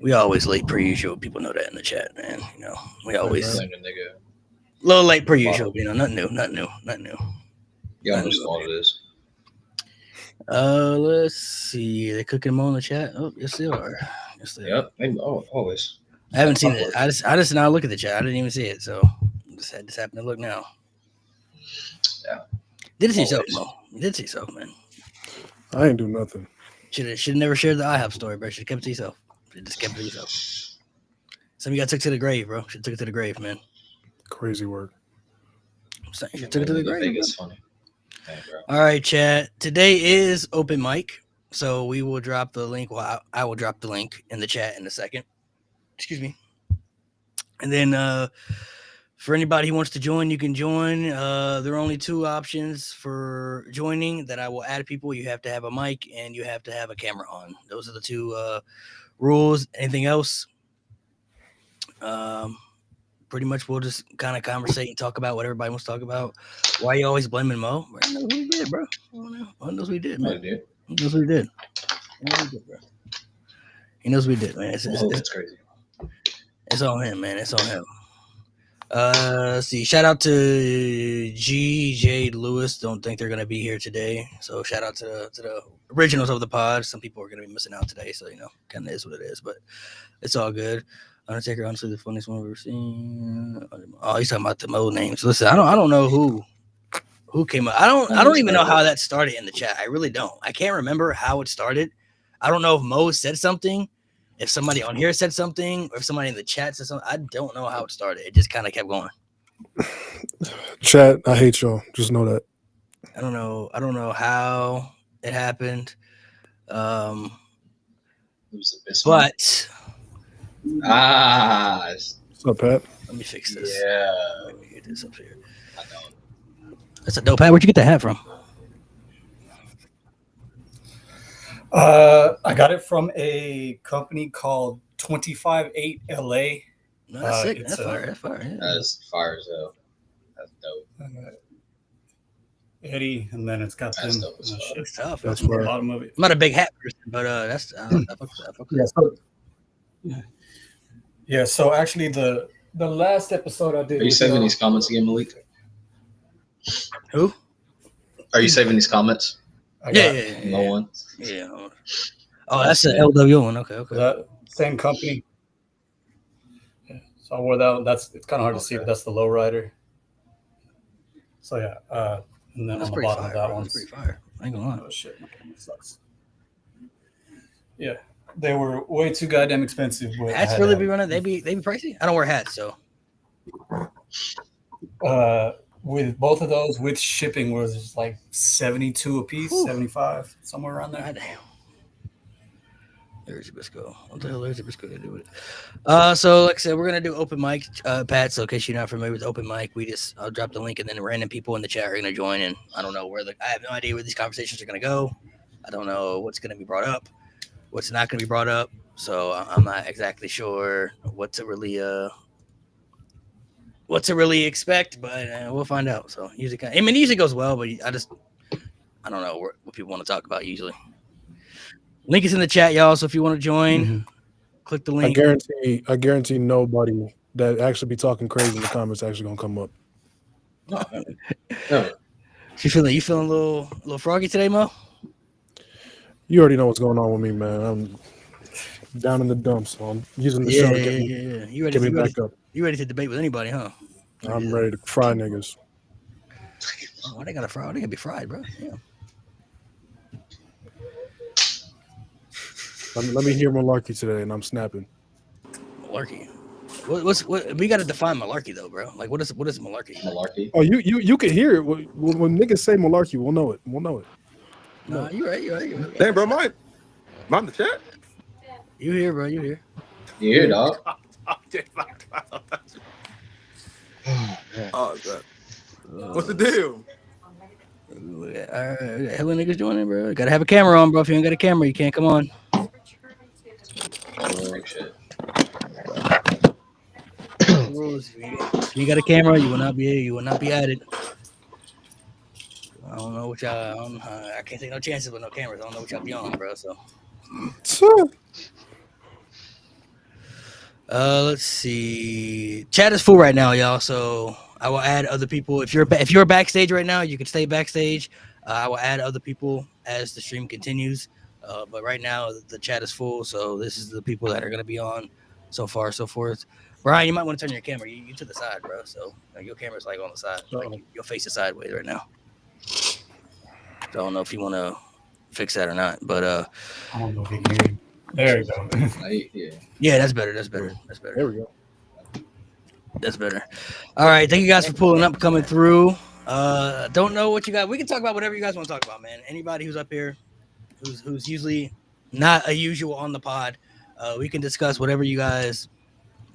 We always late per usual. People know that in the chat, man. We always Blame the nigga. a little late per usual. Nothing new. Y'all know what it is. Let's see. They cooking them on the chat. Oh, yes they are. Yep. Always. I haven't seen it. I just now look at the chat. I didn't even see it, so just happened to look now. Yeah. Did it see yourself, Mo? You did see yourself, man. I ain't do nothing. Should have never shared the IHOP story, bro. Should have kept it to yourself. Just kept it to yourself. Some of you got took to the grave, bro. Should took it to the grave, man. Crazy work. I'm saying you took it to the grave. I think it's funny. Hey, all right, chat. Today is open mic, so we will drop the link. Well, I will drop the link in the chat in a second. Excuse me. And then for anybody who wants to join, you can join. There are only two options for joining that I will add people. You have to have a mic and you have to have a camera on. Those are the two rules. Anything else? Pretty much we'll just kind of conversate and talk about what everybody wants to talk about. Why are you always blaming Mo? I know what he did, bro. I knows what he did, man. He knows what he did. He knows what he did, man. It's crazy. It's on him, man. It's on him. Let's see. Shout out to GJ Lewis. Don't think they're gonna be here today. So shout out to the originals of the pod. Some people are gonna be missing out today, so kind of is what it is. But it's all good. Undertaker, honestly, the funniest one we've ever seen. Oh, he's talking about the Mo names. Listen, I don't know who came up. I don't even know how that started in the chat. I really don't. I can't remember how it started. I don't know if Mo said something. If somebody on here said something, or if somebody in the chat said something, I don't know how it started. It just kind of kept going. Chat, I hate y'all. Just know that. I don't know how it happened. But what's up, Pat? Let me fix this. Yeah. Let me get this up here. I know. That's a dope hat. Where'd you get that hat from? I got it from a company called 258 LA. No, that's sick. That's fire. That's fire. Yeah. That's fire as hell. That's dope. Eddie, and then it's got them. That's dope as hell. It's tough. That's the bottom of it. I'm not a big hat person, but that's yeah. So actually, the last episode I did. Are you saving these comments again, Malik? Who? Are you saving these comments? Yeah. No one. Yeah. Oh, that's the LW one. Okay. That same company. Yeah. So I wore that. It's kind of hard to see, but that's the lowrider. So yeah. And then that's on the bottom of that one. That's pretty fire. I ain't gonna lie. Oh shit. It sucks. Yeah. They were way too goddamn expensive. Hats really be running. They be pricey. I don't wear hats, so. With both of those, with shipping, was like 72 a piece, 75, somewhere around there. Damn. There's Bisco. What the hell is Bisco to do with it? So like I said, we're gonna do open mic, Pat. So in case you're not familiar with open mic, I'll drop the link, and then random people in the chat are gonna join. And I don't know I have no idea where these conversations are gonna go. I don't know what's gonna be brought up, what's not gonna be brought up. So I'm not exactly sure what to really expect, but we'll find out. So usually, it usually goes well, but I don't know what people want to talk about usually. Link is in the chat, y'all. So if you want to join, click the link. I guarantee nobody that actually be talking crazy in the comments actually gonna come up. No. You feeling a little froggy today, Mo? You already know what's going on with me, man. I'm down in the dumps, so I'm using the show to get me back up. You ready to debate with anybody, huh? I'm ready to fry niggas. Oh, why they gotta fry? They gotta be fried, bro. Yeah. Let me hear malarkey today, and I'm snapping. Malarkey. What? We gotta define malarkey though, bro. Like, what is malarkey? Malarkey. Oh, you can hear it when niggas say malarkey. We'll know it. No, you're right. Damn, bro, mine the chat. You here, bro? You here? You here, dog? Oh, God. What's the deal? All right, hella niggas joining, bro. Gotta have a camera on, bro. If you ain't got a camera, you can't come on. Shit. If you got a camera, you will not be added. I don't know what y'all. I can't take no chances with no cameras. I don't know what y'all be on, bro. So. Let's see. Chat is full right now, y'all. So I will add other people. If you're backstage right now, you can stay backstage. I will add other people as the stream continues. But right now the chat is full, so this is the people that are gonna be on so far, so forth. Brian, you might want to turn your camera. You to the side, bro. So your camera's like on the side, like your face is sideways right now. So I don't know if you want to fix that or not, but I don't know if you can hear me. There you go. Yeah, that's better. That's better. That's better. There we go. That's better. All right, thank you guys for pulling up, coming through. Don't know what you got. We can talk about whatever you guys want to talk about, man. Anybody who's up here, who's usually not a usual on the pod, we can discuss whatever you guys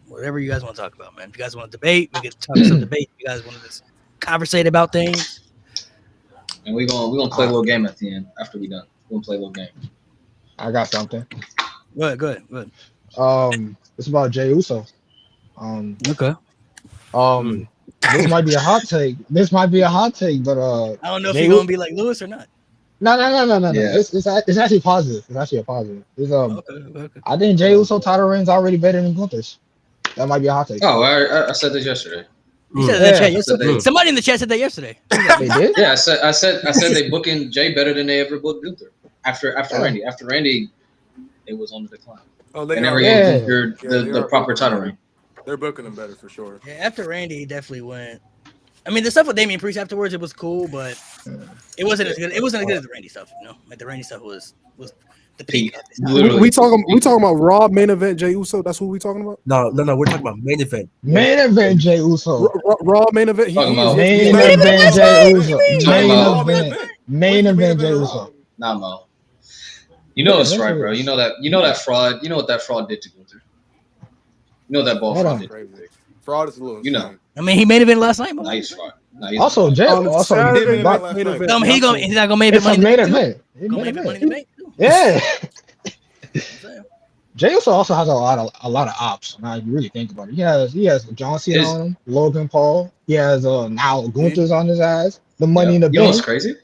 want to talk about, man. If you guys want to debate, we can talk some debate. If you guys want to just conversate about things. And we're gonna play a little game at the end after we done. We're gonna play a little game. I got something. Go ahead. It's about Jey Uso. Okay. This might be a hot take. But I don't know if you're gonna be like Lewis or not. No. Yeah. It's actually positive. It's actually a positive. Okay. I think Jey Uso title reign's already better than Gunther's. That might be a hot take. Oh, I said this yesterday. You said that in the chat yesterday. Somebody in the chat said that yesterday. They did? Yeah, I said they booking Jay better than they ever booked Gunther. After Randy. After Randy, it was on the decline. Oh, They never gave Gunther the proper title reign. They're booking him better for sure. Yeah, after Randy, he definitely went. I mean, the stuff with Damian Priest afterwards, it was cool, but it wasn't as good. It wasn't as good as the Randy stuff, you know. Like the Randy stuff was the peak. Literally. We talking about Raw main event Jey Uso. That's what we talking about. No. We're talking about main event. Main event Jey Uso. Raw main event. Talking about Main event Jey Uso. Main event Jey Uso. Nah, Mo. You know it's right, bro. You know that fraud. You know what that fraud did to Gunther. You know that ball Hold fraud on. did. Crazy. Fraud is a little. You know. I mean, he made it last night, man. Now he's fraud. Also, Jey. Also, Saturday he's night main event. He's not gonna make it it's a money. main event. Gonna make it money to make. Yeah. Jey Uso also has a lot of ops. Now you really think about it, he has John Cena on him, Logan Paul. He has now Gunther's on his ass. The money in the bank. You know what's bank. crazy?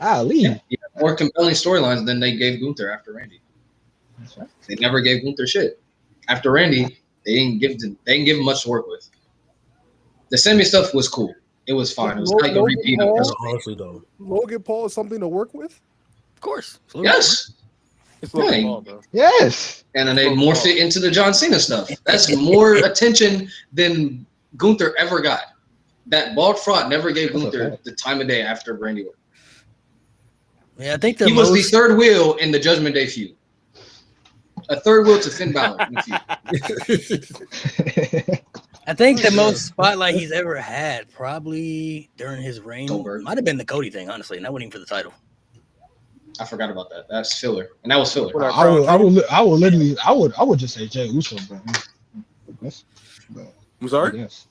Ali. He had more compelling storylines than they gave Gunther after Randy. Right. They never gave Gunther shit. After Randy, they didn't give him much to work with. The semi stuff was cool. It was fine. It was like a repeat of Honestly, though, Logan Paul is something to work with. Of course. Yes. It's Logan Right. Paul, bro. Yes. And then they morphed it into the John Cena stuff. That's more attention than Gunther ever got. That bald fraud never gave That's Gunther okay. the time of day after Randy. Yeah, I think He was the third wheel in the Judgment Day feud. A third wheel to Finn Balor in the feud. I think the most spotlight he's ever had, probably during his reign, Goldberg. might have been the Cody thing, honestly, and that wasn't even for the title. I forgot about that. That's filler, and that was filler. I would just say Jey Uso, bro. I'm sorry. Yes.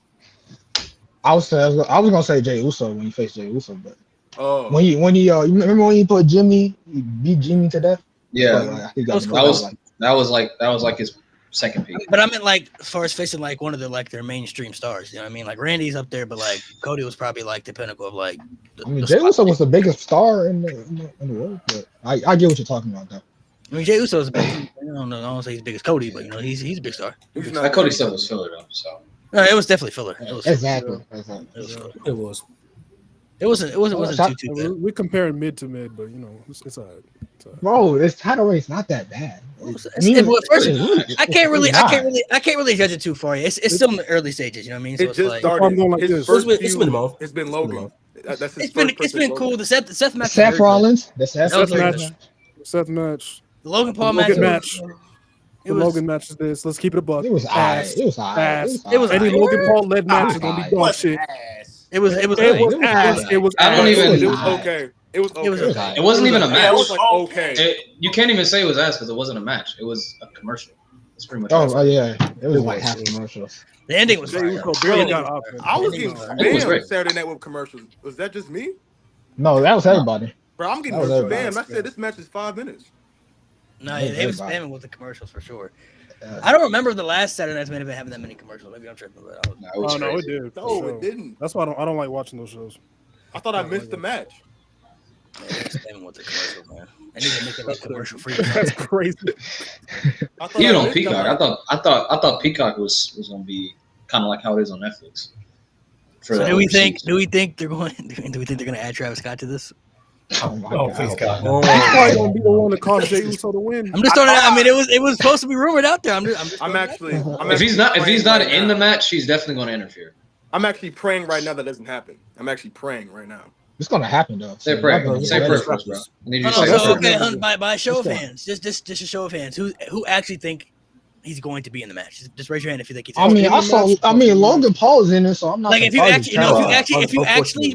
I was gonna say Jey Uso when you face Jey Uso, but Oh, when you remember when you put Jimmy, you beat Jimmy to death. Yeah, that was like his second peak. But I meant like as far as facing like one of their mainstream stars. You know what I mean? Like Randy's up there, but like Cody was probably like the pinnacle of like. Jey Uso was the biggest star in the world, but I get what you're talking about though. I mean, Jey Uso is big. I don't say he's big as Cody, but you know he's a big star. That Cody stuff was filler though. So No, it was definitely filler. It was Exactly. It was. It wasn't too bad. We're comparing mid to mid, but you know it's all right. Bro, this title race not that bad. I can't really judge it too far. It's still in the early stages. You know what I mean? So it it's just like started. Like His this. first It's been a feud month. has been Logan. That's his it's been cool. The Seth match. Seth Rollins, the Seth That was match. Seth match. The Logan Paul Logan match. The Logan match is this. Let's keep it a buck. It was ass. It was ass. It was Any ass. Logan Paul led match is gonna be dog shit. It was It was ass. ass. It was. I don't ass. even- It was okay. It was okay. It was okay. it wasn't even a Yeah, match. it was like okay. You can't even say it was ass because it wasn't a match. It was a commercial. It's pretty much. Oh yeah, it was like half commercial. The ending was Jey fire. Uso barely got off. I was The getting ending was fire. It was spammed great. Saturday night with commercials. Was that just me? No, that was everybody. Bro, I'm getting That was everybody. spammed. I said this match is 5 minutes. No, That was they was everybody. spamming with the commercials for sure. I don't remember the last Saturday Night's main event having that many commercials. Maybe I'm tripping, but I was, No, it was Oh no, it crazy. did. for No, sure. it didn't. That's why I don't like watching those shows. I thought I missed the match. Man, they're spamming with the commercial, man. I need to make it like commercial free. That's crazy. Even on Peacock, I thought Peacock was gonna be kind of like how it is on Netflix. So do we think they're going? Do we think they're going to add Travis Scott to this? Oh my God. Please God. He's probably gonna be the one to cause Jey Uso to win. I'm just throwing it out. I mean, it was supposed to be rumored out there. If he's not in the match, he's definitely going to interfere. I'm actually praying right now that doesn't happen. I'm actually praying right now. It's gonna happen though. Say prayer. Say prayer first, bro. I need you to say Okay, by show of hands, just a show of hands, who actually think he's going to be in the match? Just raise your hand if you think he's. I mean, Logan Paul is in it, so I'm not. Like if you actually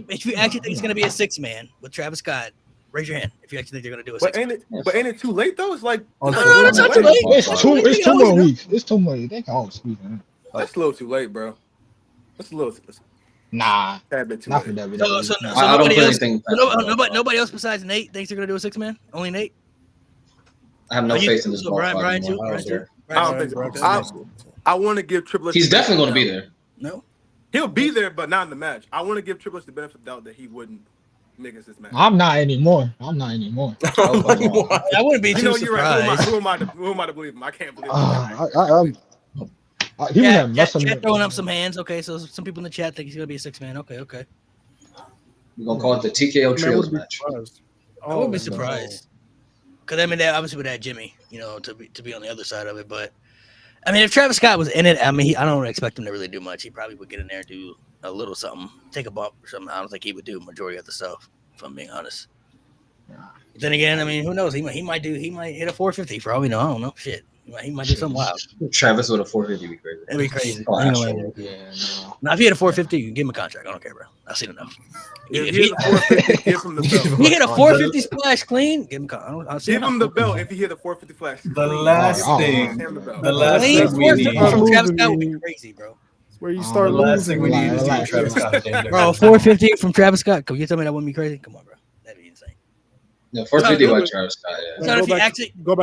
think he's going to be a 6-man with Travis Scott, raise your hand if you actually think they're going to do a 6-man. But ain't it too late though? It's like no, it's not too late. It's 2 more weeks. It's 2 more. They can all squeeze in. That's a little too late, bro. That's a little. Nah, That bit too not late. for WWE. So I don't put anything. nobody else besides Nate thinks they're going to do a 6-man. Only Nate. I have no faith in this ball. Brian too. I don't think so. I want to give Triple H. He's definitely going to be there. No, he'll be there, but not in the match. I want to give Triple H the benefit of the doubt that he wouldn't niggas this match. I'm not anymore. I wouldn't be too surprised. You're right. Who am I to believe him? I can't believe him. Chat throwing up some hands. Okay, so some people in the chat think he's gonna be a 6-man. Okay. We're gonna call it the TKO Trios match. I wouldn't be surprised. Because I mean, they obviously would add Jimmy, to be on the other side of it. But I mean, if Travis Scott was in it, I mean, I don't expect him to really do much. He probably would get in there and do a little something, take a bump or something. I don't think he would do majority of the stuff, if I'm being honest. Then again, I mean, who knows? He might hit a 450 for all we know. I don't know. Shit. He might do something wild. Travis with a 450 would be crazy. It'd be crazy. No. Now, if he hit a 450, you can give him a contract. I don't care, bro. I've seen enough. If he hit a 450, give him the belt. He hit a 450 splash clean. Give him the belt if he hit a 450 flash. The last thing we need from Travis Scott would be crazy, bro. Where you start losing. We need to do Travis Scott. Bro, 450 from Travis Scott. Can you tell me that wouldn't be crazy? Come on, bro. That'd be insane. No, 450 by Travis Scott. Yeah. If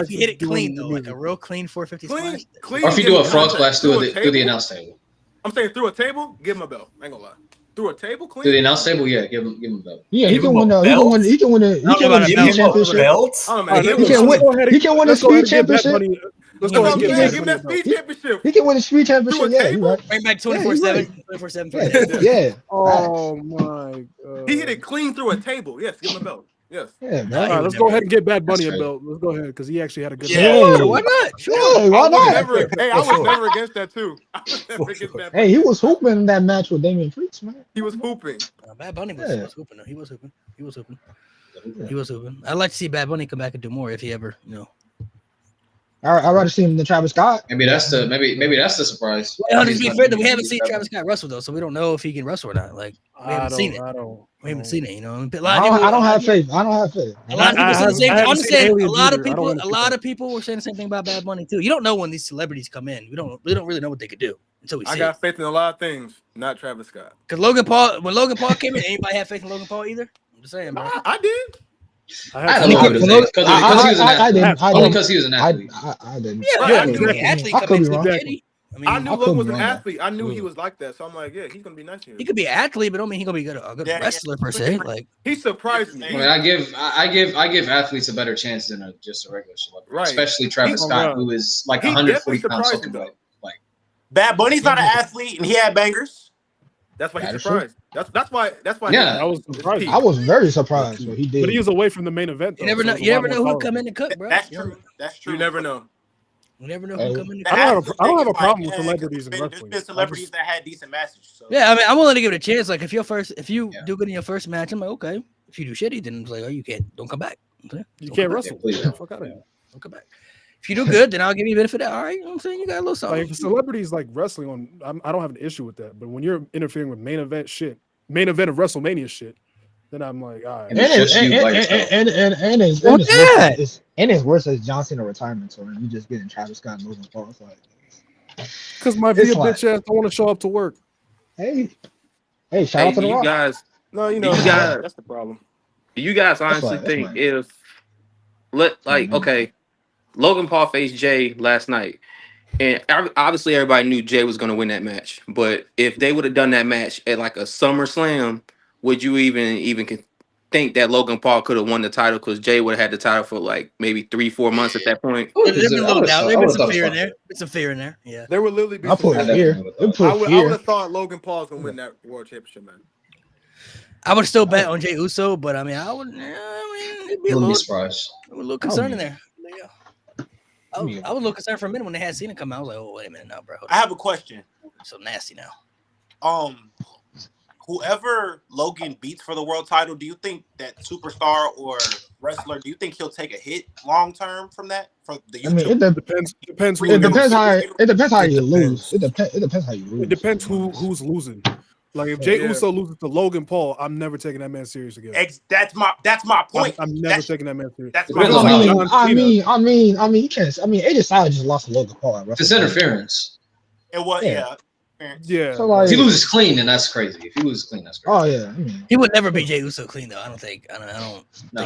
he hit it clean though, like a real clean 450 splash. Or if you do a frog splash through the announce table. I'm saying through a table, give him a belt. I ain't gonna lie. Through a table, clean. Through the announce table, yeah, give him a belt. Yeah, he can win a speed championship. He can win a speed championship. Let's go ahead and give him that speed championship. He can win a speed championship. Yeah, right. Bring back 24/7. 24/7. Yeah. Oh my God. He hit it clean through a table. Yes, give him a belt. Yes. Yeah, all right, let's go ahead and get Bad Bunny a belt. Let's go ahead because he actually had a good. Yeah, why not? Sure. Yeah, why not? I was never against that too. I was never against Bad Bunny. Hey, he was hooping in that match with Damian Priest, man. He was hooping. Bad Bunny was hooping. He was hooping. I'd like to see Bad Bunny come back and do more if he ever, I'd rather see him than Travis Scott. Maybe that's the surprise. Well, to be fair, we haven't seen Travis Scott wrestle though, so we don't know if he can wrestle or not. Like we haven't seen it. We haven't seen it. I don't have faith. A lot of people say the same thing. I'm saying a lot of people were saying the same thing about Bad Bunny too. You don't know when these celebrities come in. We don't really know what they could do until we see. I got faith in a lot of things, not Travis Scott. Because when Logan Paul came in, anybody have faith in Logan Paul either? I'm just saying, bro. I did. I don't know because he was an athlete. I didn't. Yeah, athlete come into the city. I knew Logan was an athlete. I knew he was like that. So I'm like, yeah, he's gonna be nice here. He could be an athlete, but I don't mean he's gonna be a good wrestler per se. Like he surprised me. I mean, I give athletes a better chance than just a regular celebrity, right? Especially Travis Scott, who is like 140 pounds soaking wet. Like Bad Bunny's not an athlete, and he had bangers. That's why he's surprised. That's why. Yeah, I was surprised. I was very surprised what he did. But he was away from the main event. Though, you never know who come in and cook, bro. That's true. You never know. You never know who come in. I don't have a problem with celebrities in wrestling. There's been celebrities that had decent matches. So. Yeah, I mean, I'm willing to give it a chance. Like if you do good in your first match, I'm like, okay. If you do shitty, then it's like, oh, you don't come back. Okay? You can't wrestle. Fuck out of here. Don't come back. If you do good, then I'll give you a benefit of that. All right, you know what I'm saying? You got a little something. Like celebrities like wrestling I don't have an issue with that. But when you're interfering with main event of WrestleMania shit, then I'm like, all right. And it's worse as John Cena retirement, so you just getting Travis Scott and Logan Paul. It's like because my bitch ass don't want to show up to work. Hey, shout out to the Rock. Guys. No, you guys, that's the problem. Do you guys honestly think okay, Logan Paul faced Jay last night, and obviously everybody knew Jay was going to win that match. But if they would have done that match at like a SummerSlam, would you even think that Logan Paul could have won the title because Jay would have had the title for like maybe 3-4 months at that point. There's been a little doubt. There's been some fear in there. There's some fear in there. Yeah. There would literally be I some put fear. I would have thought Logan Paul was gonna win that world championship, man. I would still bet on Jey Uso, but I mean, it'd be a little surprised. A little concern in there. I was a little concerned for a minute when they had Cena come out. I was like, oh, wait a minute now, bro. I have a question. So nasty now. Whoever Logan beats for the world title, do you think that superstar or wrestler, do you think he'll take a hit long term from that? From the YouTube? I mean, it depends. It depends how you lose. It depends how you lose. It depends who's losing. Like if Jey Uso loses to Logan Paul, I'm never taking that man serious again. That's my point. I'm never taking that man serious. That's I mean, you can't. I mean, AJ Styles just lost to Logan Paul. It's interference. It was, yeah. So like, if he loses clean, then that's crazy. If he loses clean, that's crazy. Oh yeah. I mean, he would never beat Jey Uso clean though. I don't think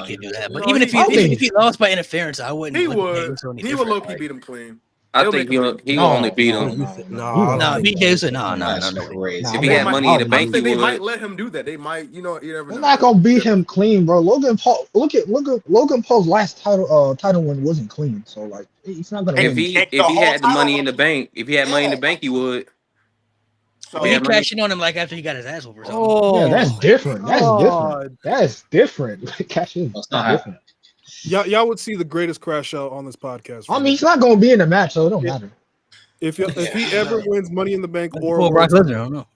he'd do that. But even if he lost by interference, I wouldn't. He would low-key beat him clean. I think he will only beat him. No, beat Jey Uso. No. If he had money in the bank, they might let him do that. They might, you never know. They're not gonna beat him clean, bro. Logan Paul. Look at Logan Paul's last title win wasn't clean. So like, he's not gonna. If he had the money in the bank, he would. So he cashed in on him like after he got his ass over. Yeah, that's different. That's different. Cash in. That's not different. Y'all would see the greatest crash out on this podcast. I mean, he's not going to be in the match, so it don't matter. If he ever wins Money in the Bank or Brock Lesnar, I don't know.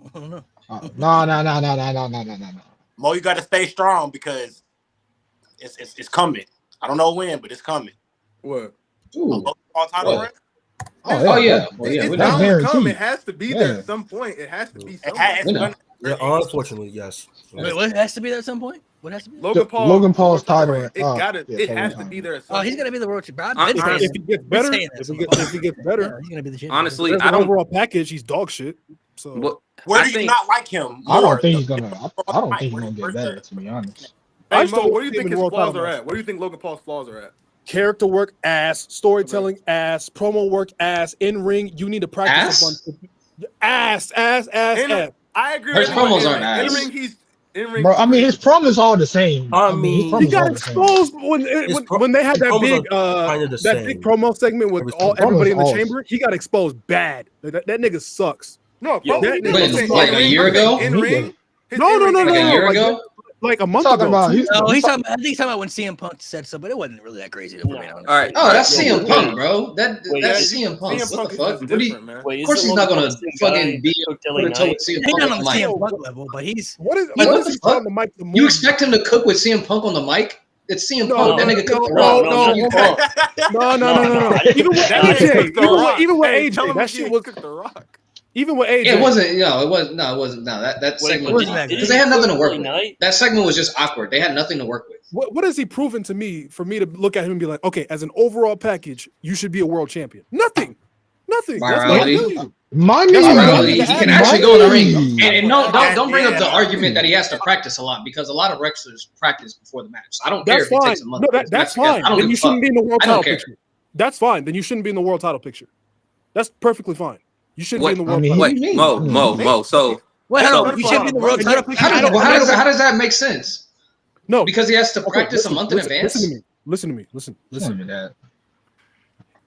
No. Mo, you got to stay strong because it's coming. I don't know when, but it's coming. What? Title run? Oh yeah. Well, yeah. It's bound to come. It has to be there at some point. It has to be. Yeah, unfortunately, yes. Wait, what has to be there at some point? What has to be? Logan Paul's title. It has to be there at some point. He's gonna be the world champion. If he gets better, he's gonna be the champion. Honestly, I don't overall package. He's dog shit. So where do you not like him? I don't think he's gonna. I don't think he's gonna get better. To be honest. Hey, Mo, where do you think his flaws are at? Where do you think Logan Paul's flaws are at? Character work, ass. Storytelling, ass. Promo work, ass. In ring, you need to practice a bunch. Ass. I agree. His promos aren't ass. In ring. Bro, I mean, his promos all the same. I mean, he got exposed when they had that big promo segment with everybody in the chamber. He got exposed bad. That nigga sucks. No, like a year ago. In ring. No. Like a year ago. Like a month ago. I think he's talking about when CM Punk said so, but it wasn't really that crazy. All right. Oh, that's CM Punk, bro. That's CM Punk. What the fuck? Of course, he's not gonna fucking be put a toe with CM Punk on the CM Punk level, but he's what the fuck? You expect him to cook with CM Punk on the mic? It's CM Punk. That nigga cooked the rock. No. Even with AJ, that shit was the rock. Even with AJ, it wasn't. It wasn't. No, that segment was because they had nothing to work with. That segment was just awkward. They had nothing to work with. What has he proven to me for me to look at him and be like, okay, as an overall package, you should be a world champion? Nothing. Virality. He can actually go in the ring. And don't bring up the argument that he has to practice a lot because a lot of wrestlers practice before the match. So I don't care if it takes a month. No, that's fine. Then you shouldn't be in the world title picture. That's fine. Then you shouldn't be in the world title picture. That's perfectly fine. You shouldn't be in the world title picture. Mo. So you should be in the world title picture. How does that make sense? No, because he has to practice a month in advance. Listen to me.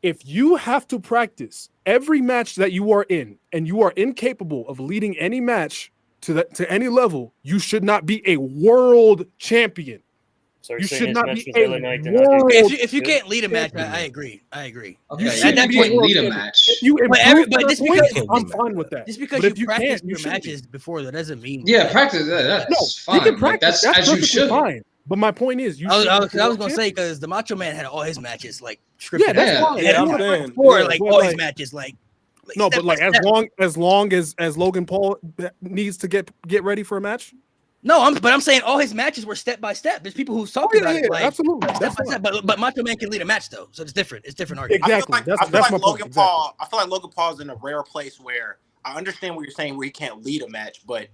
If you have to practice every match that you are in, and you are incapable of leading any match to any level, you should not be a world champion. So you should not be a world. If you can't lead a match, I agree. Okay, at that point, lead a match. But just because I'm fine with that. Just because you practice your matches before, that doesn't mean practice. That's fine. You can practice. That's as you should. Fine. But my point is, I was going to say because the Macho Man had all his matches like scripted. Yeah, that's fine. Yeah, I'm saying all his matches like. No, but like as long as Logan Paul needs to get ready for a match. No, I'm saying all his matches were step by step. There's people who's talking about it, like, absolutely. Step by step, but Macho Man can lead a match though, so it's different. It's different argument. Exactly. I feel like Logan Paul. I feel like Logan Paul's in a rare place where I understand what you're saying, where he can't lead a match, but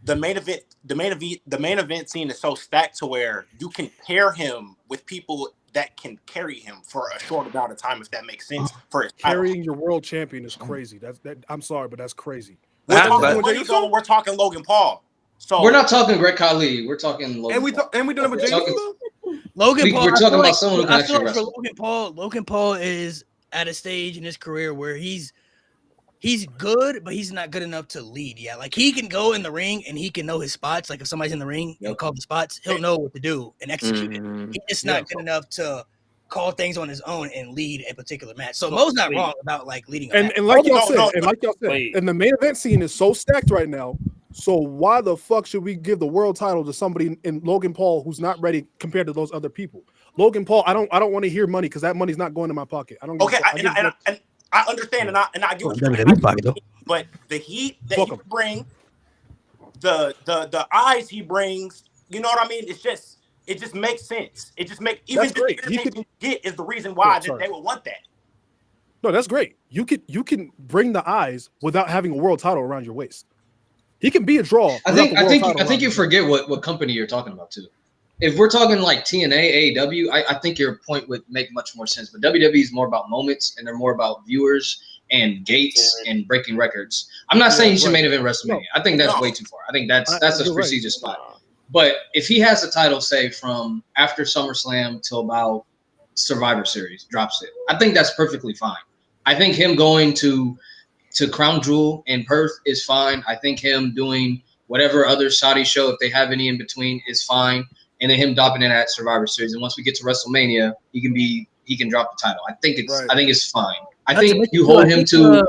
the main event scene is so stacked to where you can pair him with people that can carry him for a short amount of time, if that makes sense. For his carrying your world champion is crazy. I'm sorry, but that's crazy. We're talking Logan Paul. So we're not talking Great Khali. We're talking Logan. And we doing it with Jay. Logan Paul. We're talking about someone who can actually for wrestle. Logan Paul is at a stage in his career where he's good, but he's not good enough to lead yet. Like he can go in the ring and he can know his spots. Like if somebody's in the ring and call the spots, he'll know what to do and execute it. He's just not good enough to call things on his own and lead a particular match. So Mo's not wrong about like leading. And like y'all said, and the main event scene is so stacked right now. So why the fuck should we give the world title to somebody in Logan Paul who's not ready compared to those other people? Logan Paul, I don't want to hear money because that money's not going to my pocket. I don't. Okay, and I understand, and I get what you're saying. But the heat that he brings, the eyes he brings, you know what I mean? It just makes sense. It just makes even the irritation you get is the reason why they would want that. No, that's great. You can bring the eyes without having a world title around your waist. He can be a draw. I think you forget what company you're talking about too. If we're talking like TNA, AEW, I think your point would make much more sense. But WWE is more about moments, and they're more about viewers and gates and breaking records. I'm not saying you should main event WrestleMania. No. I think that's way too far. I think that's a prestigious spot. But if he has the title, say from after SummerSlam till about Survivor Series, drops it, I think that's perfectly fine. I think him going to Crown Jewel in Perth is fine. I think him doing whatever other Saudi show, if they have any in between, is fine. And then him dropping in at Survivor Series. And once we get to WrestleMania, he can drop the title. I think it's fine. I think you hold him to.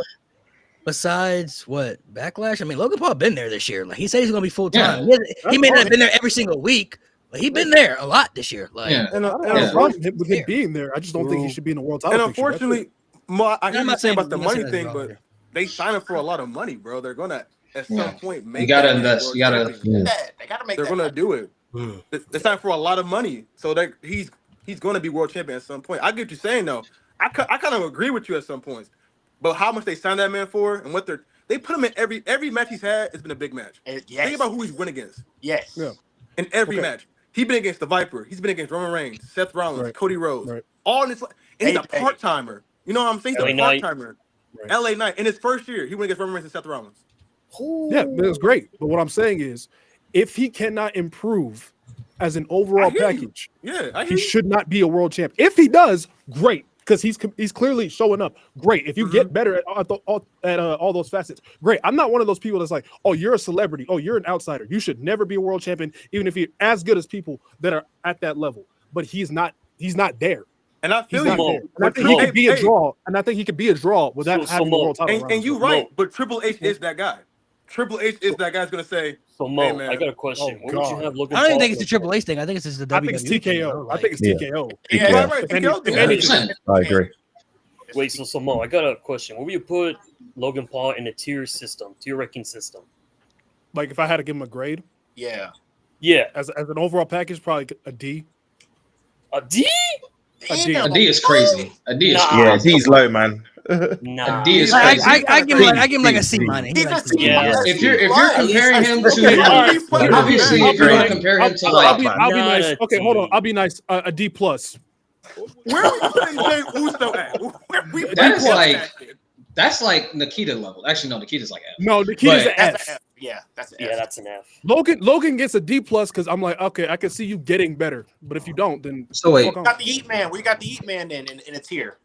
Besides what Backlash, I mean, Logan Paul been there this year. Like he said, he's gonna be full time. Yeah. He may not have been there every single week, but he's been there a lot this year. Like, and I don't have a problem with him being there. I just don't think he should be in the world title. And unfortunately, I hear you saying about the money thing, but they sign him for a lot of money, bro. They're gonna at some point make. You gotta invest. You gotta. They gotta make. They're gonna do it. They sign for a lot of money, so he's gonna be world champion at some point. I get what you're saying though. I kind of agree with you at some points, but how much they signed that man for and what they put him in every match he's had has been a big match. Yes. Think about who he's won against. Yes. Yeah. In every match, he's been against the Viper. He's been against Roman Reigns, Seth Rollins, Cody Rhodes, all in this. And he's a part timer. You know what I'm saying? He's a part timer. LA Knight in his first year, he went against Roman Reigns and Seth Rollins. Yeah, that's great. But what I'm saying is, if he cannot improve as an overall package, he should not be a world champ. If he does, great, because he's clearly showing up. Great. If you get better at all those facets, great. I'm not one of those people that's like, oh, you're a celebrity. Oh, you're an outsider. You should never be a world champion, even if you're as good as people that are at that level. But he's not there. And I feel you. And I think he could be a draw. And I think he could be a draw without having the world title. And you're right. But Triple H is that guy. Triple H is that guy's gonna say. So Mo, hey, I got a question. What would you have Logan I don't even think it's a Triple H thing. I think it's just the WWE. I think it's TKO. I think it's TKO. Yeah, right. TKO. I agree. Wait, so Mo, I got a question. Where would you put Logan Paul in a tier ranking system? Like if I had to give him a grade? Yeah. As an overall package, probably a D. A D? A D is crazy. A D is crazy. Yeah, D's low, man. A D is crazy. I give him like a C minus. If you're comparing him to obviously if you're gonna compare him to I'll be nice. Okay, hold on. I'll be nice. A D plus. Where are we putting Jey Uso at? That's like Nikita level. Actually, no, Nikita's like F. No, Nikita's an F. Yeah, that's an F. Yeah, that's an F. Logan gets a D plus because I'm like, okay, I can see you getting better. But if you don't, then so wait. We got the Eat Man. We got the Eat Man in a tier.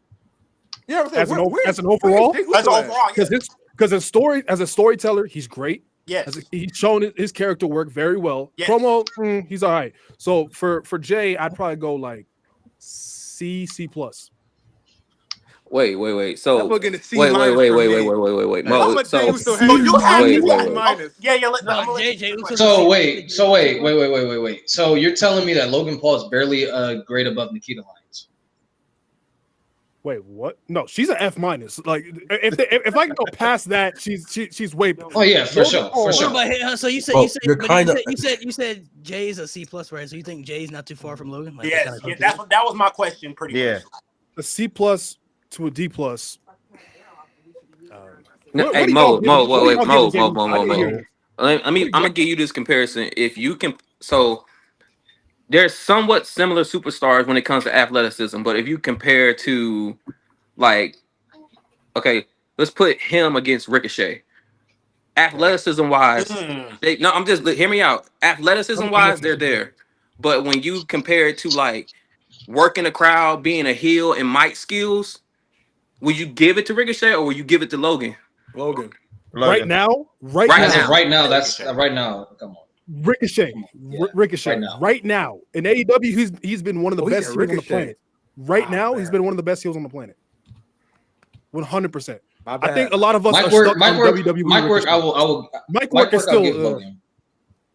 Yeah, as an overall, because as a storyteller, he's great. Yes, he's shown his character work very well. Yes. Promo, he's all right. So for Jay, I'd probably go like C plus. Wait. So wait. Mo, you have Jay. So wait. So you're telling me that Logan Paul is barely a grade above Nikita Lyons? Wait, what? No, she's an F minus. Like if I can go past that, she's way. Oh yeah, for sure. But so you said Jay's a C plus, right? So you think Jay's not too far from Logan? Like, yes, that was my question. Pretty much. A C plus to a D plus. Hey Mo. I'm gonna give you this comparison. If you can, so they're somewhat similar superstars when it comes to athleticism, but if you compare to, like, okay, let's put him against Ricochet. athleticism wise, I'm just hear me out. Athleticism wise, they're there. But when you compare it to like working a crowd, being a heel, and mic skills, will you give it to Ricochet or will you give it to Logan? Logan. Right now, Right now. Right now, that's right now. Come on. Ricochet, Yeah, Ricochet, right now in AEW, he's been one of the best heels on the planet. Right now, he's been one of the best heels on the planet. 100%. I think a lot of us are stuck on WWE. Mic work, I will. Mic work is still.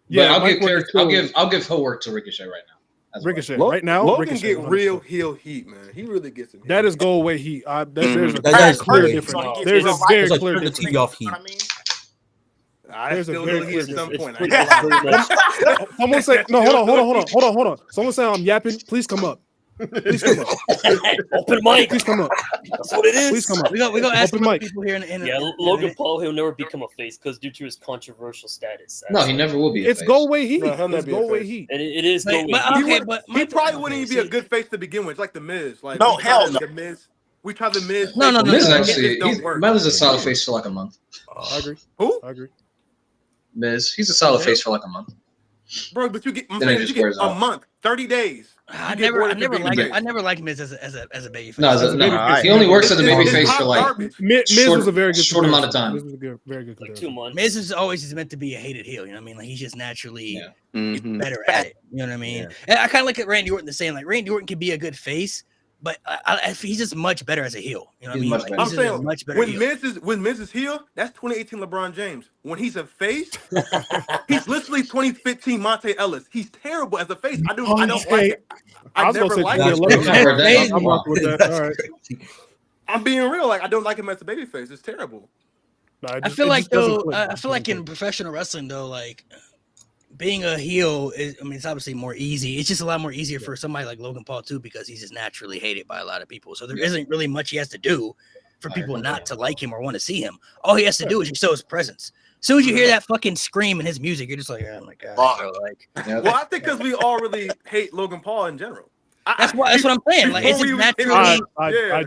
Yeah, I'll give heel work to Ricochet right now. Ricochet right now. Logan Ricochet, get real heel heat, man. He really gets it. That is go away heat. There's a That is clear clear. difference. There's a very It's like clear turn the difference. TV off heat. I still little heat at some point. Someone say no. Hold on. Someone say I'm yapping. Please come up. Please come up. Open mic. Please come up. That's what it is. Please come up. We go ask Open mic. people here in Yeah, Logan Paul, he'll never become a face because due to his controversial status. No, he never will be. It's go away heat. It's go away heat. And it is go away heat. He probably wouldn't even be a good face to begin with, like the Miz. Like no, hell no. The Miz. We tried the Miz. No. Miz actually, Miz is a solid face for like a month. I agree. Who? I agree. Miz, he's a solid face for like a month. Bro, but you get a month, 30 days. I never liked Miz as a baby face. No, he only works as a baby face for like Miz was a very good short amount of time. Miz was a very good like 2 months. Miz is always meant to be a hated heel. You know what I mean? Like he's just naturally better at it. You know what I mean? And I kind of look at Randy Orton the same. Like Randy Orton can be a good face, but he's just much better as a heel. You know what I mean? I'm saying much better when Miz is heel, that's 2018 LeBron James. When he's a face, he's literally 2015 Monte Ellis. He's terrible as a face. I don't like it. I never liked it. I'm rocking with that. All right. I'm being real. Like I don't like him as a baby face. It's terrible. I feel like in professional wrestling though, like being a heel is, I mean, it's obviously more easy. It's just a lot more easier for somebody like Logan Paul too, because he's just naturally hated by a lot of people. So there isn't really much he has to do for people not to like him or want to see him. All he has to do is show his presence. As soon as you hear that fucking scream in his music, you're just like, oh my god. Bro, like, well, I think because we all really hate Logan Paul in general. That's what I'm saying. Like, it's naturally. I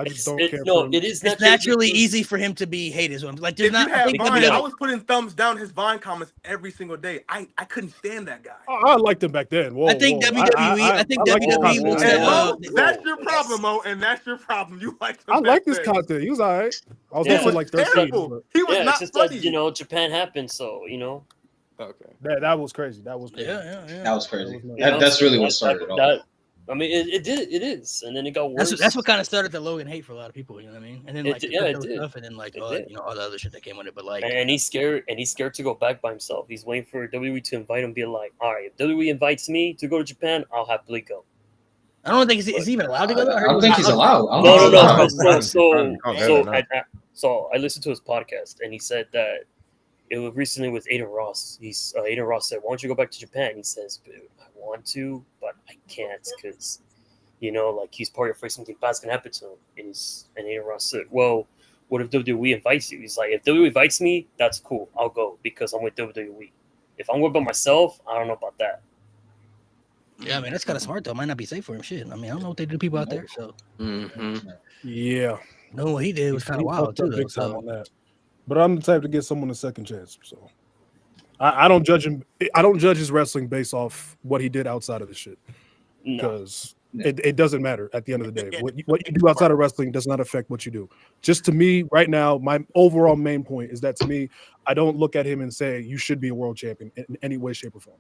just don't care. No, it is naturally easy for him to be hated. So I'm like, there's not. I was putting thumbs down his Vine comments every single day. I couldn't stand that guy. I liked him back then. I think WWE will tell. That's your problem, Mo, and that's your problem. You like him. I like this content. He was all right. I was also like 13. He was not just funny. That, Japan happened, so Okay. That was crazy. That was crazy. Yeah. That was crazy. That's really what started it all. I mean, it is, and then it got worse. That's what kind of started the Logan hate for a lot of people. You know what I mean? And then like it did. stuff, and then like all the other shit that came with it. But like, and he's scared to go back by himself. He's waiting for WWE to invite him. Be like, all right, if WWE invites me to go to Japan, I'll happily go. I don't think is he even allowed to go there? I don't think he's allowed. So I listened to his podcast, and he said that it was recently with Aiden Ross. Aiden Ross said, "Why don't you go back to Japan?" He says, "I want to, but I can't because, like he's probably afraid something bad's gonna happen to him." And Aiden Ross said, "Well, what if WWE invites you?" He's like, "If WWE invites me, that's cool. I'll go because I'm with WWE. If I'm going by myself, I don't know about that." Yeah, I mean that's kind of smart though. It might not be safe for him. Shit. I mean, I don't know what they do to people out there. So. Yeah. No, what he did was kind of wild too. Though, so. On that. But I'm the type to give someone a second chance. So I don't judge him. I don't judge his wrestling based off what he did outside of the shit. Because it doesn't matter at the end of the day. What you do outside of wrestling does not affect what you do. Just to me, right now, my overall main point is that to me, I don't look at him and say you should be a world champion in any way, shape, or form.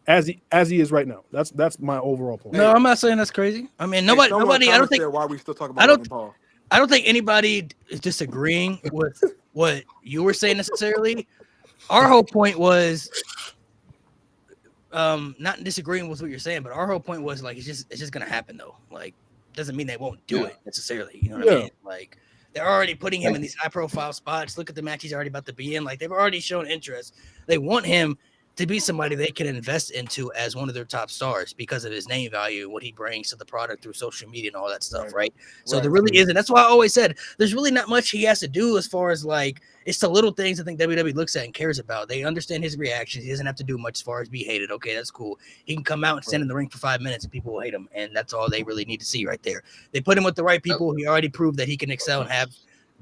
As he is right now. That's my overall point. No, I'm not saying that's crazy. I mean, nobody. I don't think. Why we still talk about Logan Paul? I don't think anybody is disagreeing with what you were saying necessarily. Our whole point was not disagreeing with what you're saying, but our whole point was like it's just gonna happen though. Like doesn't mean they won't do it necessarily. You know what I mean? Like they're already putting him in these high profile spots. Look at the match he's already about to be in. Like they've already shown interest. They want him to be somebody they can invest into as one of their top stars because of his name value, what he brings to the product through social media and all that stuff, right? So there really isn't. That's why I always said there's really not much he has to do as far as like it's the little things I think WWE looks at and cares about. They understand his reactions. He doesn't have to do much as far as be hated. Okay, that's cool. He can come out and stand in the ring for 5 minutes and people will hate him, and that's all they really need to see right there. They put him with the right people. He already proved that he can excel and have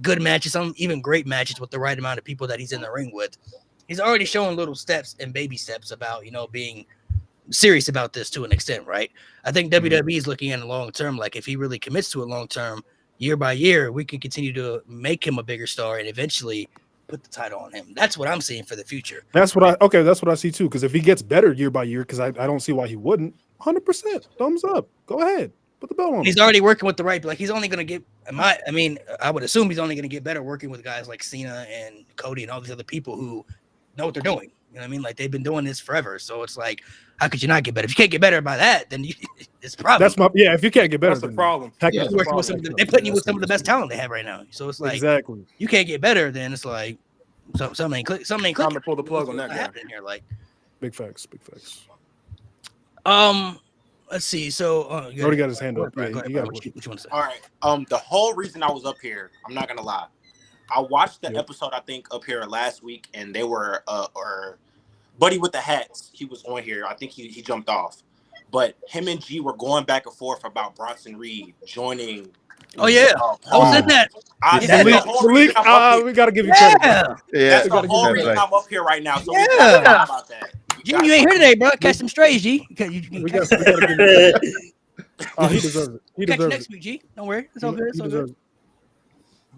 good matches, some even great matches with the right amount of people that he's in the ring with. He's already showing little steps and baby steps about, being serious about this to an extent, right? I think WWE is looking at it long term. Like if he really commits to it long term, year by year, we can continue to make him a bigger star and eventually put the title on him. That's what I'm seeing for the future. That's what I see too. Because if he gets better year by year, because I don't see why he wouldn't. 100% thumbs up. Go ahead, put the belt on. He's already working with the right. Like he's only going to get. I would assume he's only going to get better working with guys like Cena and Cody and all these other people who know what they're doing. You know what I mean? Like they've been doing this forever. So it's like, how could you not get better? If you can't get better by that, then it's a problem. If you can't get better, that's the problem. They're putting you with some of the best talent they have right now. So it's like exactly you can't get better, then it's like something ain't clicking. Time to pull the plug on that guy. Here, like big facts. Let's see. So he already got his hand up. What you want to say? All right. The whole reason I was up here, I'm not gonna lie. I watched the episode I think up here last week, and they were or Buddy with the hats. He was on here. I think he jumped off, but him and G were going back and forth about Bronson Reed joining. Oh yeah, I was in that. We gotta give you credit. That's the whole reason I'm up here right now. So we gotta talk about that. G, you ain't here today, bro. Catch some strays, G. We gotta give you credit. He deserves it. He catch deserves next week, G. Don't worry, it's all good. It's all good.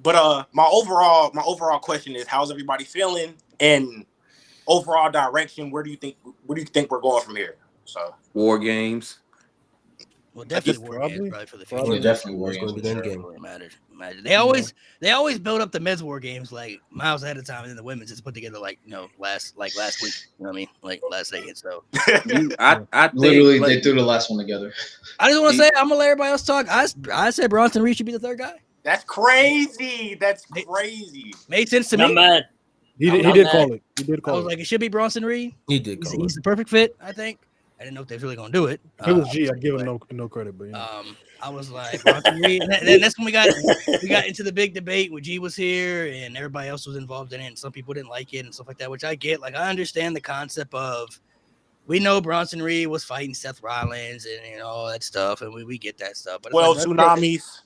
But my overall question is, how's everybody feeling? And overall direction, where do you think we're going from here? So War Games. Well, definitely War Games probably for the future. Definitely War Games. Matters. They always build up the men's War Games like miles ahead of time, and then the women's just put together last week. You know what I mean? Like last day. So I think, literally they threw the last one together. I just want to say I'm gonna let everybody else talk. I said Bronson Reed should be the third guy. That's crazy. Made sense to me. Not mad. He did call it. I was like, it should be Bronson Reed. He did call it. He's the perfect fit, I think. I didn't know if they were really gonna do it. It was G. I'd give him no credit, but I was like, Bronson Reed. And then that's when we got into the big debate where G was here and everybody else was involved in it, and some people didn't like it and stuff like that, which I get. Like, I understand the concept of we know Bronson Reed was fighting Seth Rollins and all that stuff, and we get that stuff. But tsunamis.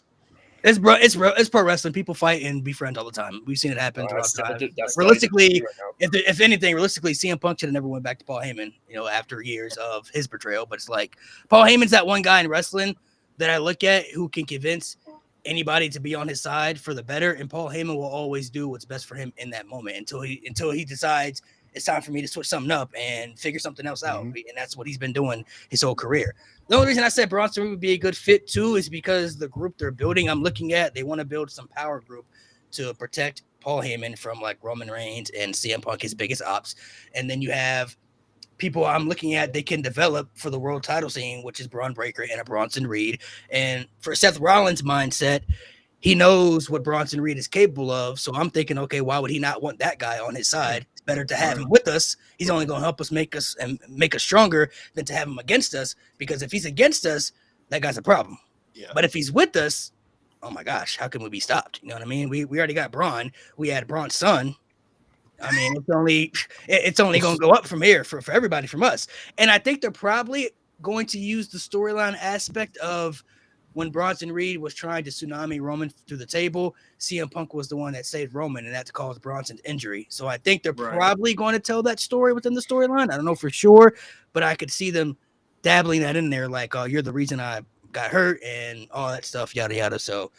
It's pro wrestling. People fight and be friends all the time. We've seen it happen throughout time. Realistically, if anything, CM Punk should have never went back to Paul Heyman, after years of his betrayal. But it's like Paul Heyman's that one guy in wrestling that I look at who can convince anybody to be on his side for the better, and Paul Heyman will always do what's best for him in that moment until he decides it's time for me to switch something up and figure something else out. And that's what he's been doing his whole career. The only reason I said Bronson would be a good fit too is because the group they're building, I'm looking at, they want to build some power group to protect Paul Heyman from like Roman Reigns and CM Punk, his biggest ops. And then you have people I'm looking at they can develop for the world title scene, which is Braun Breaker and a Bronson Reed. And for Seth Rollins' mindset, he knows what Bronson Reed is capable of. So I'm thinking, okay, why would he not want that guy on his side? It's better to have him with us. He's only going to help us make us stronger than to have him against us. Because if he's against us, that guy's a problem. Yeah. But if he's with us, oh my gosh, how can we be stopped? You know what I mean? We already got Braun. We had Braun's son. I mean, it's only going to go up from here for everybody from us. And I think they're probably going to use the storyline aspect of when Bronson Reed was trying to tsunami Roman through the table, CM Punk was the one that saved Roman, and that caused Bronson's injury. So I think they're probably going to tell that story within the storyline. I don't know for sure, but I could see them dabbling that in there, like, oh, you're the reason I got hurt and all that stuff, yada, yada. So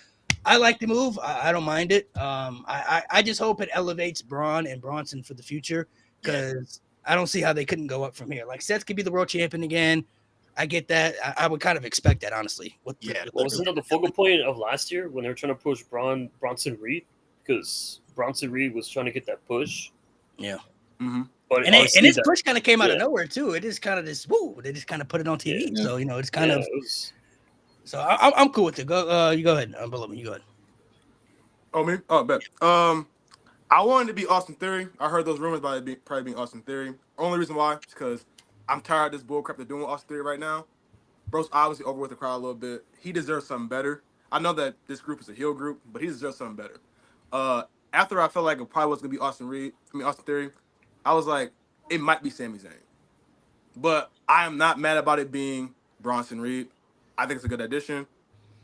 I like the move. I don't mind it. I just hope it elevates Braun and Bronson for the future because I don't see how they couldn't go up from here. Like, Seth could be the world champion again. I get that. I would kind of expect that, honestly. Wasn't that the focal point of last year when they were trying to push Bronson Reed? Because Bronson Reed was trying to get that push. Yeah. Mm-hmm. But and his push kind of came out of nowhere, too. It is kind of this, woo, they just kind of put it on TV. Yeah. So, it's kind of. So I'm cool with it. Go, you go ahead. Below me. You go ahead. Oh, me? Oh, bet. I wanted to be Austin Theory. I heard those rumors about it probably being Austin Theory. Only reason why is because I'm tired of this bullcrap they're doing with Austin Theory right now. Bro's obviously over with the crowd a little bit. He deserves something better. I know that this group is a heel group, but he deserves something better. After I felt like it probably was going to be Austin Theory, I was like, it might be Sami Zayn. But I am not mad about it being Bronson Reed. I think it's a good addition.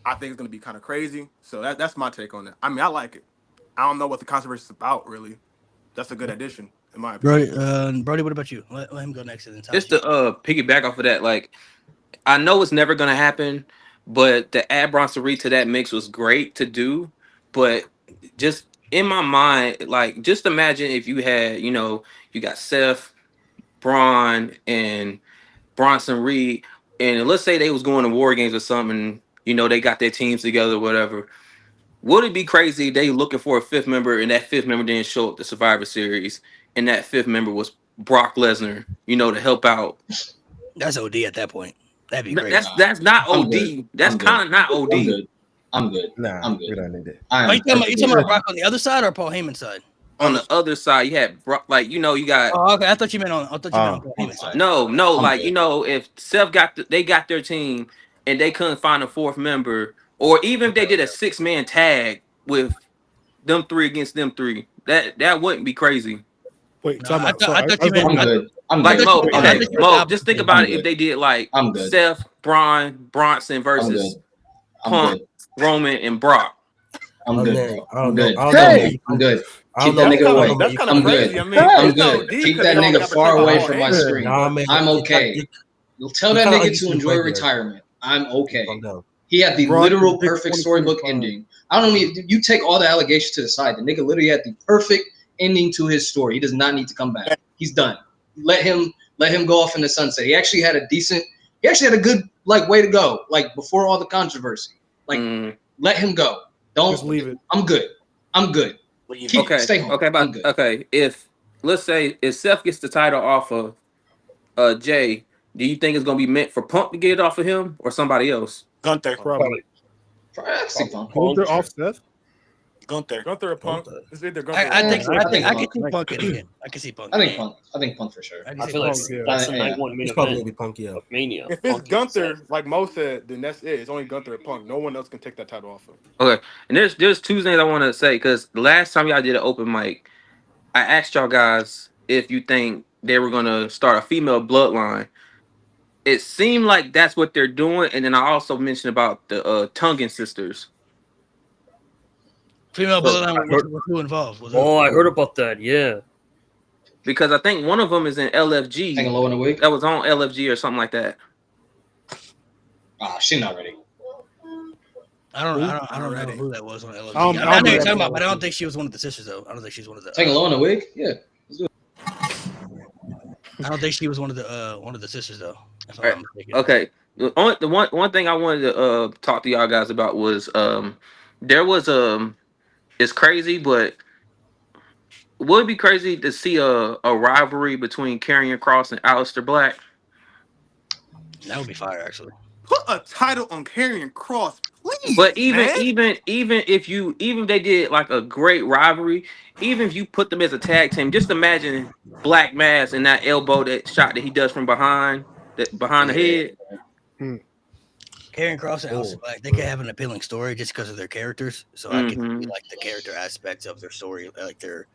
I think it's going to be kind of crazy. So that's my take on it. I mean, I like it. I don't know what the controversy is about, really. That's a good addition, in my opinion. Brody, what about you? Let him go next. And then Just to piggyback off of that, like I know it's never gonna happen, but to add Bronson Reed to that mix was great to do. But just in my mind, like just imagine if you had, you got Seth, Braun, and Bronson Reed, and let's say they was going to War Games or something, they got their teams together, whatever. Would it be crazy if they looking for a fifth member and that fifth member didn't show up to Survivor Series and that fifth member was Brock Lesnar, to help out? That's OD at that point. That'd be great. That's not OD. That's kind of not OD. I'm good. Nah, I'm good. We don't need it. Are you talking about Brock on the other side or Paul Heyman's side? On the other side, you had Brock, you got. Oh, okay. I thought you meant on Paul Heyman's side. No, like good. If Seth they got their team and they couldn't find a fourth member, or even if they did a 6-man tag with them three against them three, that wouldn't be crazy. Wait, I thought you meant. I'm good. Mo, okay, Mo, just think about it. If they did like Seth, Braun, Bronson versus Punk, Roman, and Brock. I'm good. I'm good. I'm good. Keep that nigga away. That's kind I'm of good. crazy. I mean, I'm good. Keep that nigga far away from my screen. I'm okay. Tell that nigga to enjoy retirement. I'm okay. He had the literal perfect storybook ending. I don't mean you take all the allegations to the side. The nigga literally had the perfect ending to his story. He does not need to come back. He's done. Let him go off in the sunset. He actually had a good way to go, like before all the controversy. Like let him go. Don't just leave it. I'm good. Stay home. Okay. If let's say if Seth gets the title off of Jay, do you think it's gonna be meant for Punk to get it off of him or somebody else? Gunther. Probably. Gunther off Seth? Gunther or Punk. It's either Gunther. I can see Punk again. I can see Punk. I think Punk for sure. I feel like that's the night one main event. Punk, yeah. Mania. If it's Gunther, like Mo said, then that's it. It's only Gunther or Punk. No one else can take that title off of. Okay, and there's two things I want to say because the last time y'all did an open mic, I asked y'all guys if you think they were gonna start a female bloodline. It seemed like that's what they're doing, and then I also mentioned about the Tongan sisters. Female bloodline was who involved? I heard about that. Yeah, because I think one of them is in LFG. Hanging low in the wig. That was on LFG or something like that. She's not ready. I don't know who that was on LFG. I know you're talking about, but I don't think she was one of the sisters though. I don't think she's one of the. Hanging low in the wig. Yeah. I don't think she was one of the sisters though. Right. Okay. The one thing I wanted to talk to y'all guys about was there was it's crazy, but would it be crazy to see a rivalry between Karrion Kross and Aleister Black? That would be fire, actually. Put a title on Karrion Kross, please. But even if they did like a great rivalry, even if you put them as a tag team, just imagine Black Mass and that elbow that shot that he does from behind the head. Karrion Kross and Aleister Black, they could have an appealing story just because of their characters. So I can see like the character aspects of their story, like their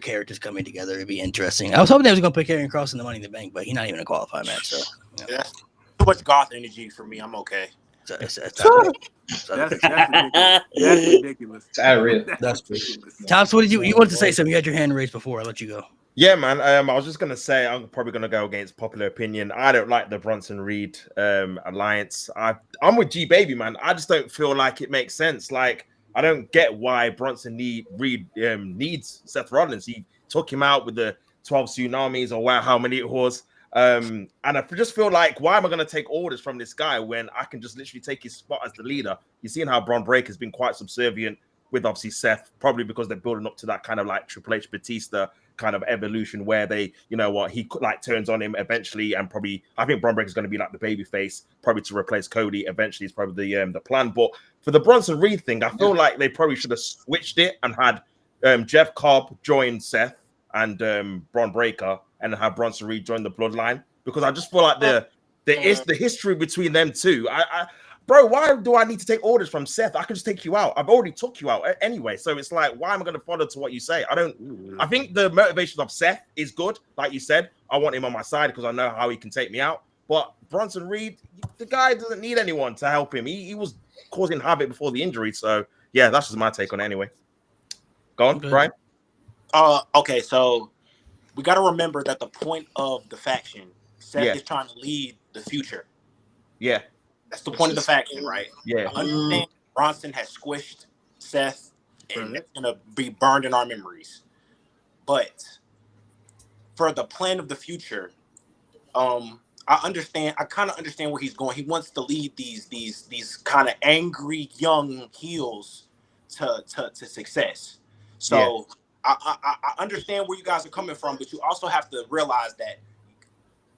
characters coming together. It'd be interesting. I was hoping they was gonna put Karrion Kross in the Money in the Bank, but he's not even a qualified match. So yeah, too much goth energy for me. I'm okay. That's ridiculous. That's ridiculous. Tops, what did you wanted to say something? You had your hand raised before. I let you go. Yeah, man. I was just gonna say I'm probably gonna go against popular opinion. I don't like the Bronson Reed alliance. I'm with G Baby, man. I just don't feel like it makes sense. Like I don't get why Bronson Reed needs Seth Rollins. He took him out with the 12 tsunamis or how many it was. And I just feel like, why am I going to take orders from this guy when I can just literally take his spot as the leader? You've seen how Bron Breakker has been quite subservient with obviously Seth, probably because they're building up to that kind of like Triple H Batista kind of evolution where they, he like turns on him eventually, and probably I think Bron Breakker is going to be like the baby face, probably to replace Cody eventually is probably the plan. But for the Bronson Reed thing, I feel like they probably should have switched it and had Jeff Cobb join Seth and Bron Breakker, and have Bronson Reed join the Bloodline, because I just feel like the history between them two. Bro, why do I need to take orders from Seth? I can just take you out. I've already took you out anyway. So it's like, why am I going to follow to what you say? I think the motivation of Seth is good. Like you said, I want him on my side because I know how he can take me out. But Bronson Reed, the guy doesn't need anyone to help him. He was causing havoc before the injury. So yeah, that's just my take on it anyway. Go on, Brian. Okay, so we got to remember that the point of the faction, Seth is trying to lead the future. Yeah. That's the point of the faction, right? Yeah. I understand Bronson has squished Seth, and that's going to be burned in our memories. But for the plan of the future, I kind of understand where he's going. He wants to lead these kind of angry young heels to success. So I understand where you guys are coming from, but you also have to realize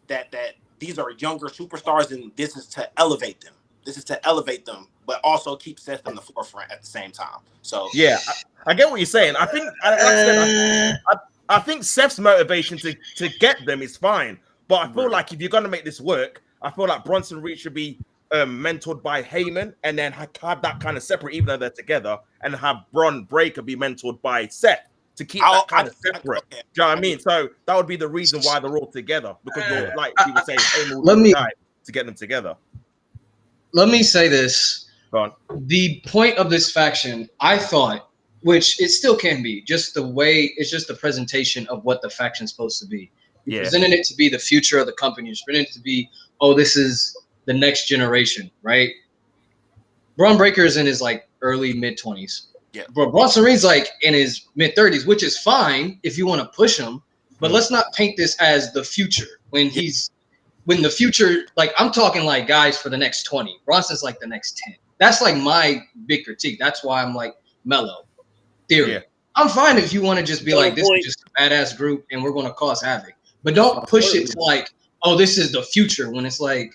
that these are younger superstars, and this is to elevate them. This is to elevate them, but also keep Seth in the forefront at the same time. So yeah, I get what you're saying. I think, like I said, I think Seth's motivation to get them is fine, but I feel like if you're gonna make this work, I feel like Bronson Reed should be mentored by Heyman, and then have that kind of separate, even though they're together, and have Bron Breakker be mentored by Seth to keep that kind of separate. Do you know what I mean? So that would be the reason why they're all together, because you're like you were saying, Heyman would be the guy to get them together. Let me say this. Go on. The point of this faction, I thought, which it still can be, just the way, it's just the presentation of what the faction's supposed to be. You're presenting it to be the future of the company. You're presenting it to be, oh, this is the next generation, right? Bron Breakker's in his like early mid-20s. Yeah. But Bronson Reed's like in his mid-30s, which is fine if you want to push him. But let's not paint this as the future when the future, like I'm talking like guys for the next 20. Bronson's like the next 10. That's like my big critique. That's why I'm like Mello theory. Yeah. I'm fine if you want to just be like, this is just a badass group and we're going to cause havoc. But don't push it to like, oh, this is the future, when it's like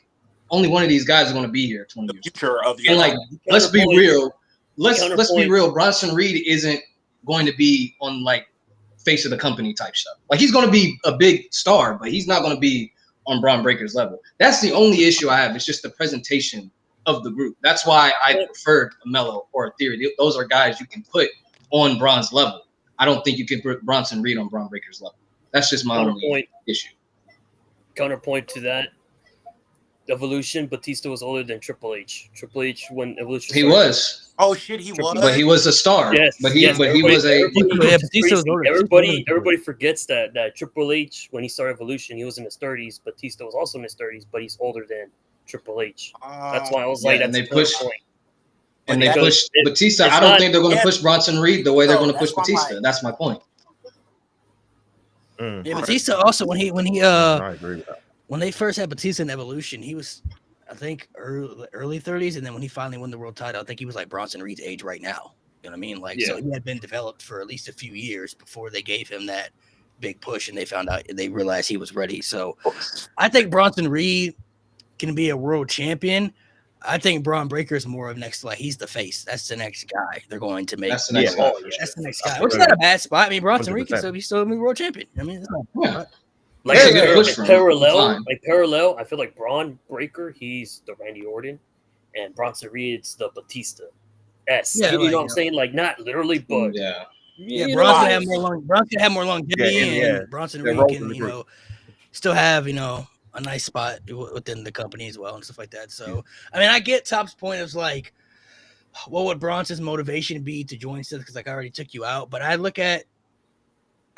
only one of these guys is going to be here 20 years. Future of the and like, let's be real. Let's be real. Bronson Reed isn't going to be on like face of the company type stuff. Like he's going to be a big star, but he's not going to be on Bron Breakker's level. That's the only issue I have. It's just the presentation of the group. That's why I preferred a Mello or a Theory. Those are guys you can put on Bron's level. I don't think you can put Bronson Reed on Bron Breakker's level. That's just my only issue. Counterpoint to that, Evolution, Batista was older than Triple H. Triple H, when Evolution started, he was. Oh shit, he was. But he was a star. Yes, but he was a. Everybody forgets that Triple H, when he started Evolution, he was in his 30s. Batista was also in his 30s, but he's older than Triple H. That's why I was like, and they pushed. And they pushed Batista. I don't think they're going to push Bronson Reed the way they're going to push Batista. That's my point. Yeah, Batista also when I agree with that. When they first had Batista in Evolution, he was, I think, early 30s, and then when he finally won the world title, I think he was like Bronson Reed's age right now. You know what I mean? Like, so he had been developed for at least a few years before they gave him that big push, and they realized he was ready. So, I think Bronson Reed can be a world champion. I think Bron Breakker is more of next, like he's the face. That's the next guy they're going to make. That's the next guy. That's the next guy. Which is not a bad spot. I mean, Bronson Reed can still be world champion. I mean, it's not parallel. I feel like Bron Breakker, he's the Randy Orton, and Bronson Reed's the Batista. You know what I'm saying? Like not literally, but Bronson can have more longevity, and Bronson Reed can still have a nice spot within the company as well and stuff like that. So, I mean, I get Top's point of like, what would Bronson's motivation be to join Seth? Because like I already took you out, but I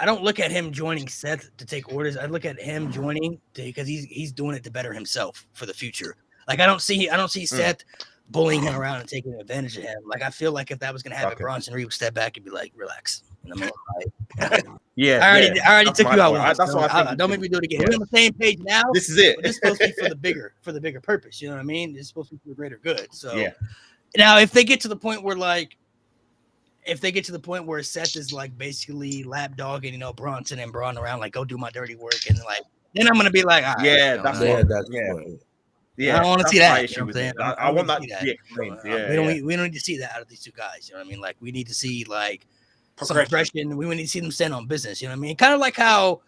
don't look at him joining Seth to take orders. I look at him joining because he's doing it to better himself for the future. Like I don't see Seth bullying him around and taking advantage of him. Like I feel like if that was gonna happen, Bronson Reed would step back and be like, relax. I mean, like, I already took you out once. That's what I think. Don't make me do it again. We're on the same page now. This is it. This is supposed to be for the bigger purpose. You know what I mean? It's supposed to be for the greater good. So now if they get to the point where Seth is like basically lap dogging, Bronson and Braun around, like go do my dirty work, and like then I'm gonna be like, all right, I don't want to see that. You know what I'm saying? I want that to be explained. We don't need to see that out of these two guys. You know what I mean? Like we need to see like some progression. We need to see them stand on business. You know what I mean? Kind of like how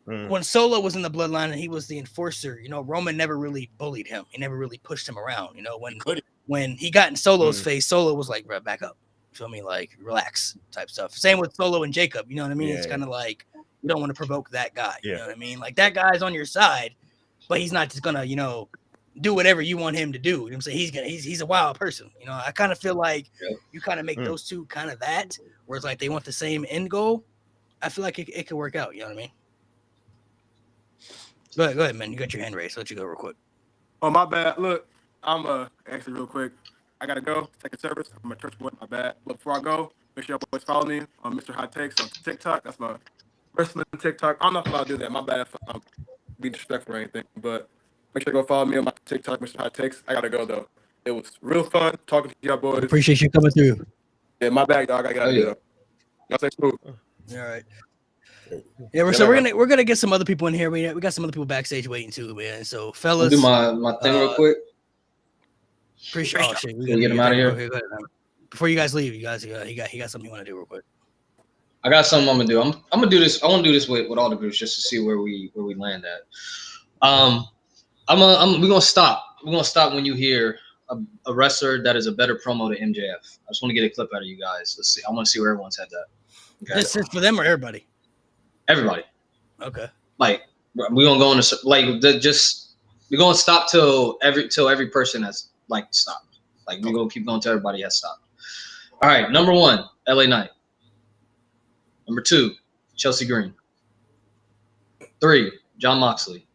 when Solo was in the bloodline and he was the enforcer, Roman never really bullied him. He never really pushed him around. When he got in Solo's face, Solo was like, back up. You feel me? Like relax type stuff. Same with Solo and Jacob. You know what I mean? It's kind of like you don't want to provoke that guy. You know what I mean? Like that guy's on your side, but he's not just gonna, do whatever you want him to do. You know what I'm saying? He's a wild person. You know, I kind of feel like you kind of make those two kind of that, where it's like they want the same end goal. I feel like it could work out. You know what I mean? Go ahead, man. You got your hand raised. Let you go real quick. Oh, my bad. Look, I'm actually real quick. I gotta go. Second service. I'm a church boy. My bad. But before I go, make sure y'all boys follow me on Mr. Hot Takes on TikTok. That's my wrestling TikTok. I'm not allowed to do that. My bad if I'm being disrespectful or anything. But make sure you go follow me on my TikTok, Mr. Hot Takes. I gotta go though. It was real fun talking to y'all boys. Appreciate you coming through. Yeah, my bad, dog. I gotta go. Y'all stay smooth. All right. Yeah, so we're gonna get some other people in here. We got some other people backstage waiting too, man. So fellas, I'll do my thing real quick. Appreciate. Oh shit, we get him out of here. Okay, go ahead, before you guys leave, he got something you want to do real quick. I got something I'm gonna do. I'm gonna do this. I want to do this with all the groups just to see where we land at. We're gonna stop. We're gonna stop when you hear a wrestler that is a better promo than MJF. I just want to get a clip out of you guys. Let's see. I want to see where everyone's had that. Okay. This is for them or everybody? Everybody. Okay. Like we're gonna go on we're gonna stop till every person has like stopped. Like we're gonna keep going till everybody has stopped. All right. Number 1, LA Knight. Number 2, Chelsea Green. 3, John Moxley.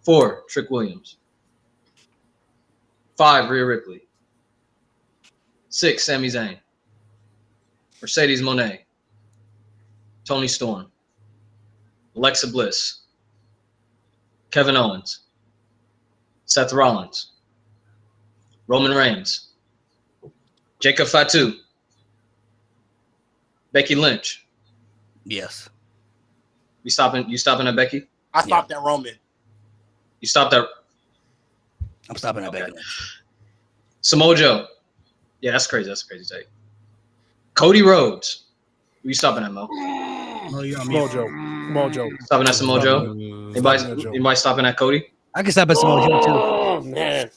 4, Trick Williams. 5, Rhea Ripley. 6, Sami Zayn. Mercedes Moné. Tony Storm. Alexa Bliss. Kevin Owens. Seth Rollins. Roman Reigns. Jacob Fatu. Becky Lynch. Yes. You stopping at Becky? I stopped at Roman. You stopped at... I'm stopping at Becky Lynch. Samoa Joe. Yeah, that's crazy. That's a crazy take. Cody Rhodes. Who you stopping at, Mo? No, you're on Samoa Joe. Stopping at Samoa Joe? Anybody stopping at Cody? I can stop at Samoa Joe too. Oh man.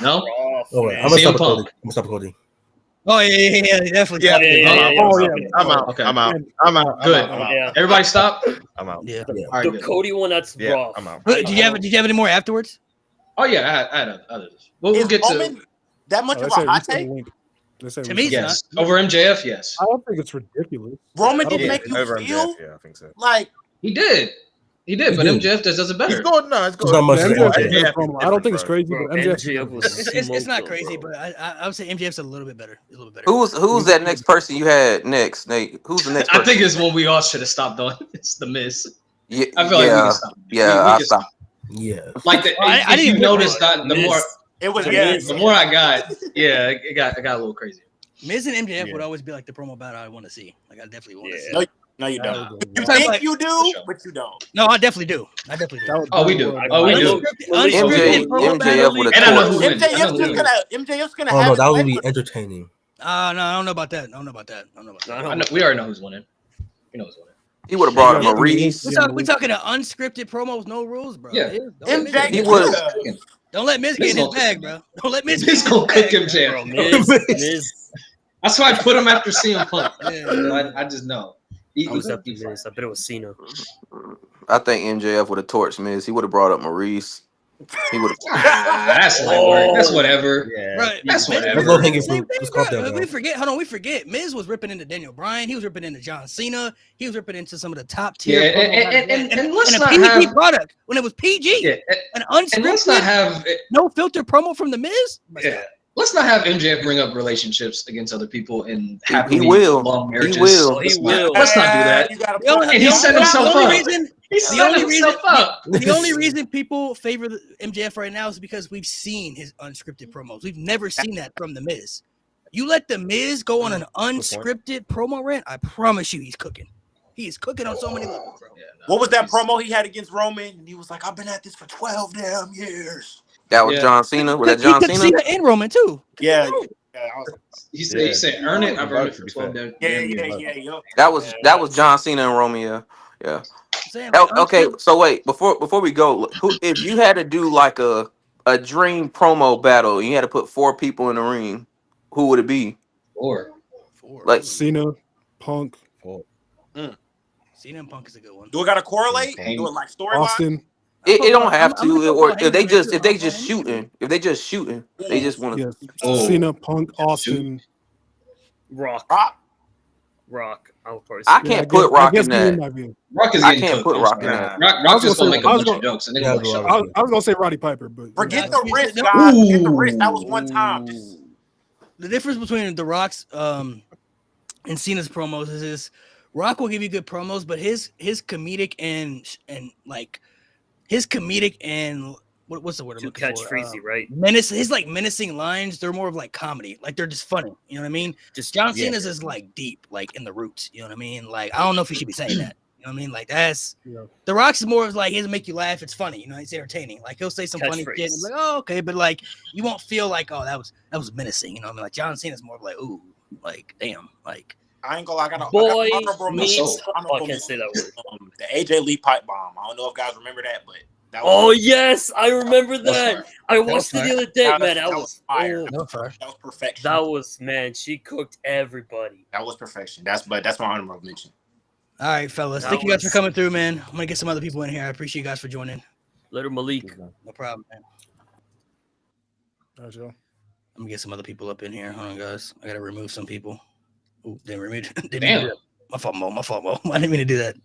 No? Oh wait, I'm gonna stop Cody. Oh yeah, definitely. I'm out. Okay, I'm out. Good. Yeah. Everybody stop. I'm out. Yeah. All right, The good. Cody one, that's rough. I'm out. Did you have any more afterwards? Oh yeah, I had others. We'll get Roman to that much of a hot take? To me, yes. Over MJF, yes. I don't think it's ridiculous. Roman didn't make you Over feel MJF, yeah, I think so. like He did, but MJF just does it better. He's good. No, it's good. Not much. I don't think it's crazy, but MJF was It's not smoked, crazy, bro. but I would say MJF's a little bit better. Who's that next person you had next, Nate? Who's the next person? I think it's one we all should have stopped on. It's the Miz. Yeah, I feel like we can stop. Yeah, we can stop. Yeah. Like I didn't notice that the Miz. more it was the more I got, it got a little crazy. Miz and MJF would always be like the promo battle I want to see. Like I definitely want to see. No, you don't. You You think you do, but you don't. No, I definitely do. Oh, we do. Oh, we do. MJF with a And I know who torch. MJF's gonna Oh have no, his that would way. be entertaining. No, I don't know about that. We already know who's winning. We know who's winning. He would have brought him a Reese. We're talking an unscripted promo with no rules, bro. Yeah. MJ He was. Don't let Miz get in his bag, bro. Don't let Miz Miz gonna cook MJF. Bro, Miz. That's why I put him after CM Punk. I just know. I was up to Miz. I bet it was Cena. I think MJF would have torched Miz. He would have brought up Maurice. He would have. That's like work. That's whatever. Yeah. Right. That's whatever. That's low-hanging Same fruit. thing, Just calm bro. down, bro. We forget. Miz was ripping into Daniel Bryan. He was ripping into John Cena. He was ripping into some of the top tier. Yeah, and let's a not PG have product when it was PG. Yeah, an and let's not unscripted, have no filter promo from the Miz. yeah. Let's not have MJF bring up relationships against other people and happily He will. long marriages. He will. Let's not do that. You gotta And he set himself up. He set himself up. The only reason people favor the MJF right now is because we've seen his unscripted promos. We've never seen that from the Miz. You let the Miz go on an unscripted promo rant, I promise you, he's cooking. He is cooking on so many levels, bro. Yeah, What was that promo he had against Roman? And he was like, "I've been at this for 12 damn years." That was John Cena. Was that John He could Cena? Cena and Roman too. Yeah. He said, "Earn it." I've earned it for 12 days. Yeah. That was John Cena and Roman. Yeah. Saying, Okay, so wait, before we go, if you had to do like a dream promo battle, you had to put 4 people in the ring, who would it be? 4. Like Cena, Punk, Cena and Punk is a good one. Do it gotta correlate? Do it like storyline? Austin. It don't have I'm gonna to, put or Paul Heyman in too. if they Paul just Heyman shooting, they just want to. Yes. Oh. Cena, Punk, Austin. Rock. I would probably say. I can't put Rock in that. Rock is I getting can't cooked. put I'm Rock in sorry. that. Rock just gonna make a I was bunch of jokes and then Yeah, like, shut up. I was gonna say Roddy Piper, but Forget Yeah. the wrist, guys. Forget the wrist. That was one time. Just The difference between The Rock's and Cena's promos is Rock will give you good promos, but his comedic and like his comedic and what's the word I'm Too looking for? catchphrasy, right? His like menacing lines, they're more of like comedy. Like they're just funny. You know what I mean? John Cena's is like deep, like in the roots. You know what I mean? Like I don't know if he should be saying that. You know what I mean? Like that's The Rock's is more of like he doesn't make you laugh. It's funny. You know, it's entertaining. Like he'll say some funny shit. And it's like, oh, okay, but like you won't feel like, oh, that was menacing. You know what I mean? Like John Cena's more of like, ooh, like damn, like. I ain't gonna lie. I got Boy honorable meets. honorable I can't say that word. The AJ Lee pipe bomb. I don't know if guys remember that, but that was Oh yes, I remember that. I watched it the other day, man. That was fire. That was perfection. That was, man. She cooked everybody. That was perfection. That's my honorable mention. All right, fellas. Thank you guys for coming through, man. I'm gonna get some other people in here. I appreciate you guys for joining. Later, Malik. No problem, man. I'm gonna get some other people up in here. Hold on, guys. I gotta remove some people. Ooh, didn't remove. Damn. My fault, Mo. I didn't mean to do that.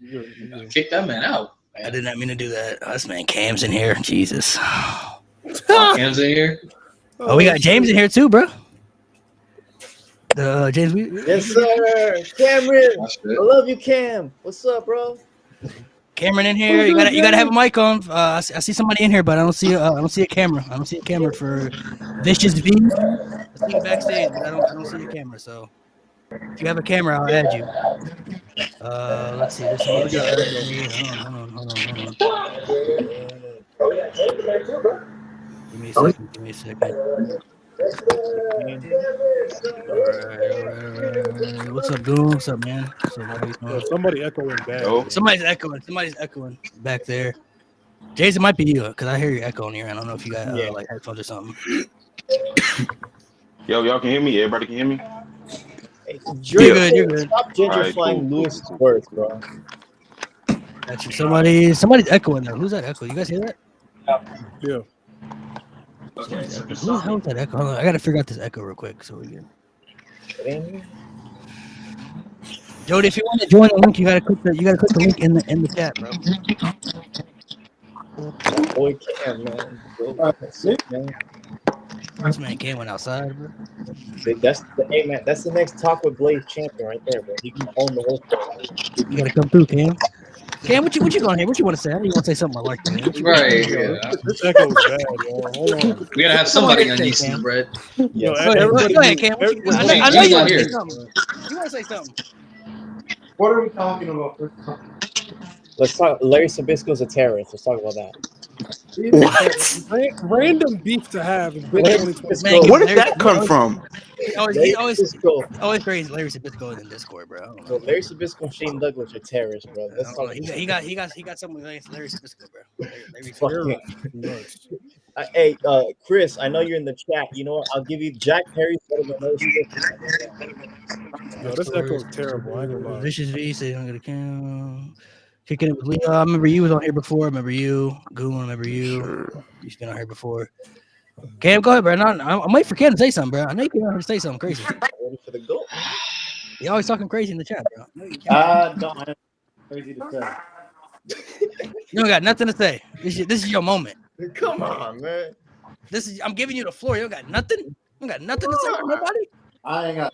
Kick that man out. Man. I did not mean to do that. Oh, this man Cam's in here. Jesus. Cam's in here. Oh, we got James in here too, bro. James, yes, sir. Cameron, I love you, Cam. What's up, bro? Cameron in here. You gotta have a mic on. I see somebody in here, but I don't see a camera. I don't see a camera for Vicious V. I see you backstage, but I don't see a camera. So if you have a camera, I'll add you. Let's see. There's some other guys. Hold on. Give me a second. Alright. What's up, Goon? What's up, man? Somebody echoing back. Somebody's echoing back there. Jason, might be you because I hear you echoing here. I don't know if you got like headphones or something. Yo, y'all can hear me? Everybody can hear me? You're good. Stop gentrifying Lewis's words, bro. Got you. Somebody's echoing there. Who's that echo? You guys hear that? Yeah. Who the hell is that echo? Hold on. I gotta figure out this echo real quick so we can. Jody, if you want to join the link, you gotta click the link in the chat, bro. Boy, Cam, man. That's it, man. This man Cam went outside, bro. That's the next Talk with Blaze champion right there, bro. You can own the whole thing. You gotta come through, Cam. Cam, what you going here? What you want to say? I know you want to say something I like that. Right. This echo is bad, yo. Hold on. We gotta have somebody on DC, Brett. Yo, go ahead, Cam. I know you want to say something. You want to say something. What are we talking about? Let's talk. Larry Sabisco's a terrorist. Let's talk about that. What? Random beef to have. Where did that come from? He's always crazy. Larry Sabisco is in Discord, bro. Larry Sabisco and Shane Douglas are terrorists, bro. That's he got something with Larry Sabisco, bro. Hey, Chris, I know you're in the chat. You know what? I'll give you Jack Perry's better than those. Yo, this echo is terrible. I ain't gonna lie. Vicious V said I'm gonna count. Kicking it with Leo. I remember you was on here before. I remember you. Goon, I remember you. You've been on here before. Cam, go ahead, bro. I'm waiting for Cam to say something, bro. I know you came out here to say something crazy. Ready for the goal. You're always talking crazy in the chat, bro. No, I have crazy to say. You don't got nothing to say. This is your moment. Come on, man. I'm giving you the floor. You don't got nothing. You don't got nothing to say for nobody. I ain't got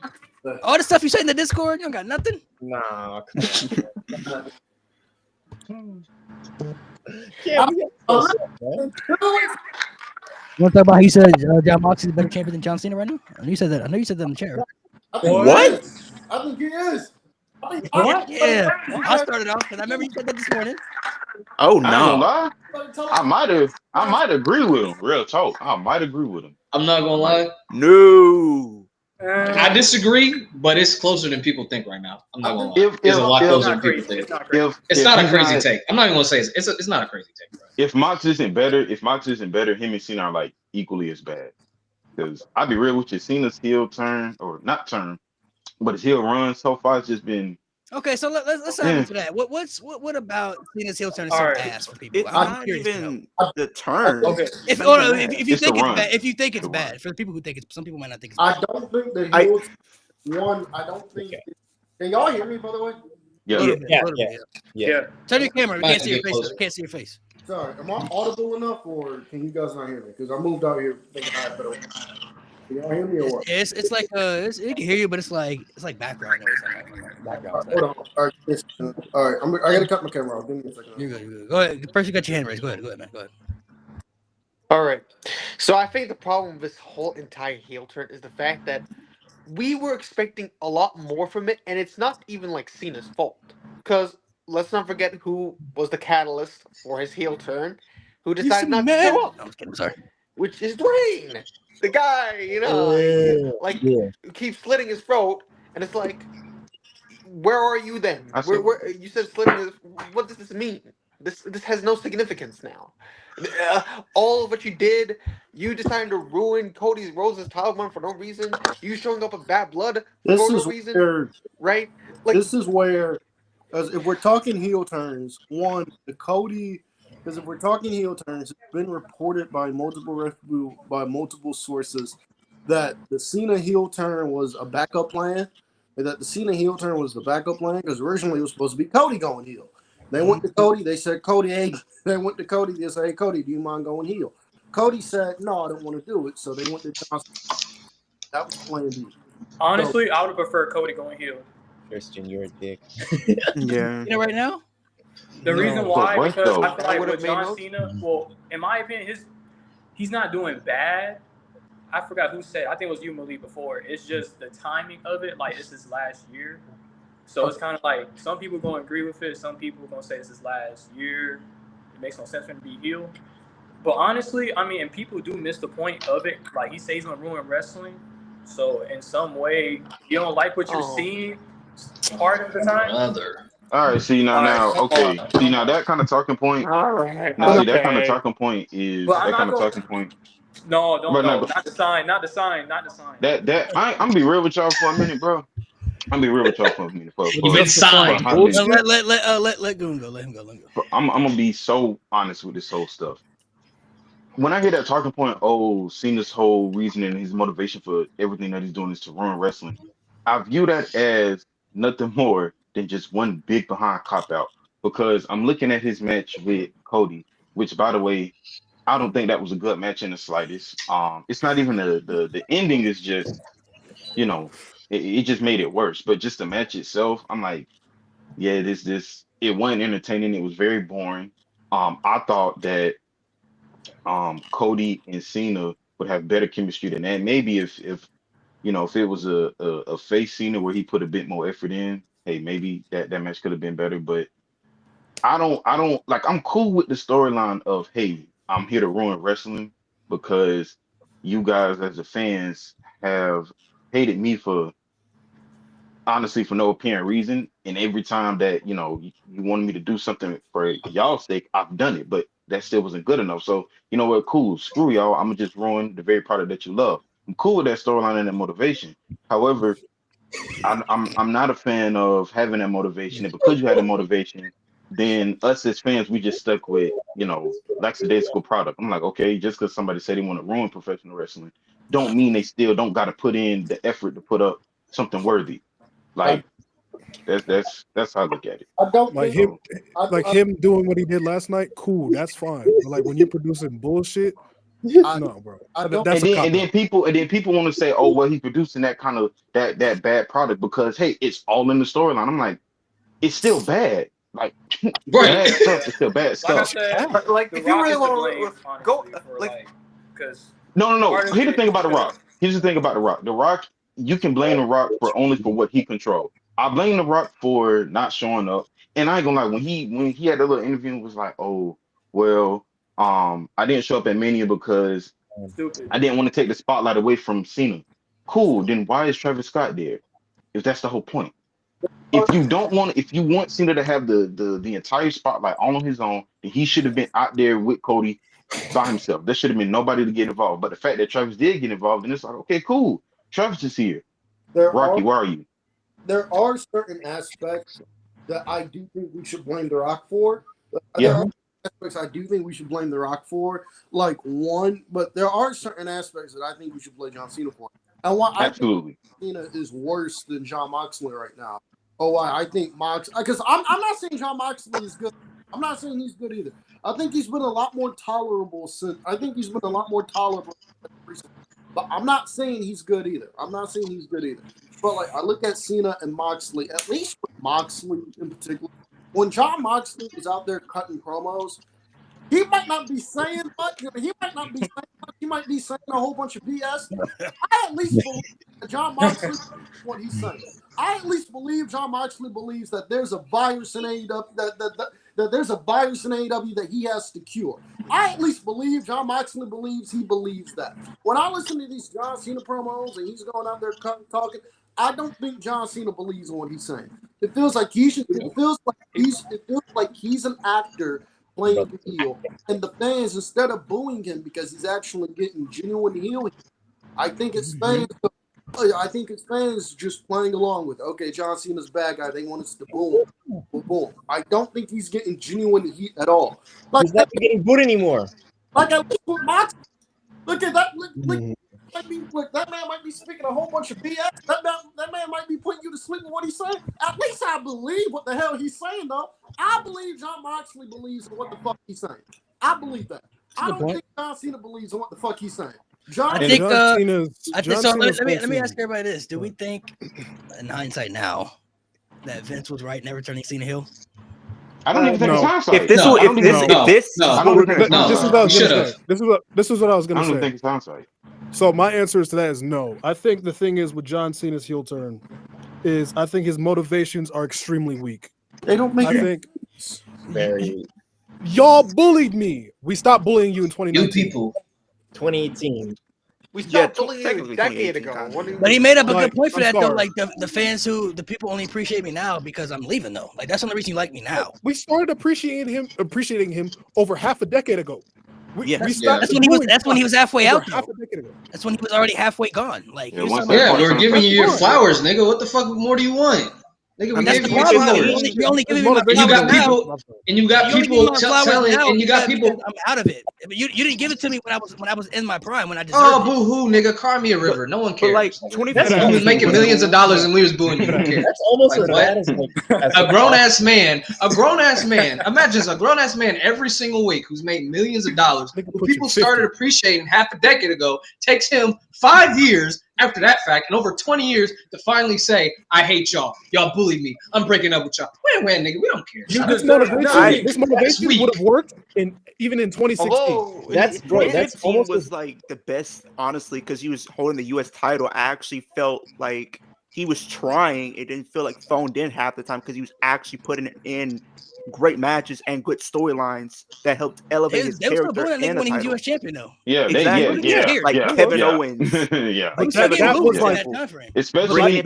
all the stuff you say in the Discord. You don't got nothing. Nah, come on. You want to talk about how you said John Moxley is a better champion than John Cena right now? I know you said that in the chair. What? I think he is. What? Yeah, I started off because I remember you said that this morning. Oh no! I might agree with him. Real talk. I might agree with him. I'm not gonna lie. No. I disagree, but it's closer than people think right now. I'm not gonna lie. It's a lot closer than people think. It's not a crazy take. I'm not even gonna say it's not a crazy take, bro. If Mox isn't better, him and Cena are like equally as bad. Because I'll be real with you, Cena's heel turn, or not turn, but his heel run so far has just been Okay, so let's dive into that. What about Cena's heel turn is so ass for people? It's not even the turn. Okay. If you think it's bad, if you think it's bad for the people who think it's, some people might not think it's bad. I don't think the heel one. I don't think. Can y'all hear me, by the way? Yeah. Turn your camera. We can't see your face. We can't see your face. Sorry, am I audible enough, or can you guys not hear me? Because I moved out here thinking I had better. Can y'all hear me or what? It's like it can hear you, but it's like background noise. Background. Hold on. All right. I gotta cut my camera off. Give me a second. You're good. Go ahead. First, you got your hand raised. Go ahead, man. Go ahead. All right. So I think the problem with this whole entire heel turn is the fact that we were expecting a lot more from it, and it's not even like Cena's fault. Because let's not forget who was the catalyst for his heel turn, who decided not to show up. I'm just kidding. I'm sorry. Which is Dwayne, the guy, keeps slitting his throat, and it's like, where are you then? Where you said slitting his? What does this mean? This has no significance now. All of what you did, you decided to ruin Cody Rhodes' title run for no reason. You showing up with bad blood for no reason, right? Like, this is where, as if we're talking heel turns, one, the Cody. Because if we're talking heel turns, it's been reported by multiple sources that the Cena heel turn was a backup plan, and that the Cena heel turn was the backup plan because originally it was supposed to be Cody going heel. They went to Cody. They said, Cody, hey. They went to Cody. They said, hey, Cody, do you mind going heel? Cody said, no, I don't want to do it. So they went to Johnson. That was plan B. Honestly, I would have preferred Cody going heel. Christian, you're a dick. Yeah. You know, right now? The reason why, because I feel like with John Cena, well, in my opinion, he's not doing bad. I forgot who said, I think it was you, Malik, before. It's just the timing of it, like it's his last year. So it's kind of like some people going to agree with it. Some people going to say it's his last year. It makes no sense for him to be heel. But honestly, I mean, and people do miss the point of it. Like he says he's going to ruin wrestling. So in some way, you don't like what you're seeing part of the time. All right, see now, okay. See now that kind of talking point. All right. Now see that kind of talking point is But I'm that not kind of gonna- talking point. No, But not the sign. I'm gonna be real with y'all for a minute, bro. I'm gonna be real with y'all for a minute. You've been signed. Let Goon go. Let him go. I'm gonna be so honest with this whole stuff. When I hear that talking point, Cena's whole reasoning and his motivation for everything that he's doing is to ruin wrestling, I view that as nothing more than just one big behind cop out. Because I'm looking at his match with Cody, which, by the way, I don't think that was a good match in the slightest. It's not even the ending is just, it just made it worse. But just the match itself, I'm like, yeah, it wasn't entertaining. It was very boring. I thought that Cody and Cena would have better chemistry than that. Maybe if it was a face Cena where he put a bit more effort in, hey, maybe that match could have been better. But I don't like. I'm cool with the storyline of, hey, I'm here to ruin wrestling because you guys as the fans have hated me for no apparent reason. And every time that you wanted me to do something for y'all's sake, I've done it, but that still wasn't good enough. So you know what? Cool. Screw y'all. I'm gonna just ruin the very product that you love. I'm cool with that storyline and that motivation. However, I'm not a fan of having that motivation. And because you had a motivation, then us as fans, we just stuck with, lackadaisical product. I'm like, okay, just because somebody said they want to ruin professional wrestling, don't mean they still don't got to put in the effort to put up something worthy. Like that's how I look at it. I don't like him, him doing what he did last night. Cool, that's fine. But like when you're producing bullshit, no, bro. And then people want to say, oh, well, he's producing that kind of that bad product because hey, it's all in the storyline. I'm like, it's still bad. Like, bad stuff is still bad stuff. Like if you really want to go, because no. Here's the thing about The Rock. The Rock, you can blame The Rock only for what he controls. I blame The Rock for not showing up. And I ain't gonna lie, when he had a little interview and was like, oh, well, I didn't show up at Mania because I didn't want to take the spotlight away from Cena. Cool, then why is Travis Scott there? If that's the whole point. If you want Cena to have the entire spotlight all on his own, then he should have been out there with Cody by himself. There should have been nobody to get involved. But the fact that Travis did get involved, and it's like, okay, cool. Travis is here. Rocky, where are you? there are certain aspects that I do think we should blame The Rock for. Yeah. There are aspects I do think we should blame The Rock for, like one, but there are certain aspects that I think we should blame John Cena for. And why Absolutely. I think Cena is worse than John Moxley right now. Oh, why I think because I'm not saying John Moxley is good. I'm not saying he's good either. I think he's been a lot more tolerable recently. But I'm not saying he's good either. But like I look at Cena and Moxley, at least with Moxley in particular, when John Moxley is out there cutting promos, he might not be saying much. He might be saying a whole bunch of BS. I at least believe that John Moxley believes what he's saying. I at least believe John Moxley believes that there's a virus in AEW that there's a virus in AEW that he has to cure. I at least believe John Moxley believes that. When I listen to these John Cena promos and he's going out there talking, I don't think John Cena believes in what he's saying. It feels like he's an actor playing the heel, and the fans, instead of booing him because he's actually getting genuine heel, I think it's fans. I think it's fans just playing along with, okay, John Cena's bad guy. They want us to boom. I don't think he's getting genuine heat at all. Like, he's not getting booed anymore. Like I look at Mox. Look at that. Look, that man might be speaking a whole bunch of BS. That man might be putting you to sleep with what he's saying. At least I believe what the hell he's saying, though. I believe John Moxley believes in what the fuck he's saying. I believe that. I don't think John Cena believes in what the fuck he's saying. Let me ask everybody this: do we think, in hindsight now, that Vince was right never turning Cena heel? I don't even think it's hindsight. This is what I was going to say. I don't think it's hindsight. So my answer to that is no. I think the thing is with John Cena's heel turn is I think his motivations are extremely weak. They don't make very. Y'all bullied me. We stopped bullying you in 2019. You people. 2018. We stopped bullying you a decade ago. But he made up a good point for that, though. Like the people only appreciate me now because I'm leaving, though. Like that's the only reason you like me now. We started appreciating him over half a decade ago. That's when he was halfway out. That's when he was already halfway gone. Like we're giving you your flowers, nigga. What the fuck more do you want? Nigga, we gave you flowers. You're only giving me my flowers and you got people telling, and you got people. I'm out of it. But you didn't give it to me when I was in my prime when I deserved it. Boo hoo, nigga, cry me a river. No one cares. But like 2015, he was making millions of dollars and we was booing you. Who cares? That's almost as bad as a grown ass man. Imagine a grown ass man every single week who's made millions of dollars. Who people started appreciating half a decade ago. Takes him 5 years after that fact and over 20 years to finally say, I hate y'all. Y'all bullied me. I'm breaking up with y'all. Wait, nigga, we don't care. This motivation would have worked even in 2016. Although, that's almost was like the best, honestly, because he was holding the U.S. title. I actually felt like he was trying. It didn't feel like phoned in half the time because he was actually putting in great matches and good storylines that helped elevate his character. They were still doing when he was U.S. champion, though. Yeah, Kevin Owens. Yeah, like that was like especially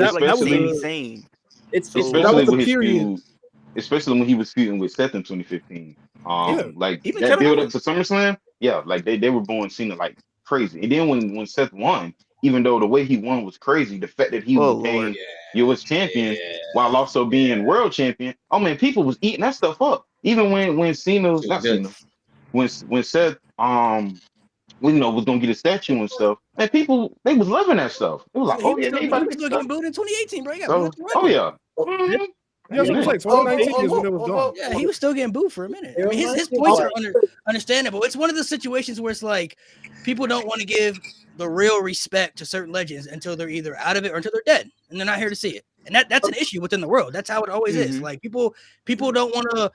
when he was feuding with Seth in 2015. Like even that Kevin build up Owens. to SummerSlam. Yeah, like they were booing Cena like crazy. And then when Seth won, even though the way he won was crazy, the fact that he became U.S. champion while also being world champion, oh man, people was eating that stuff up. Even when Cena, when Seth was gonna get a statue and stuff, and people they was loving that stuff. It was like, he was still getting booed in 2018, bro. Yeah, so like 2019 is when it was gone. Yeah, he was still getting booed for a minute. I mean, his points are understandable. It's one of the situations where it's like people don't want to give the real respect to certain legends until they're either out of it or until they're dead, and they're not here to see it. And that's an issue within the world. That's how it always is. Like people don't want to,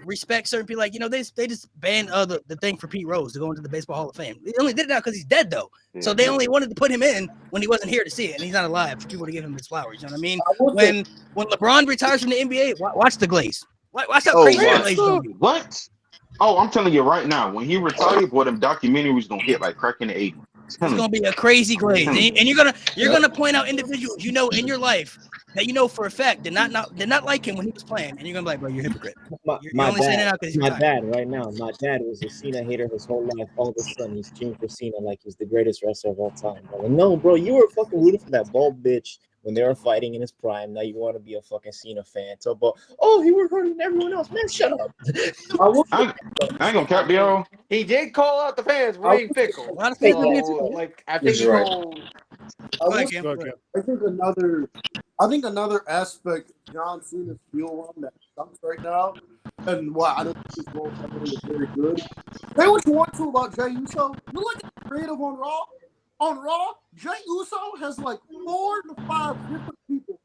respect certain people. Like, they just banned the thing for Pete Rose to go into the Baseball Hall of Fame. They only did it now because he's dead, though. So they only wanted to put him in when he wasn't here to see it, and he's not alive for people to give him his flowers. You know what I mean? When LeBron retires from the NBA, watch the Glaze. Watch how crazy the Glaze is. What? Oh, I'm telling you right now, when he retires, boy, them documentaries gonna hit like crack in the 80s. It's gonna be a crazy Glaze, and you're gonna point out individuals in your life that for a fact did not like him when he was playing, and you're gonna be like, bro, you're a hypocrite. My dad right now. My dad was a Cena hater his whole life. All of a sudden, he's cheering for Cena like he's the greatest wrestler of all time. Like, no, bro, you were fucking rooting for that bald bitch when they were fighting in his prime. Now you want to be a fucking Cena fan. So, but he worked harder than everyone else. Man, shut up. I ain't gonna cap y'all. He did call out the fans for being fickle. A lot of fans are being So, fickle. like, I think You're right. I think another aspect of John Cena's heel run that sucks right now, and why I don't think his role is very good. Say what you want to about Jey Uso. You look at the creative on Raw. On Raw, Jey Uso has like 4 to 5 different people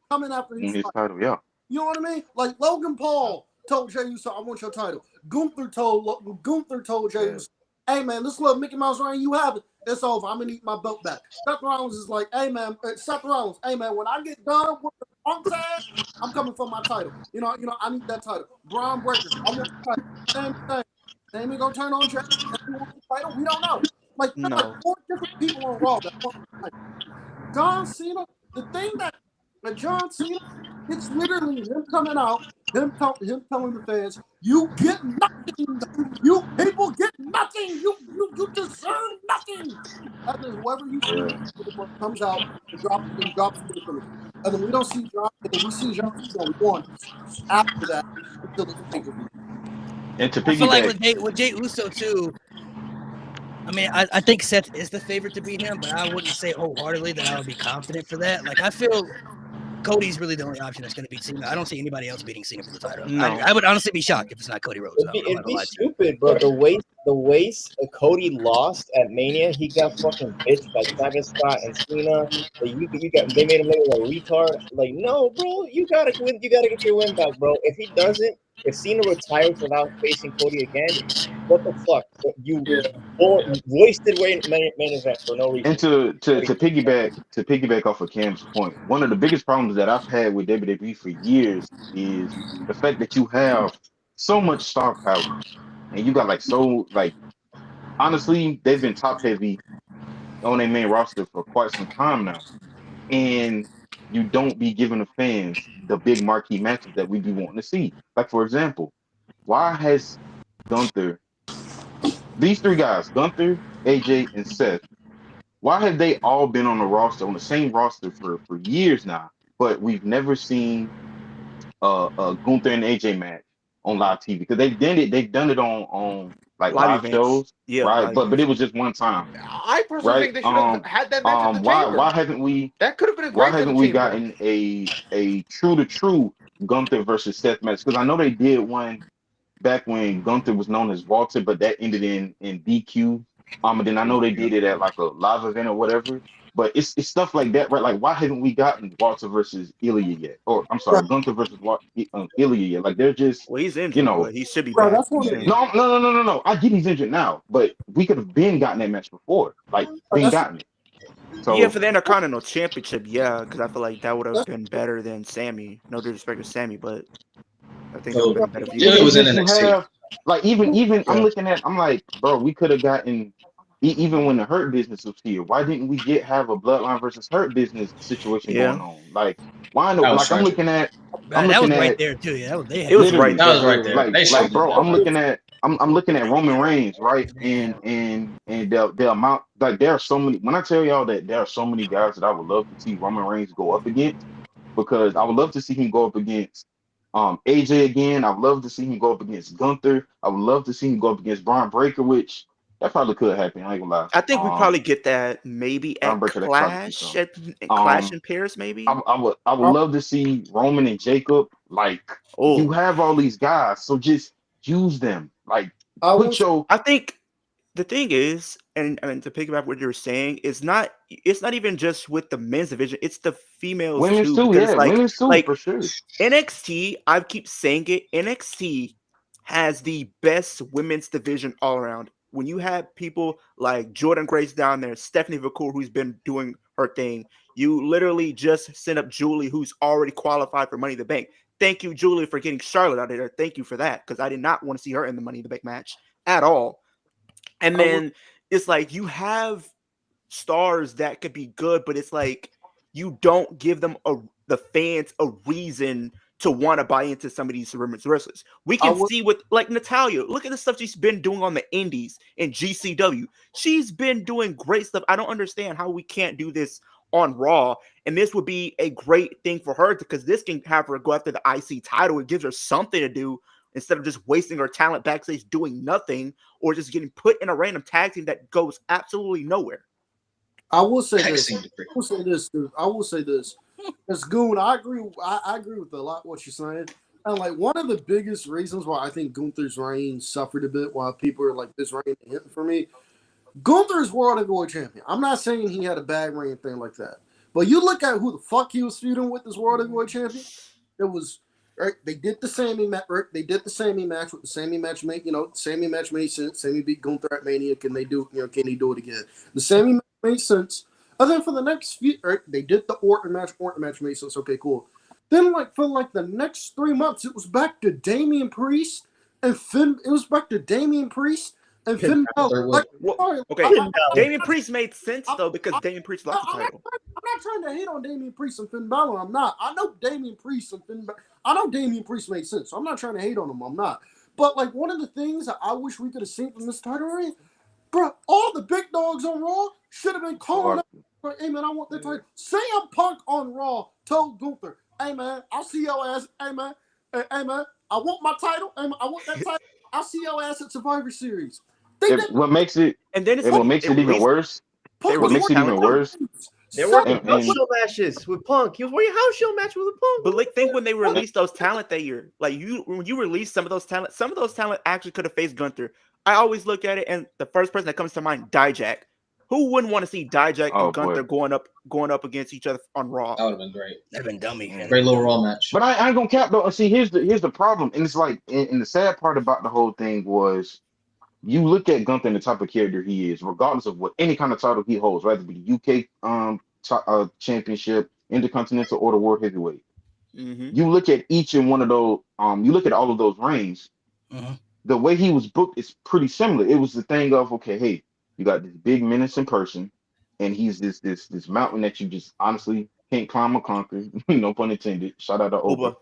coming after his title. Yeah. You know what I mean? Like Logan Paul told Jey Uso, "I want your title." Gunther told Jey Uso, "Hey man, this little Mickey Mouse reign you have it. It's over. I'm gonna need my belt back." Seth Rollins is like, "Hey man, when I get done with the punk tag, I'm coming for my title. You know, I need that title." Braun Breaker, I want the title. Same thing. Sami gonna turn on Jey. Sami wants the title. We don't know. Like, there's like 4 different people on Raw that want the title. John Cena, the thing that John Cena, it's literally him coming out, him telling the fans, "You get nothing. You people get nothing. You deserve nothing." And then whoever you see comes out and drops the finish. And then we don't see John. And then we see John Cena won after that until the pay-per-view. And to I feel like piggyback, with Jey Uso too. I mean, I think Seth is the favorite to beat him, but I wouldn't say wholeheartedly that I would be confident for that. Like, I feel Cody's really the only option that's going to beat Cena. I don't see anybody else beating Cena for the title. No. I would honestly be shocked if it's not Cody Rhodes. It'd be stupid, bro. The way Cody lost at Mania, he got fucking bitched by Travis Scott and Cena. They made him look like a retard. Like, no, bro, you gotta win. You gotta get your win back, bro. If he doesn't, if Cena retires without facing Cody again, what the fuck? You wasted main event for no reason. and to piggyback off of Cam's point, one of the biggest problems that I've had with WWE for years is the fact that you have so much star power, and you got honestly, they've been top heavy on their main roster for quite some time now, and you don't be giving the fans the big marquee matches that we be wanting to see. Like, for example, why has Gunther, these 3 guys, Gunther, AJ, and Seth, why have they all been on the same roster for years now, but we've never seen a Gunther and AJ match on live TV? Because they've done it on like live shows, right? But it was just one time. I personally think they should have had that match at the Chamber. Why haven't we? That could have been a great. Why haven't we gotten a true Gunther versus Seth match? Because I know they did one back when Gunther was known as Walter, but that ended in DQ. And then I know they did it at like a live event or whatever. But it's stuff like that, right? Like, why haven't we gotten Walter versus Ilya yet? Or I'm sorry, Gunther versus Ilya yet? Like, they're just, he's injured. But he should be Bro, back. No. I get he's injured now, but we could have gotten that match before. Like, gotten it. So yeah, for the Intercontinental Championship, because I feel like that would have been better than Sammy. No disrespect to Sammy, but I think that would have been better. It was in NXT. Like, even I'm like, bro, we could have gotten. Even when the Hurt Business was here, why didn't we have a Bloodline versus Hurt Business situation going on? Like, why no? Like, I'm looking at right there too. Yeah, it was right there. Like, bro, I'm looking at Roman Reigns, right? And the amount, like, there are so many. When I tell y'all that there are so many guys that I would love to see Roman Reigns go up against, because I would love to see him go up against AJ again. I would love to see him go up against Gunther. I would love to see him go up against Braun Breaker, which that probably could happen. I ain't gonna lie. I think we probably get that maybe at Clash, Clash in Paris, maybe. I would love to see Roman and Jacob. Like, you have all these guys, so just use them. Like, I think the thing is, and to piggyback what you were saying, it's not even just with the men's division, it's the females women's too. Women's too, for sure. NXT, I keep saying it, NXT has the best women's division all around. When you have people like Jordan Grace down there, Stephanie McCool, who's been doing her thing, you literally just sent up Julie, who's already qualified for Money in the Bank. Thank you, Julie, for getting Charlotte out of there. Thank you for that, because I did not want to see her in the Money in the Bank match at all. And then it's like you have stars that could be good, but it's like you don't give them the fans a reason to want to buy into some of these women's wrestlers. We can see with like Natalya. Look at the stuff she's been doing on the indies in GCW. She's been doing great stuff. I don't understand how we can't do this on Raw, and this would be a great thing for her because this can have her go after the IC title. It gives her something to do instead of just wasting her talent backstage doing nothing or just getting put in a random tag team that goes absolutely nowhere. I will say this. I will say this. As Goon, I agree with a lot what you're saying. And like one of the biggest reasons why I think Gunther's reign suffered a bit, why people are like this reign hitting for me. Gunther is World Heavyweight Champion. I'm not saying he had a bad reign, thing like that. But you look at who the fuck he was feuding with as World Heavyweight Champion. It was right. They did the Sammy match. Right? They did the Sammy match with the Sammy match. Sammy match made sense. Sammy beat Gunther at Mania. Can they do? Can he do it again? The Sammy match made sense. And then for the next few, right, they did the Orton match. Orton match made sense. Okay, cool. Then for the next 3 months, it was back to Damian Priest and Finn. It was back to Damian Priest and Finn Balor. Damian Priest made sense though because Damian Priest lost the title. I'm not trying to hate on Damian Priest and Finn Balor. I'm not. I know Damian Priest and Finn. I know Damian Priest made sense. So I'm not trying to hate on him. I'm not. But like one of the things that I wish we could have seen from this title reign, bro, all the big dogs on Raw should have been calling up. Hey man, I want that title. CM Punk on Raw told Gunther, "Hey man, I'll see your ass. Hey man, I want my title. Hey man, I want that title. I'll see your ass at Survivor Series." What makes it even worse? What makes it even worse? There were house show matches with Punk. He was wearing house show matches with Punk. But like, think when they released those talent that year, like when you released some of those talent actually could have faced Gunther. I always look at it, and the first person that comes to mind, Dijak. Who wouldn't want to see Dijak and Gunther going up against each other on Raw? That would have been great. That'd been dummy. Great little Raw match. But I ain't gonna cap though. See, here's the problem, and it's like, and the sad part about the whole thing was, you look at Gunther and the type of character he is, regardless of what any kind of title he holds, whether it be the UK championship, Intercontinental, or the World Heavyweight. Mm-hmm. You look at each and one of those. You look at all of those reigns. Mm-hmm. The way he was booked is pretty similar. It was the thing of, okay, hey, you got this big menacing person, and he's this mountain that you just honestly can't climb or conquer. No pun intended. Shout out to Oba.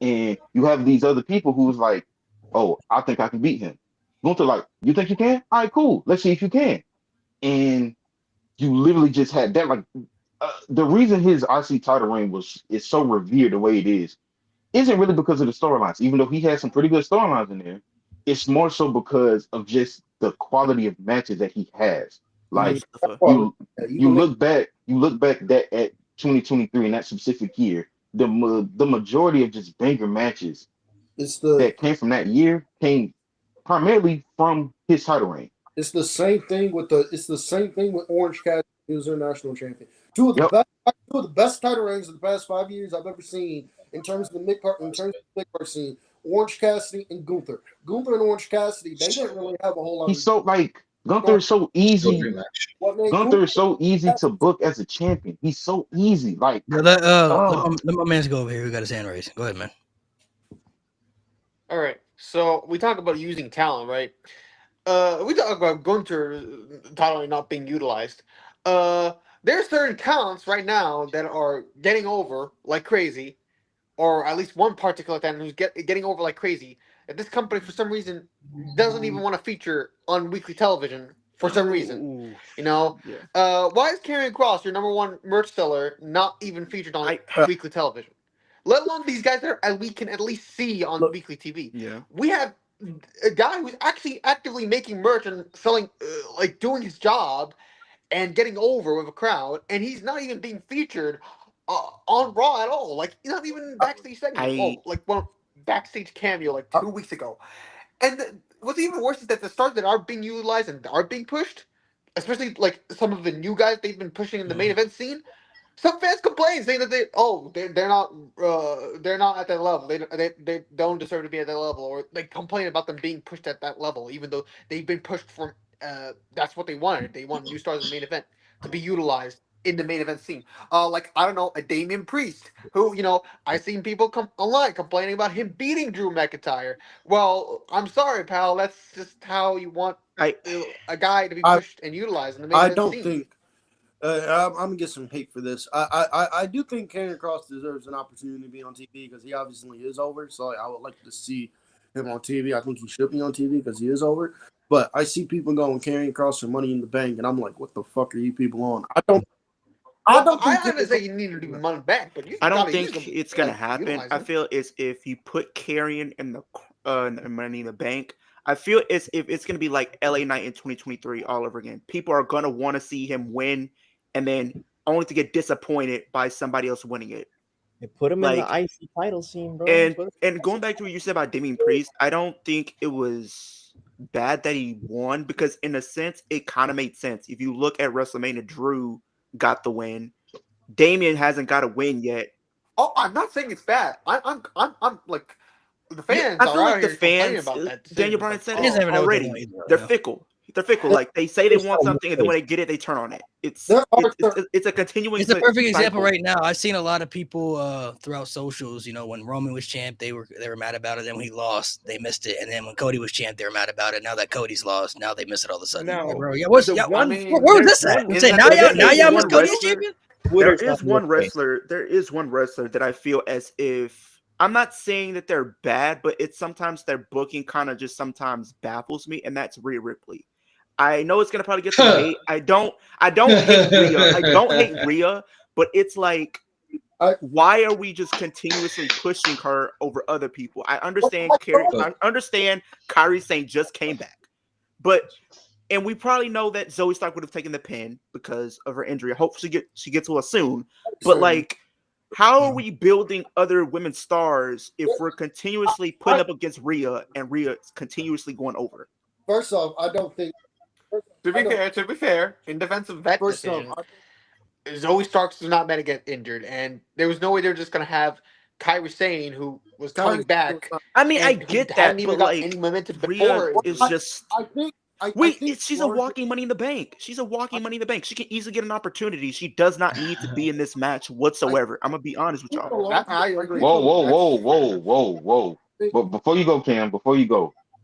And you have these other people who's like, oh, I think I can beat him. Gunther like, you think you can? All right, cool. Let's see if you can. And you literally just had that. Like, the reason his IC title reign is so revered the way it is, isn't really because of the storylines. Even though he had some pretty good storylines in there, it's more so because of just the quality of matches that he has. Like you look back that at 2023 in that specific year, the majority of just banger matches that came from that year came primarily from his title reign. It's the same thing with Orange Cassidy, who's their national champion. Two of the best title reigns of the past 5 years I've ever seen in terms of the mid-card scene. Orange Cassidy and Gunther. Gunther and Orange Cassidy, they didn't really have a whole lot. He's so like Gunther is so easy. Gunther is so easy to book as a champion. He's so easy. Like let my man go over here. We got his hand raised. Go ahead, man. All right. So we talk about using talent, right? We talk about Gunther totally not being utilized. There's certain talents right now that are getting over like crazy, or at least one particular talent who's getting over like crazy. And this company, for some reason, doesn't even want to feature on weekly television for some reason. You know, why is Karrion Kross, your number one merch seller, not even featured on weekly television? Let alone these guys that we can at least see on weekly TV. Yeah, we have a guy who's actually actively making merch and selling, like doing his job and getting over with a crowd, and he's not even being featured on Raw at all. Like, he's not even backstage segment. Like one backstage cameo like 2 weeks ago. And what's even worse is that the stars that are being utilized and are being pushed, especially like some of the new guys they've been pushing in the main event scene, some fans complain saying that they're not at that level. They don't deserve to be at that level, or they complain about them being pushed at that level, even though they've been pushed from. That's what they wanted. They want new stars in the main event to be utilized in the main event scene. Like, I don't know, a Damian Priest, who, you know, I've seen people online complaining about him beating Drew McIntyre. Well, I'm sorry, pal. That's just how you want a guy to be pushed and utilized in the main event scene. I'm gonna get some hate for this. I do think Karrion Kross deserves an opportunity to be on TV because he obviously is over. So I would like to see him on TV. I think he should be on TV because he is over. But I see people going carrying across their Money in the Bank, and I'm like, what the fuck are you people on? I don't I say you need to do Money in the Bank, but I don't think it's gonna happen. I feel is if you put Carrion in the Money in the Bank, I feel it's if it's gonna be like LA Knight in 2023 all over again. People are gonna want to see him win, and then only to get disappointed by somebody else winning it. They put him in the IC title scene, bro. And going back to what you said about Damian Priest, I don't think it was bad that he won because in a sense it kind of made sense. If you look at WrestleMania, Drew got the win. Damian hasn't got a win yet. Oh, I'm not saying it's bad. I'm like the fans. I feel are like out the here complaining fans. about that Daniel Bryan said He doesn't it even know what they already. want either right They're now. fickle. They're fickle. Like they say they want something, and then when they get it, they turn on it. It's a continuing. It's a perfect example cycle. right now. I've seen a lot of people throughout socials. You know, when Roman was champ, they were mad about it. Then when he lost, they missed it. And then when Cody was champ, they were mad about it. Now that Cody's lost, now they miss it all of a sudden. No, Like, bro, where was this at? I'm saying, now y'all miss Cody as champion. There is one wrestler that I feel as if I'm not saying that they're bad, but it's sometimes their booking kind of just sometimes baffles me, and that's Rhea Ripley. I know it's gonna probably get some hate. I don't hate Rhea. I don't hate Rhea, but it's like, why are we just continuously pushing her over other people? I understand. I understand. Kairi Sane just came back, and we probably know that Zoe Stark would have taken the pin because of her injury. I hope she gets well soon. But like, how are we building other women's stars if we're continuously putting up against Rhea and Rhea continuously going over? First off, I don't think. To be fair, in defense of that decision, Zoe Starks is not meant to get injured, and there was no way they're just gonna have Kairi Sane, who was coming back. I mean, I get that, but like, any momentum Rhea is just. I think she's a walking Money in the Bank. She's a walking Money in the Bank. She can easily get an opportunity. She does not need to be in this match whatsoever. I'm gonna be honest with y'all. I agree. Whoa. But before you go, Cam,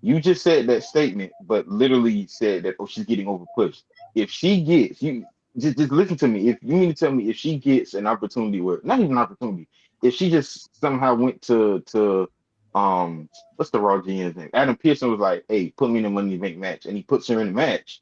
you just said that statement, but literally said that she's getting over pushed. If she gets you, just listen to me. If you mean to tell me if she gets an opportunity, where not even an opportunity, if she just somehow went to what's the Raw GM's name? Adam Pearson was like, hey, put me in the Money in the Bank match, and he puts her in the match.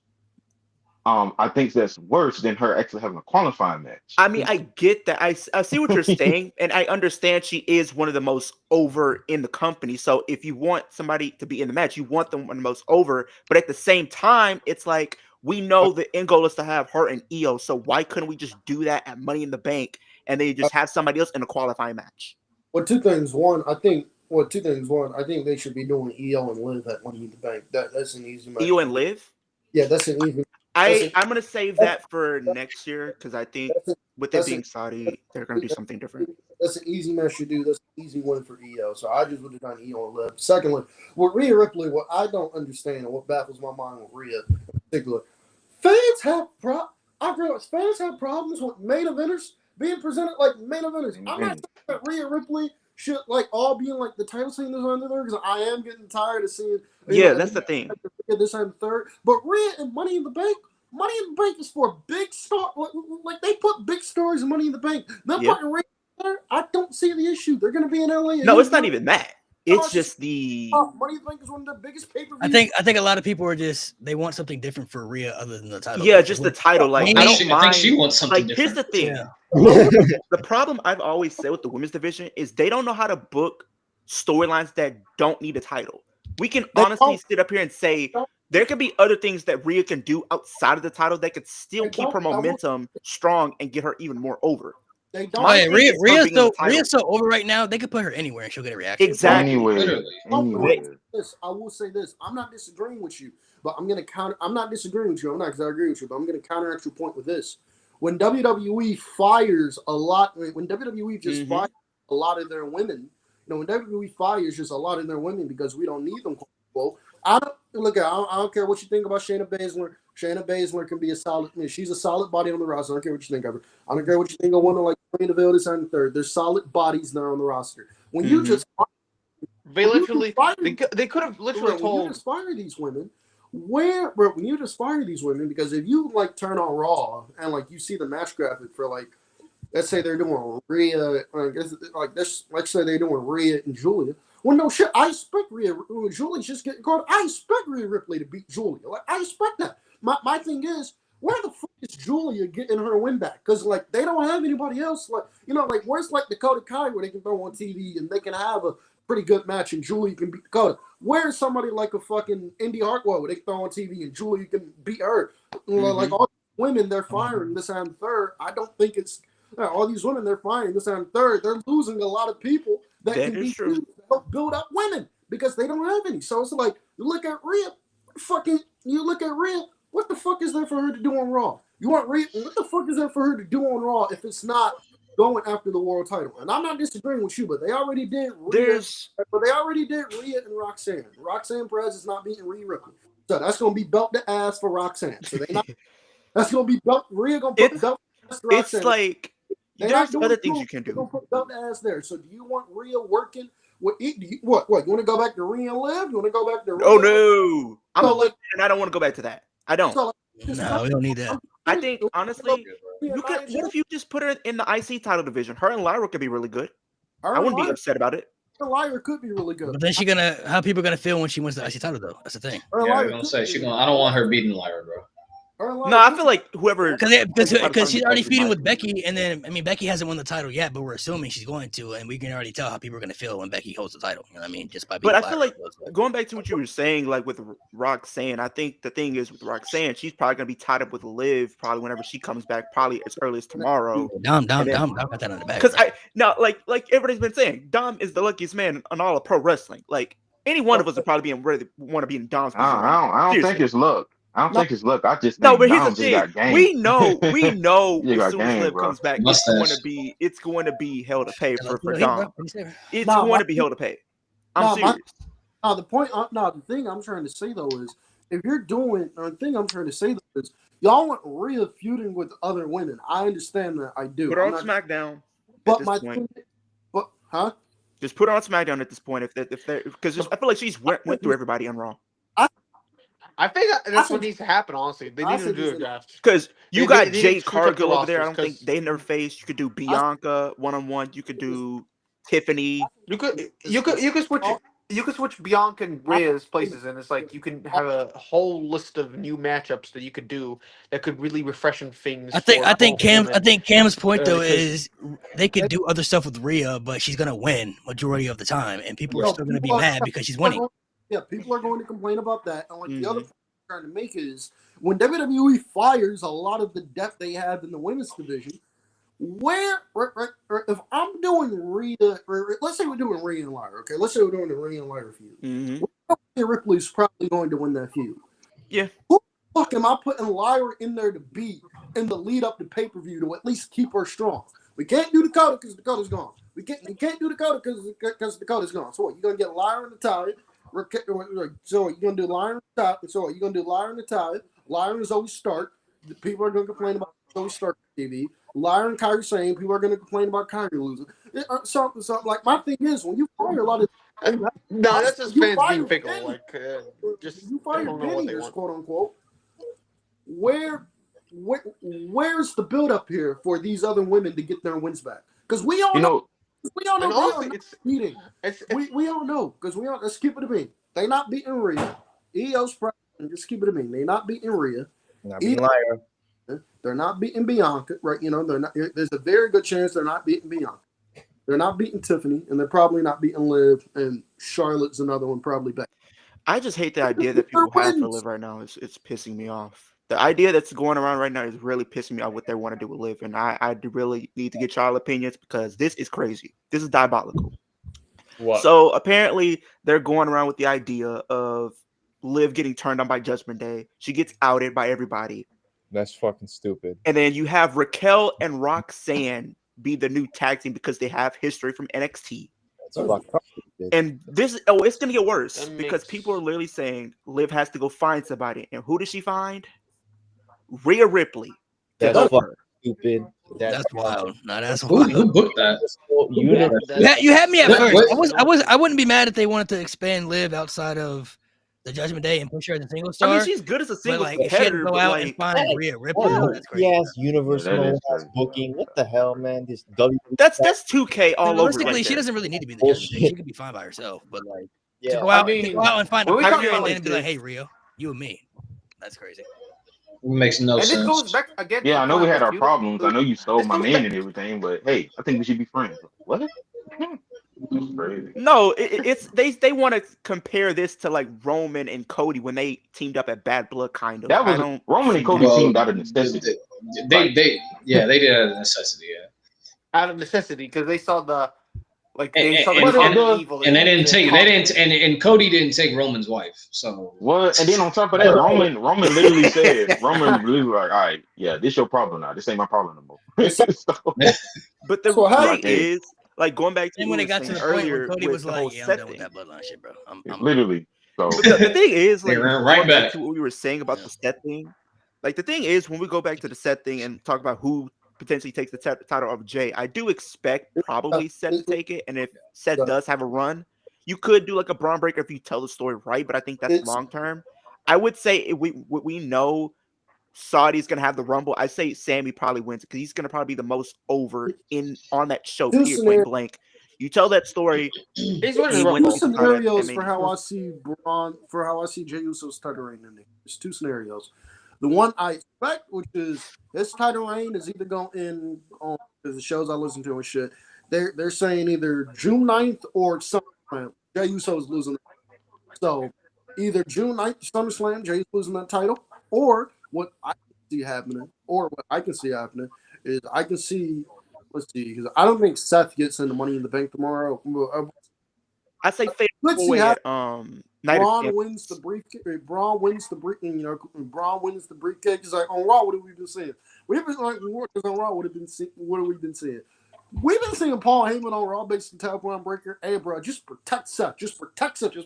I think that's worse than her actually having a qualifying match. I mean, I get that. I see what you're saying, and I understand she is one of the most over in the company. So if you want somebody to be in the match, you want them one of the most over. But at the same time, it's like we know the end goal is to have her and Io. So why couldn't we just do that at Money in the Bank and then you just have somebody else in a qualifying match? Well, two things. One, I think they should be doing Io and Liv at Money in the Bank. That's an easy match. Io and Liv? Yeah, that's an easy. I'm gonna save that for next year because I think with it being Saudi, they're gonna do something different. That's an easy match to do. That's an easy win for Io. So I just would have done Io and Liv. Secondly, with Rhea Ripley, what I don't understand and what baffles my mind with Rhea in particular, fans have problems with main eventers being presented like main eventers. I'm not saying that Rhea Ripley should like all be in like the title scene that's under there because I am getting tired of seeing. That's the thing. This and third, but Rhea and Money in the Bank. Money in the Bank is for big star. Like they put big stars in Money in the Bank. They're putting Rhea there. I don't see the issue. They're going to be in LA. No, it's not even that. It's just the Money in the Bank is one of the biggest pay-per-views. I think a lot of people are they want something different for Rhea other than the title. Yeah, just the title. Like I don't mind. I think she wants something different. Here's the thing. Yeah. The problem I've always said with the women's division is they don't know how to book storylines that don't need a title. We can honestly sit up here and say there could be other things that Rhea can do outside of the title that could still keep her momentum strong and get her even more over. They don't. Rhea's so over right now. They could put her anywhere and she'll get a reaction. Exactly. Anywhere. I will say this. I'm not disagreeing with you, but I'm going to counter. I'm not disagreeing with you. I'm not because I agree with you, but I'm going to counteract your point with this. When WWE fires a lot, when WWE just fires a lot of their women, when WWE fires just a lot of their women because we don't need them. Well, I don't care what you think about Shayna Baszler. Shayna Baszler can be a solid. She's a solid body on the roster. I don't care what you think of her. I don't care what you think of women like Queen of this and the third. There's solid bodies there on the roster. When you just they could have literally told when you just fire these women. When you just fire these women, because if you like turn on Raw and like you see the match graphic for like, let's say they're doing Rhea, let's say they're doing Rhea and Julia. Well, no shit. I expect Julie's just getting caught. I expect Rhea Ripley to beat Julia. Like, I expect that. My thing is, where the fuck is Julia getting her win back? Because like they don't have anybody else. Like like where's like Dakota Kai where they can throw on TV and they can have a pretty good match and Julia can beat Dakota. Where's somebody like a fucking Indy Hartwell where they can throw on TV and Julia can beat her? Like all these women they're firing this and third. I don't think it's all these women they're firing this and third. They're losing a lot of people that can be true. Help build up women because they don't have any. So it's like you look at Rhea, what the fuck is there for her to do on Raw? You want Rhea? What the fuck is there for her to do on Raw if it's not going after the world title? And I'm not disagreeing with you, but they already did Rhea. But they already did Rhea and Roxanne. Roxanne Perez is not beating Rhea Ripley, so that's going to be belt to ass for Roxanne. So they not. That's going to be belt. Rhea going to put belt to ass to Roxanne. It's like there's other things you can do. Going to put belt to ass there. So do you want Rhea working? What? You want to go back to Rhea and Liv? You want to go back to Rhea? Oh no! And I don't want to go back to that. I don't. No, we don't need that. I think honestly, what if you just put her in the IC title division? Her and Lyra could be really good. I wouldn't be upset about it. Lyra could be really good. But then how people gonna feel when she wins the IC title though? That's the thing. Yeah, I'm gonna say I don't want her beating Lyra, bro. No, I feel like whoever because she's already feuding with Becky, and then Becky hasn't won the title yet, but we're assuming she's going to, and we can already tell how people are going to feel when Becky holds the title. You know what I mean? Just by being. But I feel like going back to what you were saying, like with Roxanne, I think the thing is with Roxanne, she's probably going to be tied up with Liv probably whenever she comes back, probably as early as tomorrow. Dom got that on the back. Because like everybody's been saying, Dom is the luckiest man on all of pro wrestling. Like any one of us would probably want to be in Dom's position. I don't think it's luck. I don't think it's luck. I just think no, but here's Dom the thing. got game. We know as soon as Liv bro. comes back, it's going to be hell to pay for Dom. It's going to be hell to pay. I'm serious. The thing I'm trying to say though is if you're doing the thing I'm trying to say though is y'all want Rhea feuding with other women. I understand that. I do. Put her on SmackDown. But my thing, just put her on SmackDown at this point if they're because I feel like she's went through everybody on Raw. I think that's what needs to happen. Honestly, they need to do a draft because you got Jade Cargill over there. I don't think they never faced. You could do Bianca 1-on-1. You could do Tiffany. You could switch Bianca and Rhea's places, and it's like you can have a whole list of new matchups that you could do that could really refreshing things. I think Cam's point though is they could do other stuff with Rhea, but she's gonna win majority of the time, and people are still gonna be mad because she's winning. Yeah, people are going to complain about that. And like the other point I'm trying to make is when WWE fires a lot of the depth they have in the women's division, if I'm doing Rhea, let's say we're doing Rhea and Lyra, okay? Let's say we're doing the Rhea and Lyra feud. Rhea Ripley's probably going to win that feud. Yeah. Who the fuck am I putting Lyra in there to beat in the lead up to pay-per-view to at least keep her strong? We can't do Dakota because Dakota's gone. We can't do Dakota because Dakota's gone. So what, you're going to get Lyra and Natalya. So you're gonna do Lyra and Natalya. So you're gonna do Lyra and Natalya. Lyra is always Stark. The people are gonna complain about Zoe Stark TV. Lyra and Kyrie saying people are gonna complain about Kyrie losing. So like my thing is when you fire a lot of that's just fans being fickle. You fire Benny, quote unquote. Where's the build up here for these other women to get their wins back? Because we all know. We all know it's beating. We all know because we all. Let's keep it a bean. They not beating Rhea. EO's problem. Just keep it a bean. They not beating Rhea. Not beating Lyra. They're not beating Bianca, right? You know, they're not. There's a very good chance they're not beating Bianca. They're not beating Tiffany, and they're probably not beating Liv. And Charlotte's another one, probably back. I just hate the idea that people have for Liv right now. It's pissing me off. The idea that's going around right now is really pissing me off what they want to do with Liv. And I really need to get y'all opinions because this is crazy. This is diabolical. What? So apparently they're going around with the idea of Liv getting turned on by Judgment Day. She gets outed by everybody. That's fucking stupid. And then you have Raquel and Roxanne be the new tag team because they have history from NXT. That's fucked up. And this, it's going to get worse because people are literally saying Liv has to go find somebody. And who does she find? Rhea Ripley. That's fucking stupid. That's wild. No, that's wild. Who booked that? You had me at first. I wouldn't be mad if they wanted to expand Liv outside of the Judgment Day and push her as a single star. I mean, she's good as a single but like, she had to competitor, go but out like and find Rhea Ripley. That's crazy. Yes, Universal Yeah, that is has crazy. booking. What the hell, man? This WWE. that's 2K all over. Realistically, Right she there. doesn't really need to be the Judgment Day. She could be fine by herself. But like, to Yeah, go out and find a when we partner talk about and then like be like, this, "Hey, Rio, you and me." That's crazy. Makes no and sense. this goes back again. to Yeah, the I know we point had with our problems. I know you stole This my goes man back- and everything, but hey, I think we should be friends. What? That's crazy. No, it's they want to compare this to like Roman and Cody when they teamed up at Bad Blood, kind of. That was I don't Roman see and Cody that. teamed out of necessity. They did out of necessity. Yeah. out of necessity because they saw the like And, they saw the and, common and, evil, and they didn't the take common- and Cody didn't take Roman's wife. So What? And then on top of that, Roman literally said, Roman literally like, all right, yeah, this your problem now. This ain't my problem no more. So, But the So how- thing is, like going back to And what when we it got were to the saying point earlier where Cody with was the whole like, "Yeah, I'm set done with thing. that bloodline shit, bro." I'm literally. So But the thing is, They like ran right going back back. to what we were saying about the set thing. Like the thing is, when we go back to the set thing and talk about who potentially takes the title of Jay, I do expect probably Seth to take it. And if Seth does have a run, you could do like a Braun Breaker if you tell the story right. But I think that's long term. I would say if we know Saudi's gonna have the Rumble, I say Sammy probably wins because he's gonna probably be the most over on that show. Period. Point blank. You tell that story. He's winning the he Rumble. wins Two the title at scenarios for Mania. how I see Jey Uso's title reign in there. There's two scenarios. The one I expect, which is his title reign, is either going to end on the shows I listen to and shit. They're saying either June 9th or SummerSlam. Jey Uso is losing. So either June 9th, SummerSlam, Jey's losing that title, or what I can see happening, is I can see. Let's see, because I don't think Seth gets into Money in the Bank tomorrow. I say Let's see away how at Night of Braun Champions. wins the briefcase. Braun wins the briefcase. He's like, on Raw, what have we been saying? We've been like, on Raw, what have we been saying? We've been seeing Paul Heyman on Raw based on Braun Breaker. Hey, bro, just protect Seth. Just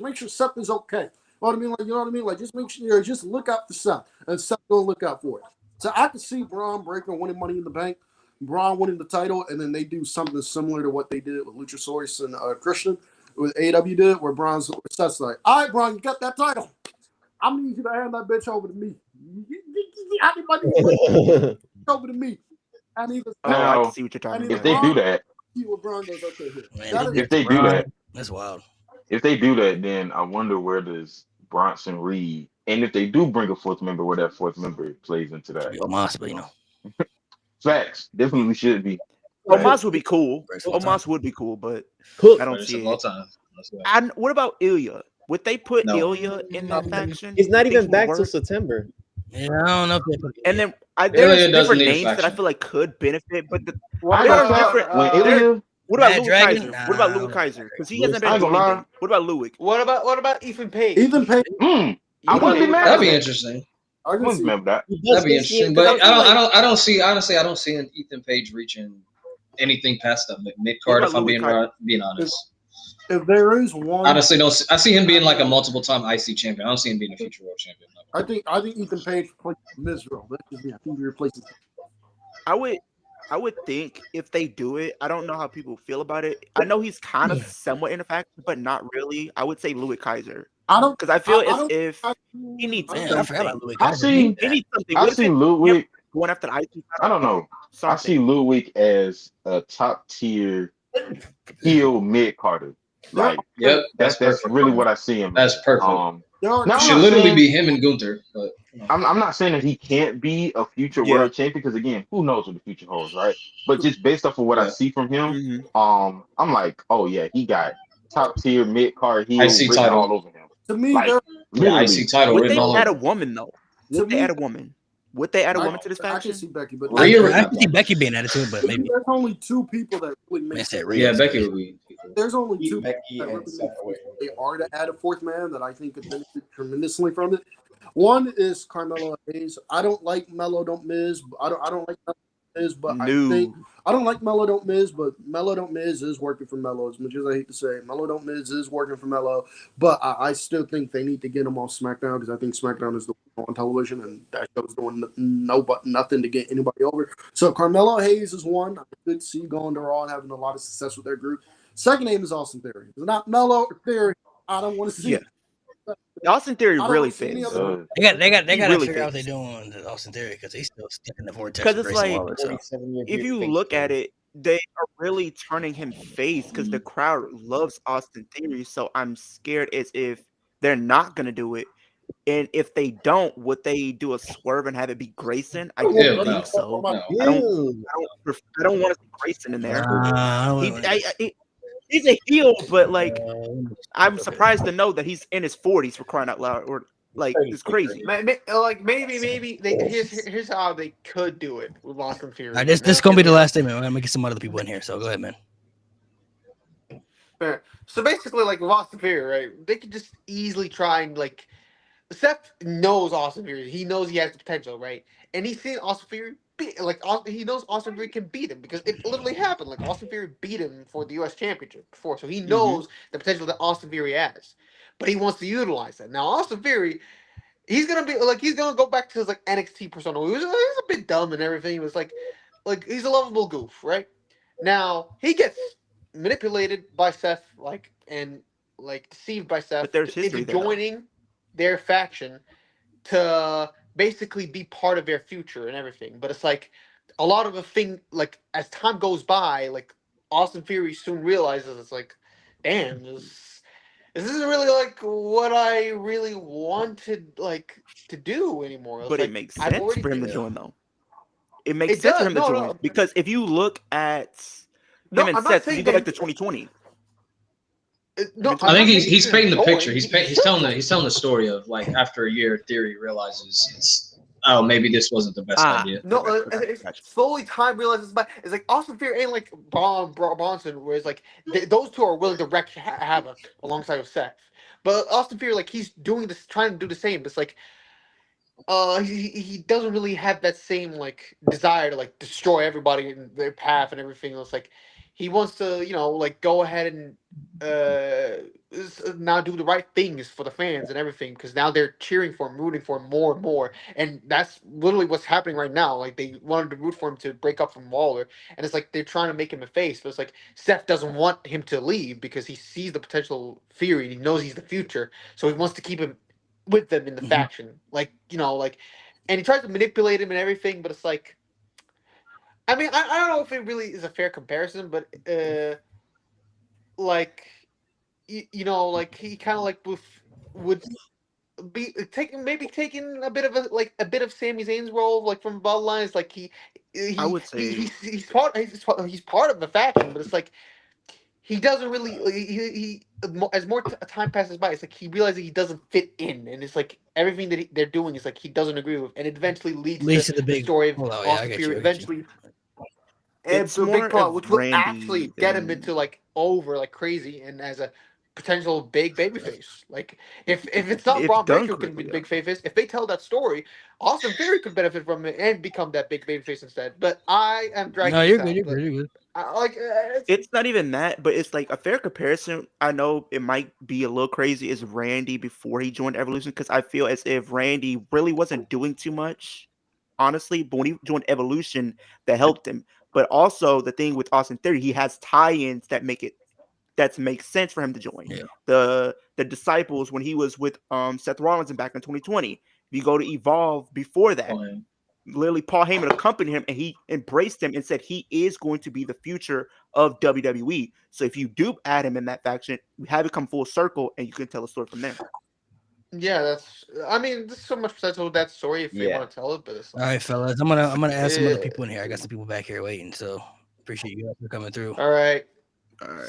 make sure Seth is okay. You know what I mean? Like, just make sure, just look out for Seth, and Seth gonna look out for it. So I can see Braun Breaker winning Money in the Bank, Braun winning the title, and then they do something similar to what they did with Luchasaurus and Christian. With AW did, where Seth's like, all right, Braun, you got that title. I need you to hand that bitch over to me. Over to me. And even I can see what you're talking about. If they do that, if they do that, that's wild. If they do that, then I wonder where does Bronson Reed, and if they do bring a fourth member, where that fourth member plays into that. Possibly, Facts definitely should be. Omos would be cool. Omos would be cool, but I don't see it. And what about Ilya? Would they put Ilya in that faction? He's not even back till September. Yeah, I don't know if they put. And then there's different names that I feel like could benefit, but what about Louis Kaiser? What about Louis Kaiser? Because he hasn't been doing anything. What about Louis? What about Ethan Page? I wouldn't be mad. That'd be interesting. I wouldn't be mad with that. That'd be interesting, but I don't see an Ethan Page reaching anything past the mid card. If I'm being honest. If there is one, honestly, I see him being like a multiple time IC champion. I don't see him being a future world champion. I think Ethan Page replaces Miz role. That's just me. I think he replaces. I would think if they do it, I don't know how people feel about it. I know he's kind of somewhat in a faction, but not really. I would say Louis Kaiser. Because I feel as if he needs something. I forgot about Louis I Kaiser. see. He needs something. I see Ludwig going after the IC. I don't know. I see Ludwig as a top tier heel mid carder. Like, yep, that's really what I see him. That's perfect. It should literally be him and Gunther. But I'm not saying that he can't be a future world champion because again, who knows what the future holds, right? But just based off of what I see from him, I'm like, oh yeah, he got top tier mid card heel written all over him. To me, like, IC title would written they all add over. a woman though? Would they add a woman? Would they add a woman to this faction? I can see Becky, but I can see Becky being added to it, but maybe there's only two people that really make sense. Yeah, Becky would be. There's only two Becky that and really Seth make sense. They are to add a fourth man that I think could benefit tremendously from it. One is Carmelo Hayes. I don't like Melo Don't Miz. I don't like Melo Don't Miz, but I don't like Melo Don't Miz, but Melo Don't Miz is working for Melo. As much as I hate to say it, Melo Don't Miz is working for Melo, but I still think they need to get him off SmackDown because I think SmackDown is the one on television and that show's doing nothing to get anybody over. So Carmelo Hayes is one. I could see going to Raw and having a lot of success with their group. Second name is Austin Theory. It's not Melo or Theory. I don't want to see it. Austin Theory I don't really see any fits. other. They got He to really figure out what fits. they're doing to Austin Theory because he's still stuck in the vortex. Because Of it's Grayson like, Waller, so. 47-year if you look at it, they are really turning him face because the crowd loves Austin Theory. So I'm scared as if they're not gonna do it. And if they don't, would they do a swerve and have it be Grayson? I Yeah, don't no, think so. no. I don't want to see Grayson in there. He's a heel, but like I'm surprised to know that he's in his 40s for crying out loud. Or like it's crazy. Like maybe here's how they could do it with Austin Theory. All right, this is gonna be the last statement. We're gonna get some other people in here. So go ahead, man. Fair. So basically, like with Austin Theory, right? They could just easily try and like Seth knows Austin Theory. He knows he has the potential, right? And he's seen Austin Theory he knows Austin Theory can beat him because it literally happened. Like Austin Theory beat him for the U.S. Championship before, so he knows the potential that Austin Theory has, but he wants to utilize that. Now Austin Theory, he's gonna go back to his like NXT persona. He was a bit dumb and everything. He was like he's a lovable goof, right? Now he gets manipulated by Seth, and deceived by Seth But there's into history there, though. joining their faction to basically be part of their future and everything. But it's like a lot of the thing, like as time goes by, like Austin Theory soon realizes it's like, damn, this isn't really like what I really wanted to do anymore. It's But like, it makes I've sense already for him to been- join, though. It makes It sense for does. him to No, join no. because if you look at No, him and I'm not Seth, saying you go that- back to 2020. No, I think he's he's painting the going. picture. He's telling the story of like after a year, Theory realizes maybe this wasn't the best idea. No, it's slowly time realizes, but it's like Austin Theory ain't like Bronson, where it's like those two are willing to wreak havoc alongside with Seth. But Austin Theory, like he's doing this, trying to do the same. But it's like, he doesn't really have that same like desire to like destroy everybody in their path and everything else. Like he wants to, go ahead and now do the right things for the fans and everything because now they're cheering for him, rooting for him more and more, and that's literally what's happening right now. Like they wanted to root for him to break up from Waller, and it's like they're trying to make him a face, but it's like Seth doesn't want him to leave because he sees the potential Theory and he knows he's the future, so he wants to keep him with them in the faction, and he tries to manipulate him and everything, but it's like, I mean, I don't know if it really is a fair comparison, but he kind of would be taking a bit of Sami Zayn's role, like from Bloodlines, like I would say he's part of the faction, but it's like he doesn't really he as more time passes by, it's like he realizes he doesn't fit in, and it's like everything that they're doing is like he doesn't agree with, and it eventually leads to the big story of Austin Theory eventually. It's a more big plot, of which will Randy actually get him than- into over like crazy, and as a potential big babyface. Like if it's not If Braun done Breaker who can be the correctly, big babyface, if they tell that story, Austin Theory could benefit from it and become that big babyface instead. But I am dragging. No, you're this good. out, You're but good. You're good. It's not even that, but it's like a fair comparison. I know it might be a little crazy. Is Randy before he joined Evolution? Because I feel as if Randy really wasn't doing too much, honestly. But when he joined Evolution, that helped him. But also the thing with Austin Theory, he has tie-ins that makes sense for him to join. Yeah. The Disciples when he was with Seth Rollins back in 2020. If you go to Evolve before that, literally Paul Heyman accompanied him and he embraced him and said he is going to be the future of WWE. So if you do add him in that faction, you have it come full circle and you can tell a story from there. Yeah, there's so much potential with that story if they want to tell it, but it's All right, fellas. I'm gonna add some other people in here. I got some people back here waiting, so appreciate you guys for coming through. All right.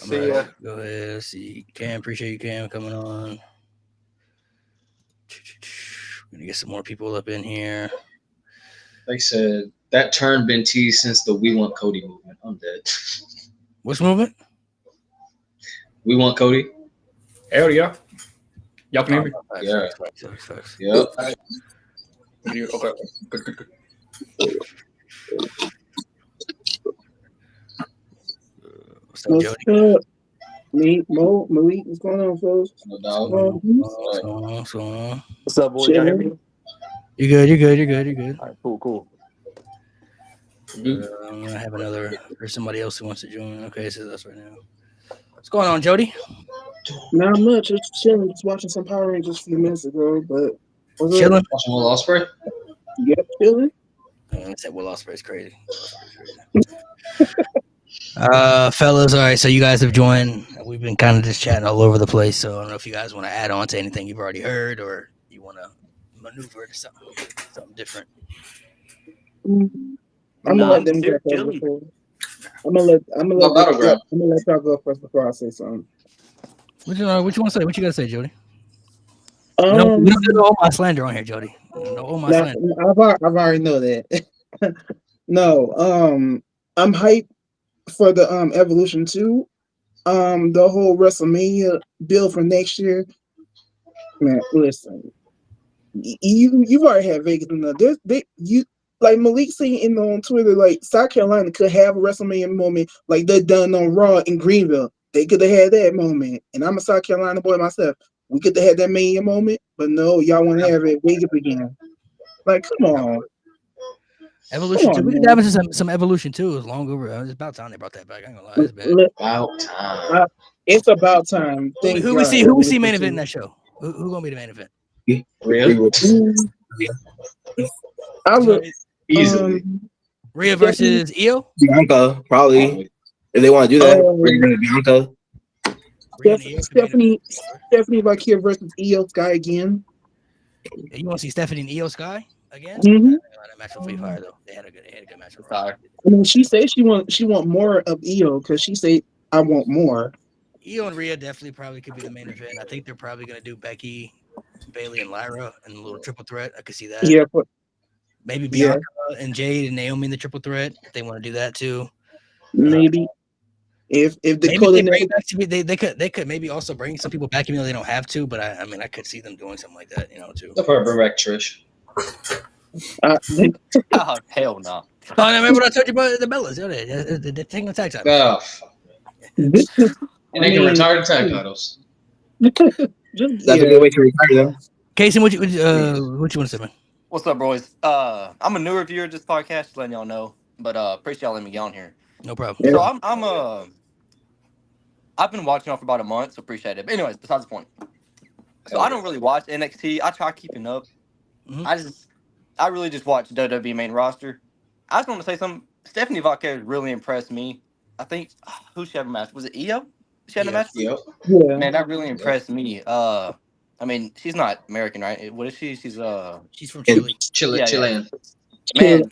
See ya. Go ahead. Let's see. Appreciate you, Cam, coming on. We're gonna get some more people up in here. They said that turn been teased since the We Want Cody movement. I'm dead. Which movement? We Want Cody. Hell yeah. Y'all can hear me? Yeah. Facts. Yep. Okay. Good. What's up, Jody? Malik, what's going on, folks? No doubt. What's going on? What's up, boy? Y'all hear me? You good? You're good. All right, cool. I'm gonna have another or somebody else who wants to join. Okay, so that's right now. What's going on, Jody? Not much. Just chilling. Just watching some Power Rangers a few minutes ago. But chilling. Watching Will Ospreay. Yep, chilling. I said Will Ospreay's crazy. Fellas, all right. So you guys have joined. We've been kind of just chatting all over the place. So I don't know if you guys want to add on to anything you've already heard, or you want to maneuver to something different. I'm gonna let them get that before. I'm gonna let y'all go first before I say something. What you want to say? What you gotta say, Jody? We don't do no my slander on here, Jody. No my slander. I've already know that. No, I'm hyped for the Evolution 2. The whole WrestleMania build for next year. Man, listen. You've already had Vegas in there. Like Malik saying on Twitter, like South Carolina could have a WrestleMania moment like they done on Raw in Greenville. They could have had that moment. And I'm a South Carolina boy myself. We could have had that Mania moment, but no, y'all want to have it Vegas again. Like, come on. Evolution 2. We could dive into some Evolution 2. It's long over. It's about time they brought that back. I ain't gonna lie. It's bad. About time. It's about time. Who we see main event in that show? Who gonna be the main event? I would easily. Ria versus Io? Bianca, probably. If they want to do that, we're going to Bianca. Stephanie Vaquer versus Io Sky again. You want to see Stephanie and Io Sky again? Mm-hmm. That match will be fire though. They had a good match. I mean, she said she want more of Io because she said I want more. Io and Rhea definitely probably could be the main event. I think they're probably gonna do Becky, Bailey, and Lyra in a little triple threat. I could see that. Yeah, but maybe Bianca and Jade and Naomi in the triple threat. If they want to do that too. Maybe if the they could maybe also bring some people back, even though they don't have to. But I mean I could see them doing something like that, too. They'll probably bring back Trish. Oh hell no! Oh, I remember what I told you about the Bellas. They're taking the tag title. Oh, and they can retire the tag titles. That's a good way to retire them. Casey, what you want to say, man? What's up, boys? I'm a newer viewer of this podcast, just letting y'all know. But appreciate y'all letting me get on here. No problem. So I've been watching y'all for about a month, so appreciate it. But anyways, besides the point. So I don't really watch NXT. I try keeping up. Mm-hmm. I really just watch WWE main roster. I just want to say something. Stephanie Vaquer really impressed me. I think who she had a match? Was it Io? She had a match? Yeah. Man, that really impressed me. I mean, she's not American, right? What is she? She's from Chile. Chilean. Man,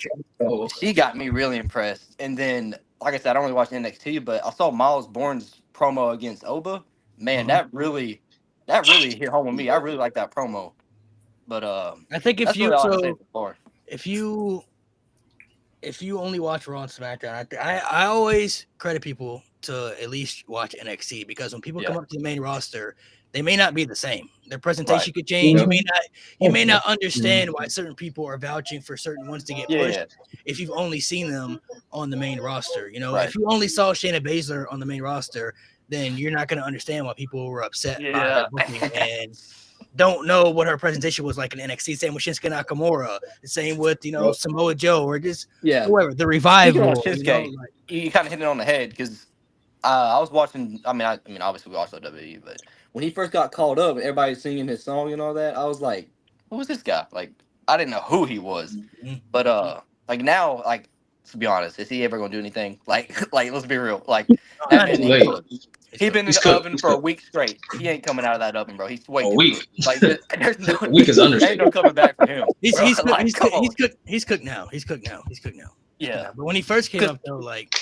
she got me really impressed. And then, like I said, I don't really watch NXT, but I saw Miles Bourne's promo against Oba. Man, that really hit home with me. I really like that promo. But I think if you only watch Raw and SmackDown, I always credit people to at least watch NXT, because when people come up to the main roster, they may not be the same. Their presentation could change. You may not understand why certain people are vouching for certain ones to get pushed if you've only seen them on the main roster. If you only saw Shayna Baszler on the main roster, then you're not going to understand why people were upset by her booking and don't know what her presentation was like in NXT. Same with Shinsuke Nakamura. The same with Samoa Joe or just whoever. The Revival. You kind of hit it on the head, because I was watching. I mean, obviously we watched WWE, but when he first got called up, everybody's singing his song and all that. I was like, "Who was this guy?" Like, I didn't know who he was. But like now, like, to be honest, is he ever gonna do anything? Like let's be real. Like, he's been in the oven for a week straight. He ain't coming out of that oven, bro. He's waiting. A week. Like, there's no, a week is understated. Ain't no coming back for him. He's cooked now. He's cooked now. Yeah. But when he first came up, though, like,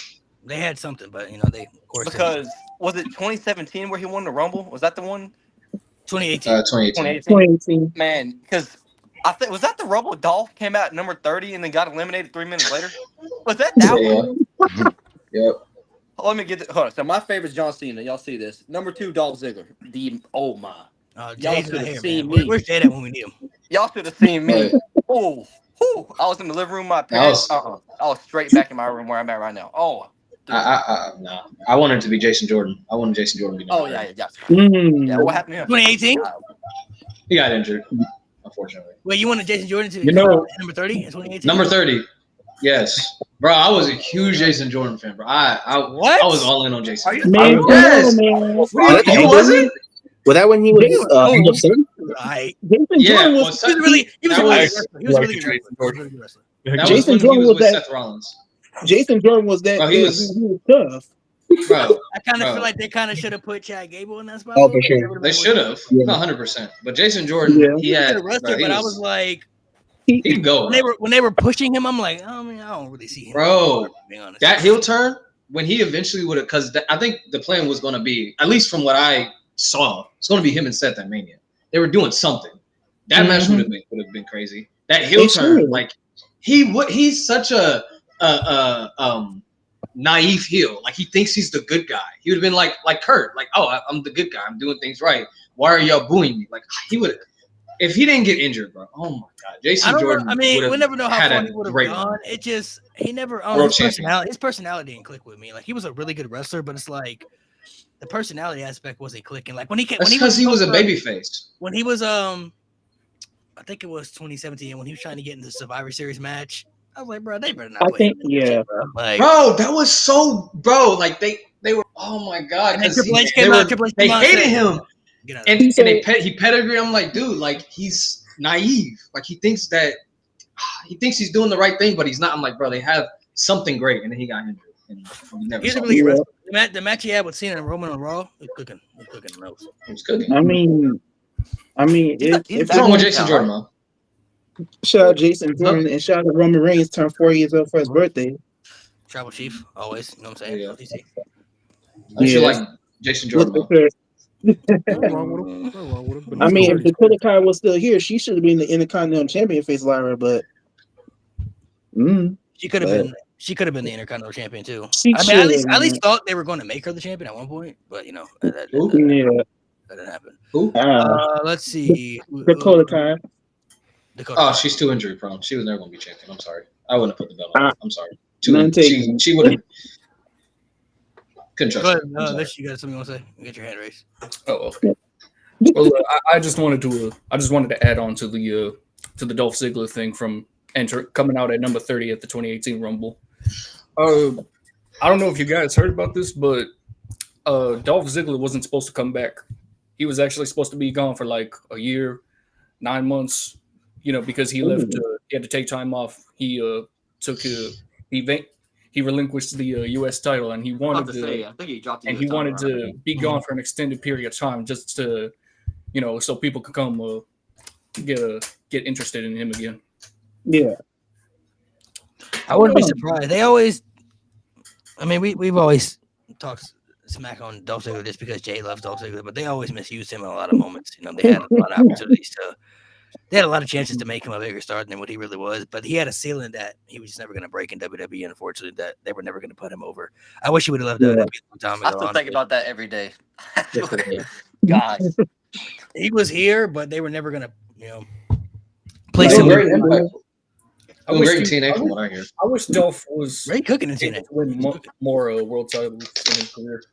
they had something, but they of course. Because was it 2017 where he won the Rumble? Was that the one? 2018. 2018. Man, because I think was that the Rumble Dolph came out number 30 and then got eliminated 3 minutes later. Was that one? Yep. Let me get hold on. So my favorite is John Cena. Y'all see this? Number 2, Dolph Ziggler. Y'all should have seen me. Where's Jay at when we need him? Y'all should have seen me. I was in the living room of my parents. I was straight back in my room where I'm at right now. No. I wanted it to be Jason Jordan. I wanted Jason Jordan to be. Yeah. What happened to him? 2018. He got injured, unfortunately. Wait, you wanted Jason Jordan to number 30 in 2018? Number 30. Yes, bro. I was a huge Jason Jordan fan, bro. I was all in on Jason. Man, Yes. man. You wasn't? Was that when he was End of Sin? Right. Jason Jordan was he was really he was a really good wrestler. He was a really good wrestler. That was when he was with Seth Rollins. Jason Jordan was that. Bro, he was tough. Bro, I kind of feel like they kind of should have put Chad Gable in that spot. Oh, for sure. They should have. Not 100%. But Jason Jordan, he had. a wrestler, but I was like, he'd go. When they were pushing him, I'm like, I mean, I don't really see him. Bro, to be honest. that heel turn when he eventually would have, because I think the plan was going to be, at least from what I saw, it's going to be him and Seth at Mania. They were doing something. That match would have been crazy. That heel turn, like he's such a naive heel. Like he thinks he's the good guy. He would have been like Kurt, like, oh, I'm the good guy. I'm doing things right. Why are y'all booing me? Like he would have, if he didn't get injured, bro. Oh my God, Jason Jordan. I mean, we never know how far he would have gone. Run. It just he never his personality didn't click with me. Like he was a really good wrestler, but it's like the personality aspect wasn't clicking. Like when he came, because he was a babyface. When he was I think it was 2017 when he was trying to get into the Survivor Series match. I was like, bro, they better not. I think, yeah, bro. Like, bro, that was so, bro. Like they were. Oh my God, because they hated him, and he pedigree. I'm like, dude, like he's naive. Like he thinks he's doing the right thing, but he's not. I'm like, bro, they have something great, and then he got injured. And he never he's a saw really it. good wrestler. The match he had with Cena and Roman on Raw, he was cooking. He was cooking. I mean, What's wrong with Jason Jordan, man? Shout out Jason Jordan and shout out to Roman Reigns turned 4 years old for his birthday. Tribal Chief, always. You know what I'm saying? Yeah. I feel like Jason Jordan. I mean, if Dakota Kai was still here, she should have been the Intercontinental Champion face Lyra, but she could have been. She could have been the Intercontinental Champion too. I mean, at least thought they were going to make her the champion at one point, but you know that didn't happen. Let's see. Dakota Kai. Oh, she's too injury prone. She was never going to be champion. I'm sorry. I wouldn't have put the belt on. I'm sorry. She would have. Couldn't trust her. Unless you got something you want to say, get your hand raised. Oh, okay. Well, I just wanted to add on to the Dolph Ziggler thing from coming out at number 30 at the 2018 Rumble. I don't know if you guys heard about this, but Dolph Ziggler wasn't supposed to come back. He was actually supposed to be gone for like a year, 9 months. You know, because he left, he had to take time off. He he relinquished the U.S. title, and he wanted I think he dropped the and he wanted to be gone for an extended period of time, just to, you know, so people could come get interested in him again. Yeah, I wouldn't be surprised. They always, I mean, we've always talked smack on Dolph Ziggler just because Jay loves Dolph Ziggler, but they always misused him in a lot of moments. You know, they had a lot of opportunities to. They had a lot of chances to make him a bigger star than what he really was, but he had a ceiling that he was just never going to break in WWE. Unfortunately, that they were never going to put him over. I wish he would have left WWE a long time ago. I still think about that every day. God, he was here, but they were never going to, you know, place him. Great TNA from what I hear. I wish Dolph was great cooking in TNA. Win more world titles in his career.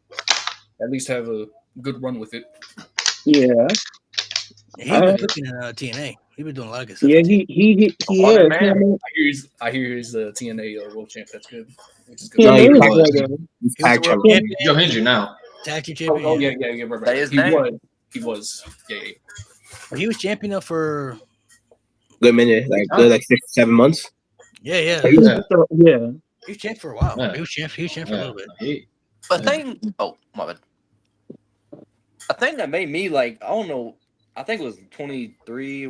At least have a good run with it. Yeah. He's been cooking in TNA. He's been doing a lot of good stuff. Yeah, he is. I hear he's the TNA world champ. That's good. Joe Hendry now. Tag team champion. Oh yeah. Right. He was. Yeah. He was champion for good minute, like 6-7 months. Yeah. He was champ for a while. Yeah. He was champ for a little bit. But my bad. A thing that made me I don't know. I think it was 2023,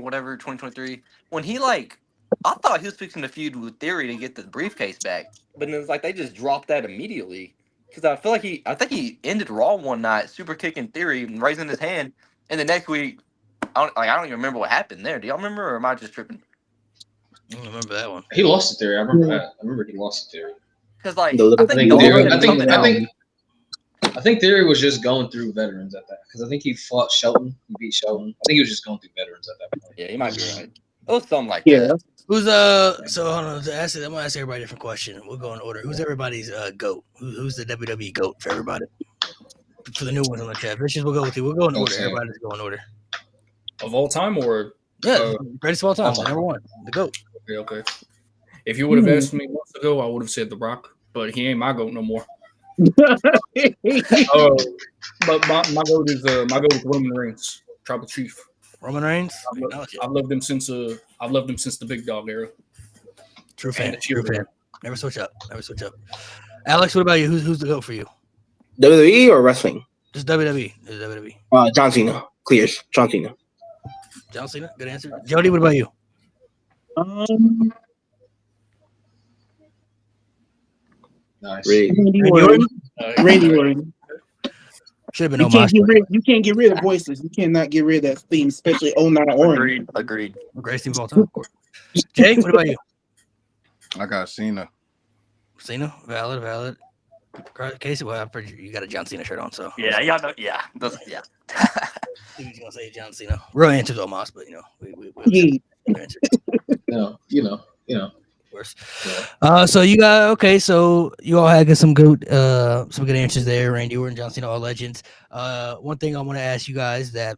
when he I thought he was fixing to feud with Theory to get the briefcase back, but then it's like they just dropped that immediately. Because I feel like I think he ended Raw one night, super kicking Theory and raising his hand, and the next week, I don't even remember what happened there. Do y'all remember, or am I just tripping? I don't remember that one. He lost to Theory. I remember that. I remember he lost to Theory. Because I think Theory was just going through veterans at that, because I think he fought Shelton. He beat Shelton. I think he was just going through veterans at that point. Yeah, he might be right. It was something like that. Who's so hold on, I'm gonna ask everybody a different question. We'll go in order. Who's everybody's GOAT? Who's the WWE GOAT for everybody? For the new ones on the chat. Richards, we'll go with you. We'll go in order. Everybody's go in order. Of all time, or greatest of all time, number one, the GOAT. Okay. If you would have asked me months ago, I would have said The Rock, but he ain't my GOAT no more. But my GOAT is Roman Reigns, Tribal Chief. Roman Reigns. I've loved him since the Big Dog era. True fan. Never switch up. Alex, what about you? Who's the GOAT for you? WWE or wrestling? Just WWE. WWE. John Cena. Clears. John Cena. John Cena. Good answer. Jody, what about you? Nice. Randy Orton. Should have been you can't get rid of voices. You cannot get rid of that theme, especially 09 Orton. Agreed. Great team of all time, of course. Jay, what about you? I got Cena. Cena, valid. Casey, well, I'm pretty sure you got a John Cena shirt on, so Yeah, y'all know. Yeah. he was gonna say John Cena. Real answer's Omos, but you know, we answer. You know. Worse. So you got so you all had some good answers there. Randy Orton, John Cena, all legends. One thing I want to ask you guys that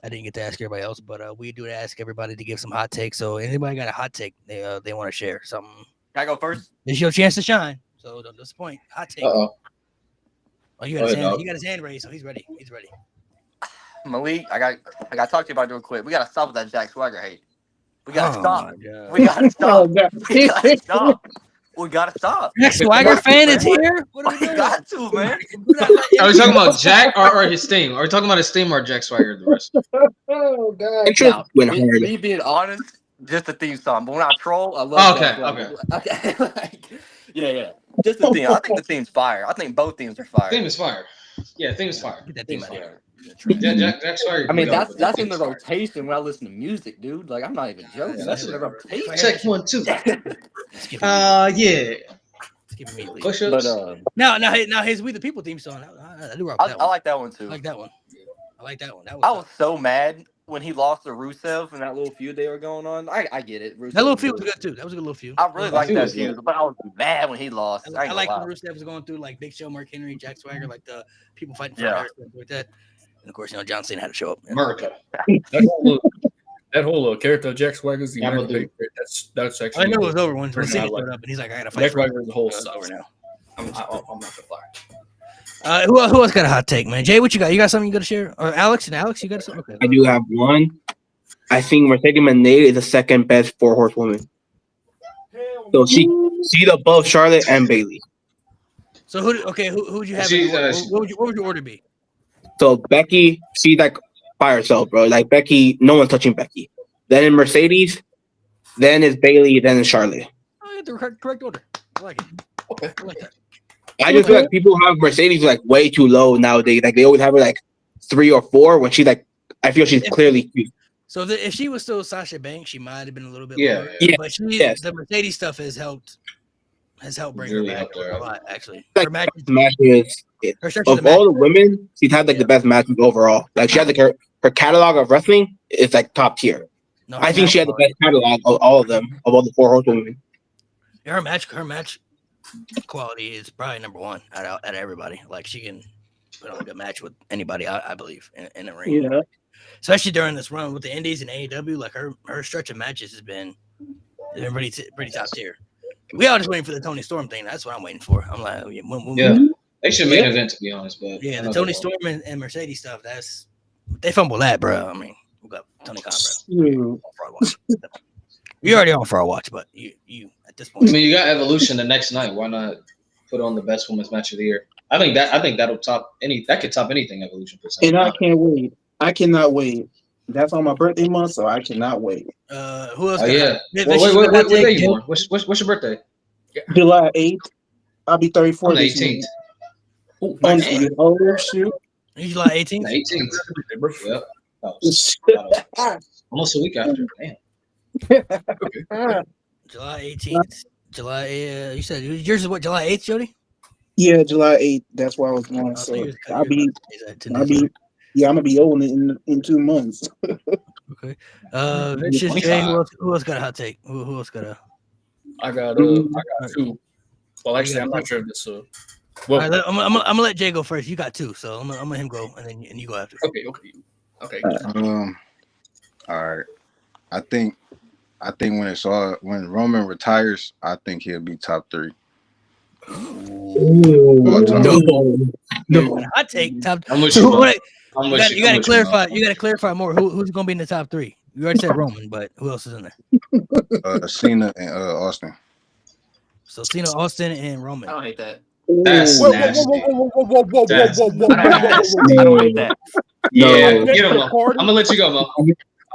I didn't get to ask everybody else, but we do ask everybody to give some hot takes. So anybody got a hot take they want to share something? Can I go first? This is your chance to shine. So don't disappoint. Hot take. Oh, you got his hand raised, so he's ready. Malik, I got to talk to you about doing quick. We got to stop with that Jack Swagger hate. We got to stop. We got to stop. Next Swagger fan is here. What are we doing? Got to, man. Are we talking about Jack or his team? Are we talking about his team or Jack Swagger? The rest. Oh God. Me being honest, just the theme song. But when I troll, I love. Okay. Yeah. Just the theme. I think the theme's fire. I think both themes are fire. Theme is fire. Yeah, theme is fire. Get that theme out here. Jack Swagger. I mean, that's in the rotation when I listen to music, dude. Like, I'm not even joking. That's in the rotation. Check 1, 2. Yeah. Skip immediately. Push-ups. But now his We the People theme song. I do rock that one. I like that one too. I like that one. I was so mad when he lost to Rusev and that little feud they were going on. I get it. Rusev that little feud was good too. That was a good little feud. I really like that feud, but I was mad when he lost. I like when Rusev was going through like Big Show, Mark Henry, Jack Swagger, like the people fighting for America like that. And of course, John Cena had to show up. America. That whole character of Jack Swagger's the American favorite. That's actually. I know it was over when Cena showed up, and he's like, "I gotta fight." Jack Swagger is the whole over now. I'm not gonna lie. Who else got a hot take, man? Jay, what you got? You got something you got to share? Or Alex, you got something? Okay. I do have one. I think Mercedes Moné is the second best 4-horsewoman. So she's above Charlotte and Bayley. So who would you have? What would your order be? So Becky, she's like by herself, bro. Like Becky, no one's touching Becky. Then in Mercedes, then it's Bayley, then it's Charlotte. I got the correct order. I like it. Okay, I like that. I just feel like people have Mercedes like way too low nowadays. Like they always have her like 3 or 4 when she's like, I feel she's clearly cute. So if she was still Sasha Banks, she might have been a little bit lower. Yeah. But the Mercedes stuff has helped bring her back a lot, actually. Like, matches of all the women, she's had like the best matches overall. Like she had like her catalog of wrestling is like top tier. No, I think she had the best catalog of all of them, of all the 4 horsewomen. Yeah, her match quality is probably number 1 out of everybody. Like she can put on a good match with anybody, I believe, in the ring. Yeah. Especially during this run with the Indies and AEW, like her stretch of matches has been pretty top tier. We all just waiting for the Tony Storm thing. That's what I'm waiting for. I'm like, they should main event to be honest, but yeah, the Tony Storm and Mercedes stuff. They fumble that, bro. I mean, we got Tony Khan, bro. We already on for our watch, but you at this point. I mean, you got Evolution the next night. Why not put on the best women's match of the year? I think that'll top that could top anything Evolution %. And I can't wait. I cannot wait. That's on my birthday month, so I cannot wait. Who else? Oh yeah. What day you born? What's your birthday? July 8th. I'll be 34. On the 18th. Oh shit! July 18th. 18th. Yep. Almost a week after. Damn. July 18th. You said yours is what? July 8th, Jody? Yeah, July 8th. That's where I was born. So I'll be. Yeah, I'm gonna be old in 2 months. Okay. Jay, who else got a hot take? Who else got a? I got 2. Well, actually, I'm not sure if this. Well, right, I'm gonna let Jay go first. You got 2, so I'm gonna let him go, and then you go after. Okay. All right. I think I think when Roman retires, I think he'll be top 3. No. Hot take. Top. I'm with you, Mo. You got to clarify. You got to clarify more. Who's going to be in the top 3? You already said Roman, but who else is in there? Cena and Austin. So Cena, Austin, and Roman. I don't hate that. That's nasty. I don't hate that. Yeah, get him, Mo. I'm gonna let you go, Mo. I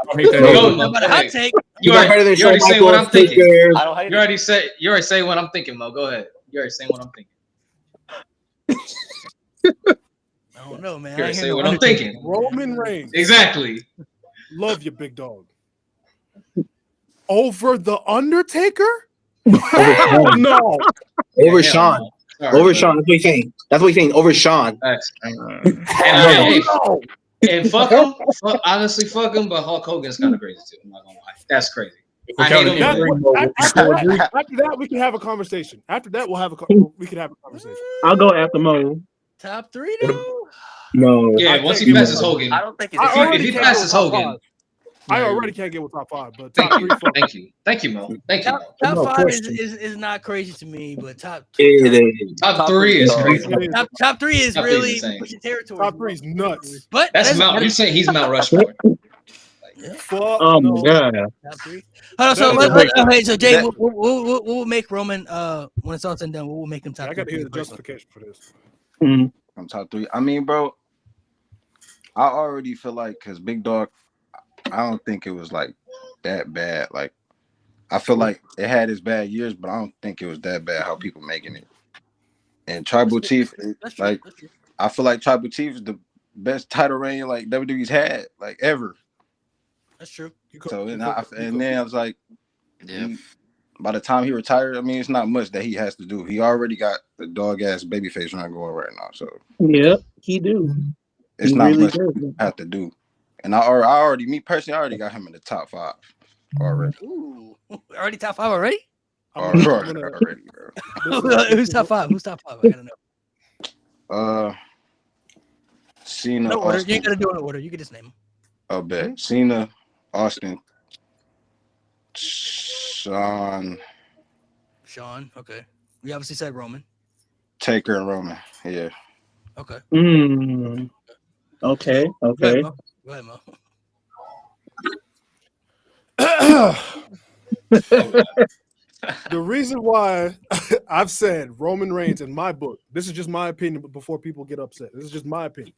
don't hate that. Go, Mo. Hot take. You already say what I'm thinking. I don't hate You already say what I'm thinking, Mo. Go ahead. You already saying what I'm thinking. I don't know, man. You already say what I'm thinking. Roman Reigns. Exactly. Love you, big dog. Over the Undertaker? No. Over Sean. Over Sean. That's what he's saying. That's what he's saying. Over Sean. And fuck him. Honestly, fuck him. But Hulk Hogan's kind of crazy too. I'm not gonna lie. That's crazy. I hate him. After that, we can have a conversation. After that, we can have a conversation. I'll go after Mo. Top 3 though. No. Yeah, once he passes Hogan. I don't think if he passes Hogan. I already can't get with top 5, but top 3. Thank you, Mo. Thank you. Top 5 is not crazy to me, but top 3 is crazy. Top 3 is really pushing territory. Top 3 is nuts. But that's Mount. You're saying he's Mount Rushmore. Oh my god. Top 3. So Jay, we'll make Roman when it's all said and done. We'll make him top 3. I got to hear the justification for this. I'm top 3. I mean, bro, I already feel like because Big Dog, I don't think it was like that bad. Like, I feel like it had its bad years, but I don't think it was that bad how people making it. And Tribal Chief, I feel like Tribal Chief is the best title reign like WWE's had like ever. That's true. So then I was like, by the time he retired, I mean, it's not much that he has to do. He already got the dog ass babyface run going right now. So yeah, he do. It's not much he have to do. And I already, me personally, I already got him in the top 5 already. Ooh, already top 5 already? Already, bro. Who's top 5? Who's top 5? I gotta know. Cena. No order. Austin. You ain't gotta do it in order. You can just name them. I bet. Cena, Austin, Sean. Okay. We obviously said Roman. Taker and Roman. Yeah. Okay. Okay. Go ahead, Mo. The reason why I've said Roman Reigns in my book, this is just my opinion, but before people get upset, this is just my opinion.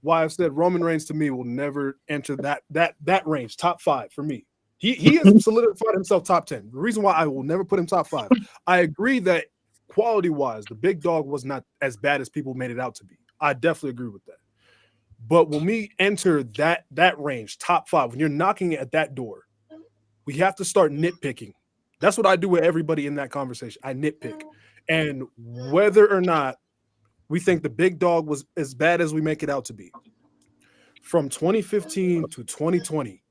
Why I've said Roman Reigns to me will never enter that range, top 5 for me. He has solidified himself top 10. The reason why I will never put him top 5, I agree that quality-wise, the Big Dog was not as bad as people made it out to be. I definitely agree with that. But when we enter that range, top 5, when you're knocking at that door, we have to start nitpicking. That's what I do with everybody in that conversation. I nitpick. And whether or not we think the Big Dog was as bad as we make it out to be, from 2015 to 2020,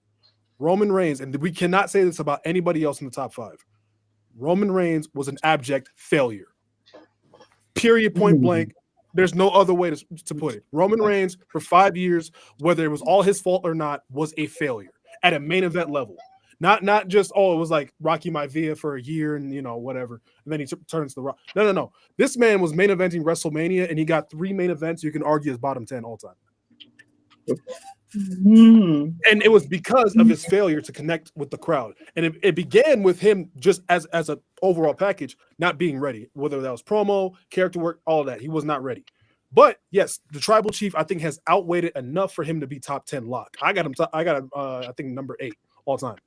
Roman Reigns, and we cannot say this about anybody else in the top 5, Roman Reigns was an abject failure. Period, point blank. There's no other way to put it. Roman Reigns, for 5 years, whether it was all his fault or not, was a failure at a main event level. Not just, it was like Rocky Maivia for a year and, whatever. And then he turns the Rock. No. This man was main eventing WrestleMania, and he got 3 main events you can argue as bottom 10 all time. And it was because of his failure to connect with the crowd. And it began with him just as an overall package, not being ready, whether that was promo, character work, all of that. He was not ready. But yes, the Tribal Chief, I think, has outweighed it enough for him to be top 10 lock. I got him, I think, number 8 all time.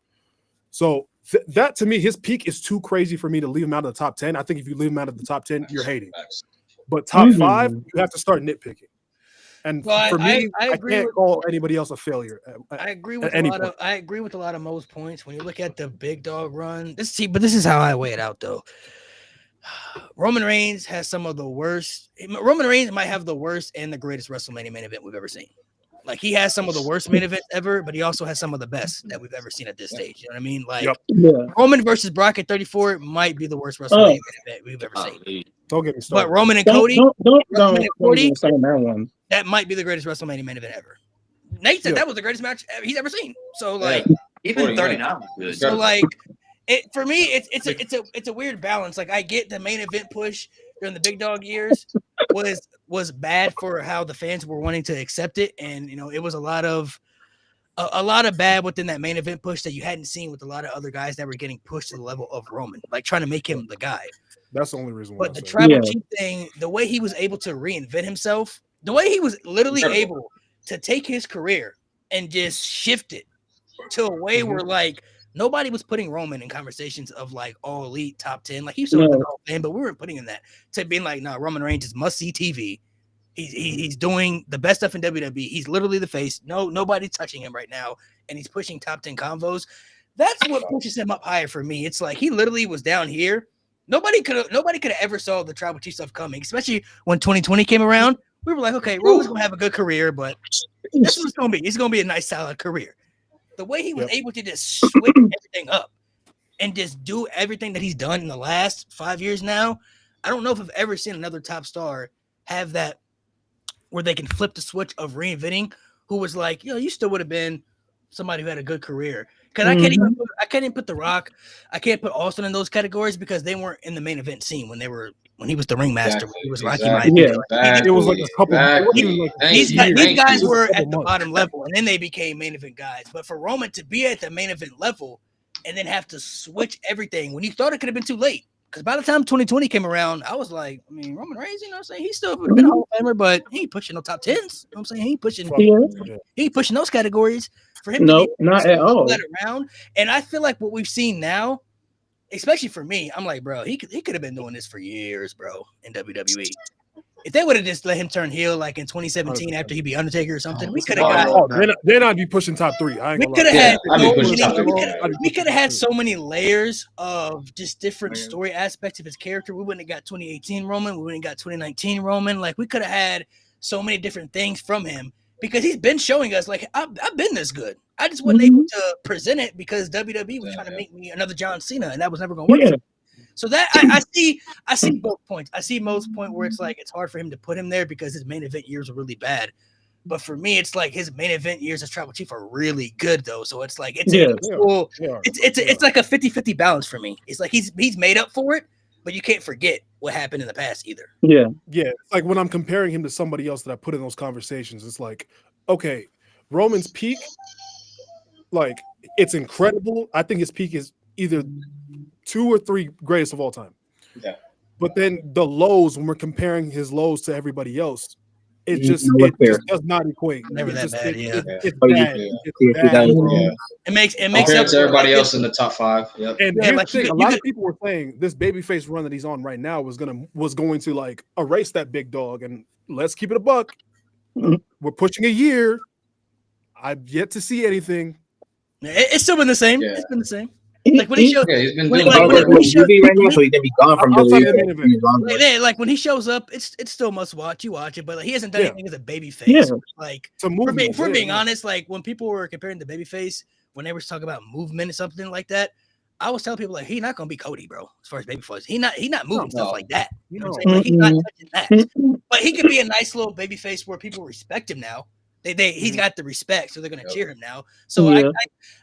So that to me, his peak is too crazy for me to leave him out of the top 10. I think if you leave him out of the top 10, you're hating. But top 5, you have to start nitpicking. And for me, I can't call anybody else a failure. I agree with a lot of Mo's points. When you look at the Big Dog run, this is how I weigh it out though. Roman Reigns has some of the worst. Roman Reigns might have the worst and the greatest WrestleMania main event we've ever seen. Like, he has some of the worst main events ever, but he also has some of the best that we've ever seen at this stage. You know what I mean? Like, Roman versus Brock at 34 might be the worst WrestleMania main event we've ever seen. Don't get me started. But Roman and Cody, that might be the greatest WrestleMania main event ever. Nate said that was the greatest match he's ever seen. So, like, Even 39 was good. So like, for me, it's a weird balance. Like I get the main event push during the big dog years was bad for how the fans were wanting to accept it, and it was a lot of bad within that main event push that you hadn't seen with a lot of other guys that were getting pushed to the level of Roman, like trying to make him the guy. That's the only reason why. But the tribal chief thing, the way he was able to reinvent himself, the way he was literally able to take his career and just shift it to a way where like nobody was putting Roman in conversations of like all elite top 10. Like he was still in the Hall of Fame, but we weren't putting him that to being like, no, Roman Reigns is must see TV. He's doing the best stuff in WWE. He's literally the face. Nobody's touching him right now, and he's pushing top 10 convos. That's what pushes him up higher for me. It's like he literally was down here. Nobody could have ever saw the tribal chief stuff coming, especially when 2020 came around. We were like, okay, Roman's gonna have a good career, but that's what it's gonna be. It's gonna be a nice, solid career. The way he was able to just switch everything up and just do everything that he's done in the last 5 years now, I don't know if I've ever seen another top star have that where they can flip the switch of reinventing, who was like, you still would have been somebody who had a good career. Because I can't even put The Rock, I can't put Austin in those categories because they weren't in the main event scene when he was the ringmaster. He was Rocky. It was like a couple. These guys were at the bottom level, and then they became main event guys. But for Roman to be at the main event level and then have to switch everything when you thought it could have been too late. Because by the time 2020 came around, I was like, Roman Reigns, what I'm saying? He still would have been a Hall of Famer, but he ain't pushing no top 10s. You know what I'm saying? He ain't pushing those categories for him. No, not at all. Let around. And I feel like what we've seen now, especially for me, I'm like, bro, he could have been doing this for years, bro, in WWE. If they would have just let him turn heel like in 2017 after he beat Undertaker or something, we could have got. Then I'd be pushing top 3. We could have had so many layers of just different story aspects of his character. We wouldn't have got 2018 Roman. We wouldn't have got 2019 Roman. Like we could have had so many different things from him because he's been showing us like I've been this good. I just wasn't able to present it because WWE was trying to make me another John Cena, and that was never going to work. For me. So that I see both points. I see Mo's point where it's like it's hard for him to put him there because his main event years are really bad. But for me, it's like his main event years as tribal chief are really good though. So it's like it's like a 50-50 balance for me. It's like he's made up for it, but you can't forget what happened in the past either. Yeah. It's like when I'm comparing him to somebody else that I put in those conversations, it's like, okay, Roman's peak, like it's incredible. I think his peak is either 2 or 3 greatest of all time. Yeah. But then the lows, when we're comparing his lows to everybody else, it just does not equate. Never that bad. It's bad. It makes up to everybody else in the top 5. Yep. And here's the thing, a lot of people were saying this babyface run that he's on right now was going to like erase that big dog. And let's keep it a buck. We're pushing a year. I've yet to see anything. It's still been the same. It's been the same. Like when he shows, he's been doing right now, so he's gonna be gone from the like when he shows up, it's still must watch. You watch it, but like, he hasn't done anything as a baby face. Yeah. Like if we're being honest, like when people were comparing the baby face, when they were talking about movement or something like that, I was telling people like he's not gonna be Cody, bro. As far as baby face, he not moving stuff like that. You know what I'm saying? Like, he's not touching that. But he could be a nice little baby face where people respect him now. He's got the respect, so they're going to cheer him now. So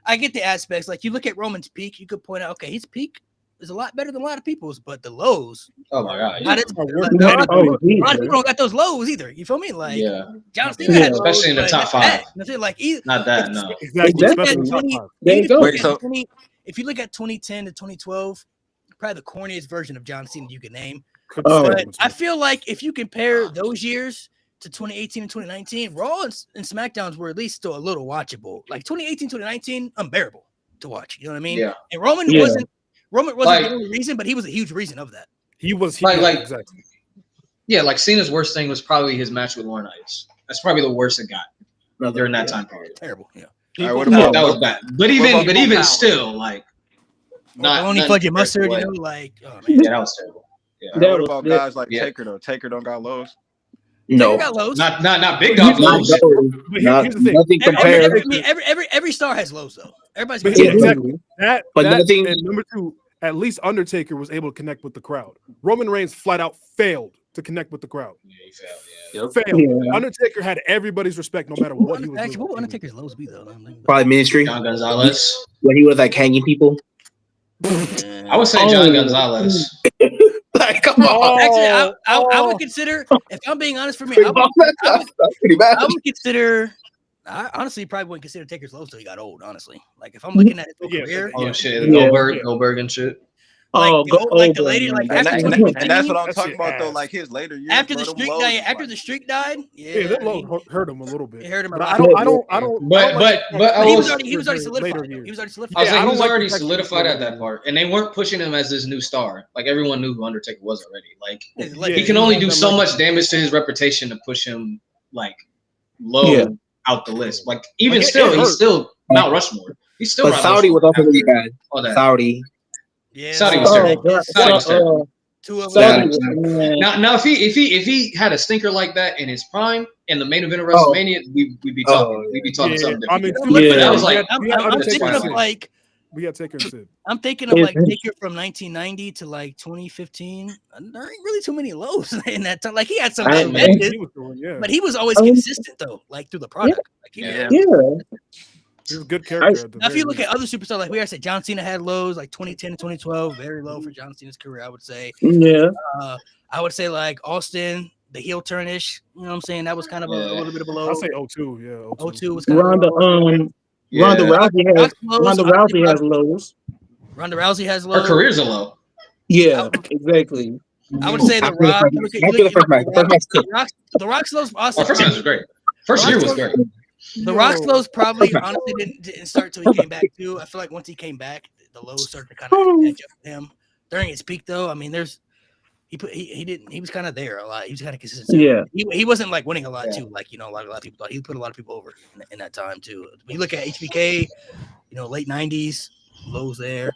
I get the aspects. Like you look at Roman's peak, you could point out, okay, his peak is a lot better than a lot of people's, but the lows. Oh my god! A lot of people don't got those lows either. You feel me? Like John Cena had especially in the top 5. Like not that no. Exactly. If you look at 2010 to 2012, probably the corniest version of John Cena you could name. But I feel like if you compare those years to 2018 and 2019, Raw and SmackDowns were at least still a little watchable. Like 2018, 2019, unbearable to watch. You know what I mean? Yeah. And Roman wasn't the only reason, but he was a huge reason of that. He was exactly. Yeah, like Cena's worst thing was probably his match with Lauren Ice. That's probably the worst it got during that time period. Terrible. Yeah. That was bad. But even still, like not only fudgy mustard, you know, like oh man, that was terrible. Yeah. What about guys like Taker though? Taker don't got lows. No, got lows. Not big dog lows. But here's the thing. Nothing compared. Every star has lows though. Everybody's exactly. But and number 2, at least Undertaker was able to connect with the crowd. Roman Reigns flat out failed to connect with the crowd. Yeah, he Failed. Yeah. Undertaker had everybody's respect no matter what he was Actually, doing. what would Undertaker's lows be though? Probably Ministry. John Gonzalez. When he was like hanging people. I would say John Gonzalez. Like, come on. Actually, I would consider, if I'm being honest for me, I would consider. I honestly probably wouldn't consider Taker's lows till he got old. Honestly, like if I'm looking at his whole career, Oh shit, Goldberg and shit. Like, like the lady, like and, after and that's what I'm talking about though. Like his later years. After bro, the them streak lows died, was after like- the streak died, Yeah, that low hurt him a little bit. It hurt him. But I don't. But he was already solidified. He was already solidified. I was like, he was already solidified at that part, and they weren't pushing him as this new star. Like everyone knew who Undertaker was already. Like he can only do so much damage to his reputation to push him like low out the list. Like even still, he's still Mount Rushmore. He's still. But Saudi was also really bad. Saudi. Yeah, Saudi was terrible. Saudi was terrible. Now, if he had a stinker like that in his prime in the main event of WrestleMania, we'd be talking. We'd be talking something different. But that was like I'm thinking of like. We got Taker and Sid. I'm thinking of like Taker from 1990 to like 2015. There ain't really too many lows in that time. Like he had some good matches, but he was always consistent though, like through the product. Like, he was a good character. Now, if you look at other superstars, like we already said, John Cena had lows, like 2010 to 2012, very low for John Cena's career, I would say. Yeah. I would say like Austin, the heel turnish. You know what I'm saying? That was kind of a little bit of a low. I'll say 02. Yeah, 02 was kind of Ronda Rousey has lows. Ronda Rousey has lows. Her career's a low. Yeah, exactly. I would say The Rock. The Rock's lows. First match was great. First year was great. The Rock's lows probably honestly didn't start till he came back too. I feel like once he came back, the lows started to kind of catch up with him. During his peak, though, I mean, he was kind of there a lot. He was kind of consistent. Yeah, he wasn't like winning a lot too. Like a lot of people thought he put a lot of people over in that time too. When you look at HBK, late 90s, lows there.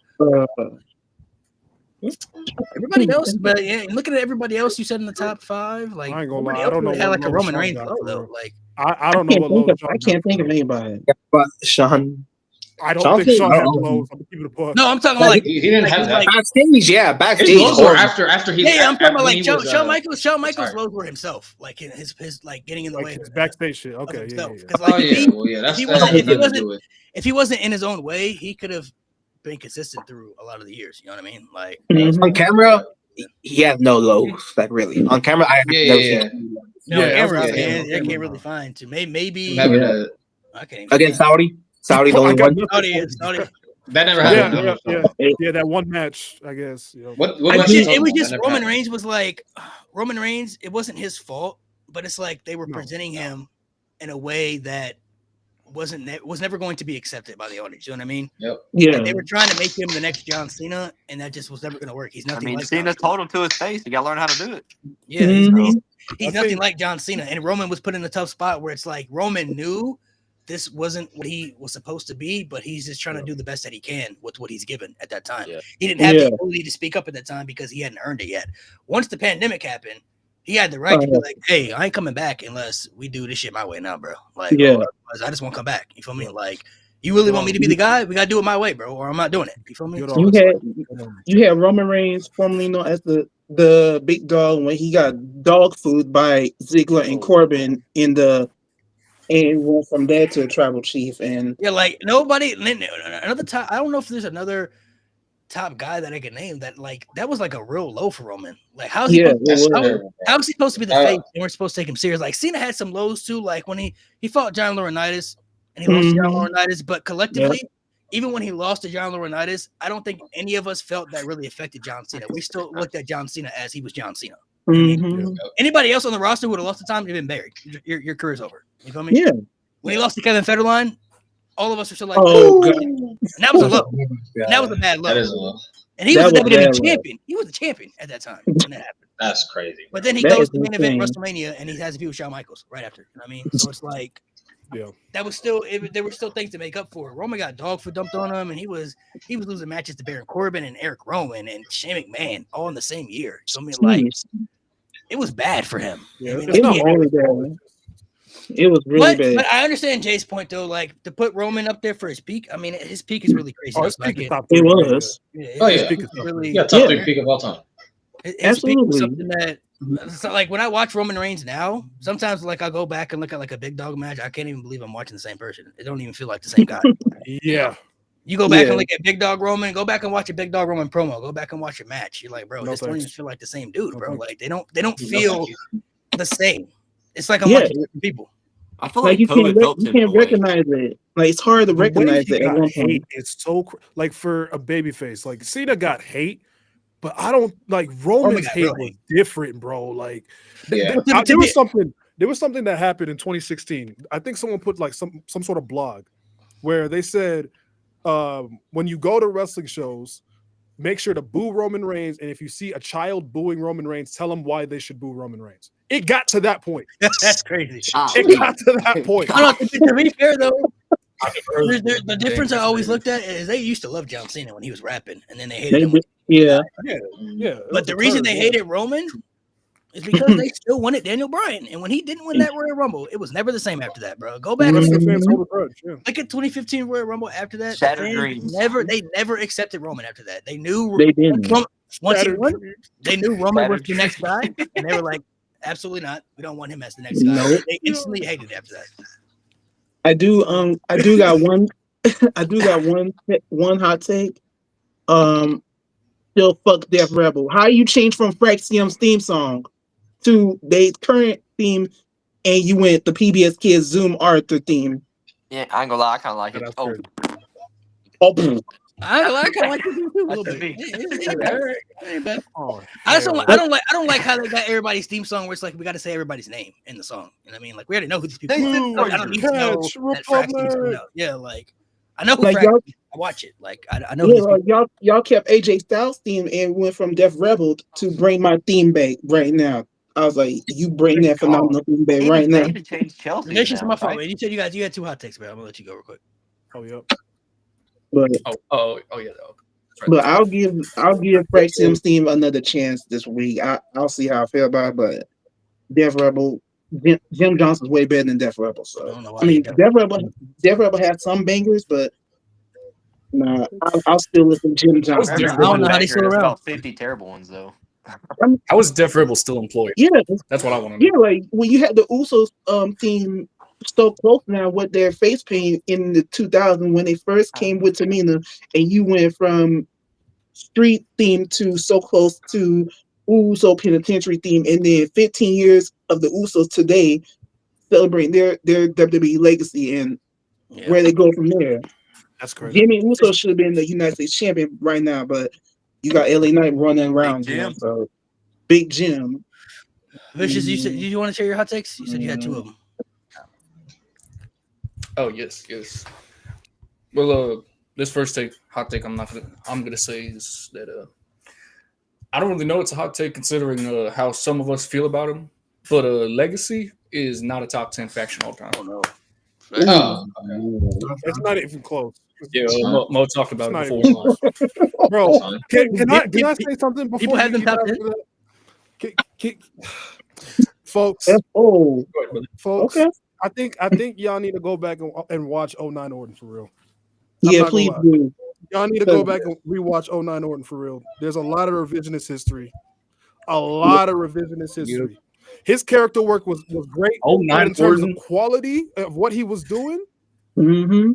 Everybody else, but yeah, looking at everybody else you said in the top 5, like I ain't gonna lie, I don't know. Had like a Roman Sean Reigns got, low though. Like I don't know what low. I can't think of anybody. But Sean. I don't think Sean had lows. I'm keeping it push. No, I'm talking about like he didn't have that. Backstage, yeah, backstage. His lows were after he. Yeah, I'm talking about like Shawn Michaels. Shawn Michaels lows were himself, like in his like getting in the way. His backstage shit. Okay, yeah. Because like if he wasn't in his own way, he could have been consistent through a lot of the years. You know what I mean? Like on camera, he has no lows. Like really, on camera, I have never seen. I can't really find to maybe I can't against Saudi. Saudi's the only one. Saudi. That never happened. Yeah, that one match, I guess. It was just Roman Reigns was like Roman Reigns. It wasn't his fault, but it's like they were presenting him in a way that was never going to be accepted by the audience. You know what I mean? Yep. Yeah. Like they were trying to make him the next John Cena, and that just was never going to work. He's nothing. Like Cena told him to his face. You got to learn how to do it. Yeah, he's nothing like John Cena, and Roman was put in a tough spot where it's like Roman knew this wasn't what he was supposed to be, but he's just trying to do the best that he can with what he's given at that time. Yeah. He didn't have the ability to speak up at that time because he hadn't earned it yet. Once the pandemic happened, he had the right to be like, "Hey, I ain't coming back unless we do this shit my way now, bro. Like, I just won't come back. You feel me? Like, you really want me to be the guy? We gotta do it my way, bro, or I'm not doing it. You feel me? You had Roman Reigns, formerly known as the Big Dog, when he got dog food by Ziggler and Corbin and went from there to a tribal chief. And like nobody another top. I don't know if there's another top guy that I can name that was like a real low for Roman. Like how's he supposed to be the face and we're supposed to take him serious? Like Cena had some lows too, like when he fought John Laurinaitis and he lost to John Laurinaitis, but collectively, even when he lost to John Laurinaitis, I don't think any of us felt that really affected John Cena. We still looked at John Cena as he was John Cena. Anybody else on the roster who would have lost the time, you've been buried. Your career's over. You feel me? Yeah. When he lost to Kevin Federline, all of us are still like, and that was a low. And that was a bad low. That is a low. And he was the WWE champion. He was the champion at that time when that happened. That's crazy. But then he goes to main event WrestleMania and he has a feud with Shawn Michaels right after. You know what I mean? So it's like, that was still there were still things to make up for. Roman got dog food dumped on him, and he was losing matches to Baron Corbin and Eric Rowan and Shane McMahon all in the same year. So I mean, like, it was bad for him. Yeah, I mean, it's not only bad. It was really bad. But I understand Jay's point though. Like to put Roman up there for his peak. I mean, his peak is really crazy. His peak is top 3. It was. His peak is really top 3 peak of all time. His peak was something that So like when I watch Roman Reigns now, sometimes like I go back and look at like a big dog match. I can't even believe I'm watching the same person. It don't even feel like the same guy. Yeah. You go back and look at Big Dog Roman. Go back and watch a Big Dog Roman promo. Go back and watch a match. You're like, bro, this don't even feel like the same dude, bro. Like they don't feel the same. It's like I'm watching different people. I feel like you can't recognize it. Like it's hard to recognize it at one point. It's so like for a babyface. Like Cena got hate, but I don't like Roman's hate was different, bro. Like there was something that happened in 2016. I think someone put like some sort of blog where they said when you go to wrestling shows, make sure to boo Roman Reigns, and if you see a child booing Roman Reigns, tell them why they should boo Roman Reigns. It got to that point. That's crazy. It got to that point. To be fair though, the difference I always looked at is they used to love John Cena when he was rapping, and then they hated him. Yeah. But the reason they hated Roman is because they still wanted Daniel Bryan, and when he didn't win that Royal Rumble, it was never the same after that, bro. Go back and look at 2015 Royal Rumble. After that, they never accepted Roman. After that, they knew they didn't. Once he won, they knew Roman was the next guy, and they were like, "Absolutely not. We don't want him as the next guy." Nope. They instantly hated it after that. I do got one. I do got one hot take. Still fuck Death Rebel. How you change from Fraxium's theme song to the current theme, and you went the PBS Kids Zoom Arthur theme? Yeah, I ain't gonna lie, I kind of like it. I kind of like it too a little bit. I don't like how they got everybody's theme song where it's like we got to say everybody's name in the song. You know what I mean? Like we already know who these people are. I don't need to know that Fraxion's coming out. Yeah, like I know who like Fraxion. I watch it. Like I know. Yeah, y'all kept AJ Styles' theme and went from Death Rebel to bring my theme back right now. I was like, you bring that phenomenal theme back right now. It's just my fault, man. You said you had two hot takes, man. I'm gonna let you go real quick. Oh yep. But yeah. But I'll give Fraxion's theme another chance this week. I'll see how I feel about it. But Death Rebel, Jim Johnson's way better than Death Rebel. So I mean, Death Rebel had some bangers, but nah, I'll still listen to Jim Johnson. I don't know how they still around. About 50 terrible ones though. How is Death Rebel still employed? Yeah, that's what I want to know. Yeah, like when you had the Usos theme so close now with their face paint in the 2000 when they first came with Tamina, and you went from street theme to so close to Uso penitentiary theme, and then 15 years of the Usos today celebrating their WWE legacy and where they go from there. That's crazy. Jimmy Uso should have been the United States champion right now, but you got LA Knight running around. So Big Jim. Vicious, you said, did you want to share your hot takes? You said you had two of them. Oh yes. Well, this first hot take, I'm gonna say is that I don't really know it's a hot take considering how some of us feel about him, but Legacy is not a top 10 faction all time. Oh, it's not even close. Yeah, Mo talked about it before. Bro, can I say something before people have them top 10? Folks, folks. Okay. I think y'all need to go back and watch 09 Orton for real. Yeah, please do. Y'all need to go back and rewatch 09 Orton for real. There's a lot of revisionist history. His character work was great. 09 in terms of quality of what he was doing. Mm-hmm.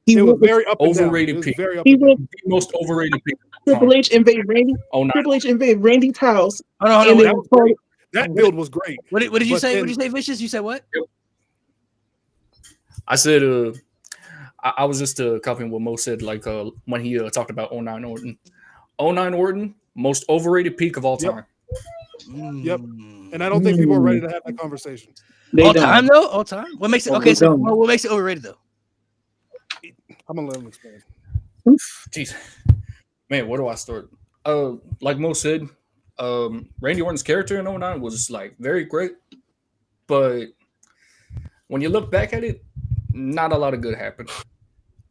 It was very up and overrated. Very up he and was down. The most overrated pick. Triple H invaded Randy. Triple H invaded Randy's house. That build was great. What did you say? What did you say, Vicious? You said what? I said I was just copying what Mo said, like when he talked about 09 Orton. 09 Orton, most overrated peak of all time. Yep. And I don't think people are ready to have that conversation. All time though? All time? What makes it what makes it overrated though? I'm gonna let him explain. Jeez. Man, where do I start? Like Mo said, Randy Orton's character in 09 was like very great, but when you look back at it, not a lot of good happened.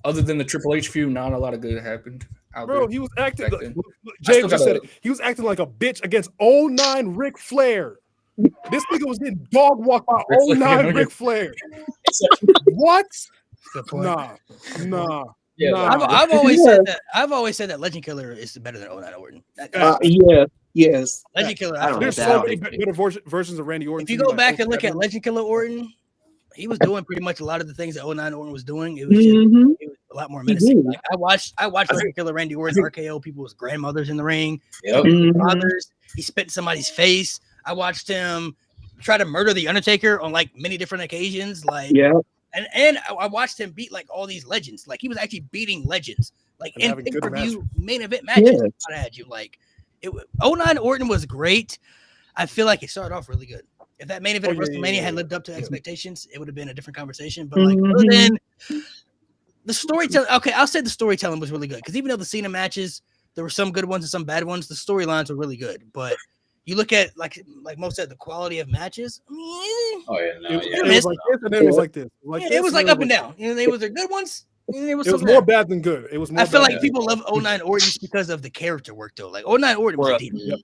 Other than the Triple H feud, not a lot of good happened. Bro, he was acting. James just said it. He was acting like a bitch against 09 Ric Flair. This nigga was getting dog walked by 09 Ric Flair. What? Nah. Yeah, I've always said that. I've always said that Legend Killer is better than 09 Orton. Yeah. Yes. Legend Killer. There's so many better versions of Randy Orton. If you go back and look at Legend Killer Orton, he was doing pretty much a lot of the things that 09 Orton was doing. It was just it was a lot more menacing. Like I watched Legend Killer Randy Orton RKO people's grandmothers in the ring, fathers. He spit in somebody's face. I watched him try to murder the Undertaker on like many different occasions. Like and I watched him beat like all these legends. Like he was actually beating legends. Like in pay-per-view main event matches. I had you like it. 09 Orton was great. I feel like it started off really good. If that main event of WrestleMania had lived up to expectations, it would have been a different conversation. But like other than the storytelling, okay, I'll say the storytelling was really good because even though the Cena matches, there were some good ones and some bad ones. The storylines were really good. But you look at like most said, the quality of matches. It was like this. It was like up and down. You know, they was their good ones. It was more bad than good. It was. I feel like people love 09 Orton just because of the character work though. Like 09 Orton was a demon.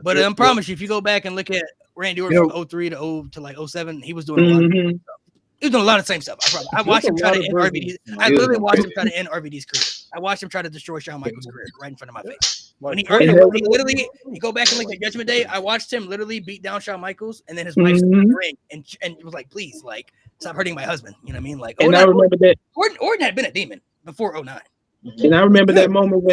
But I promise you, if you go back and look at Randy Orton from 03 to 07, he was doing a lot of stuff. He was doing a lot of the same stuff. I watched him try to end RVD. I literally watched him try to end RVD's career. I watched him try to destroy Shawn Michaels' career right in front of my face. When he literally, you go back and look at Judgment Day, I watched him literally beat down Shawn Michaels, and then his wife stood in the ring and it was like, please, like, stop hurting my husband. You know what I mean? Like, and I remember that Orton had been a demon before 09. And I remember that moment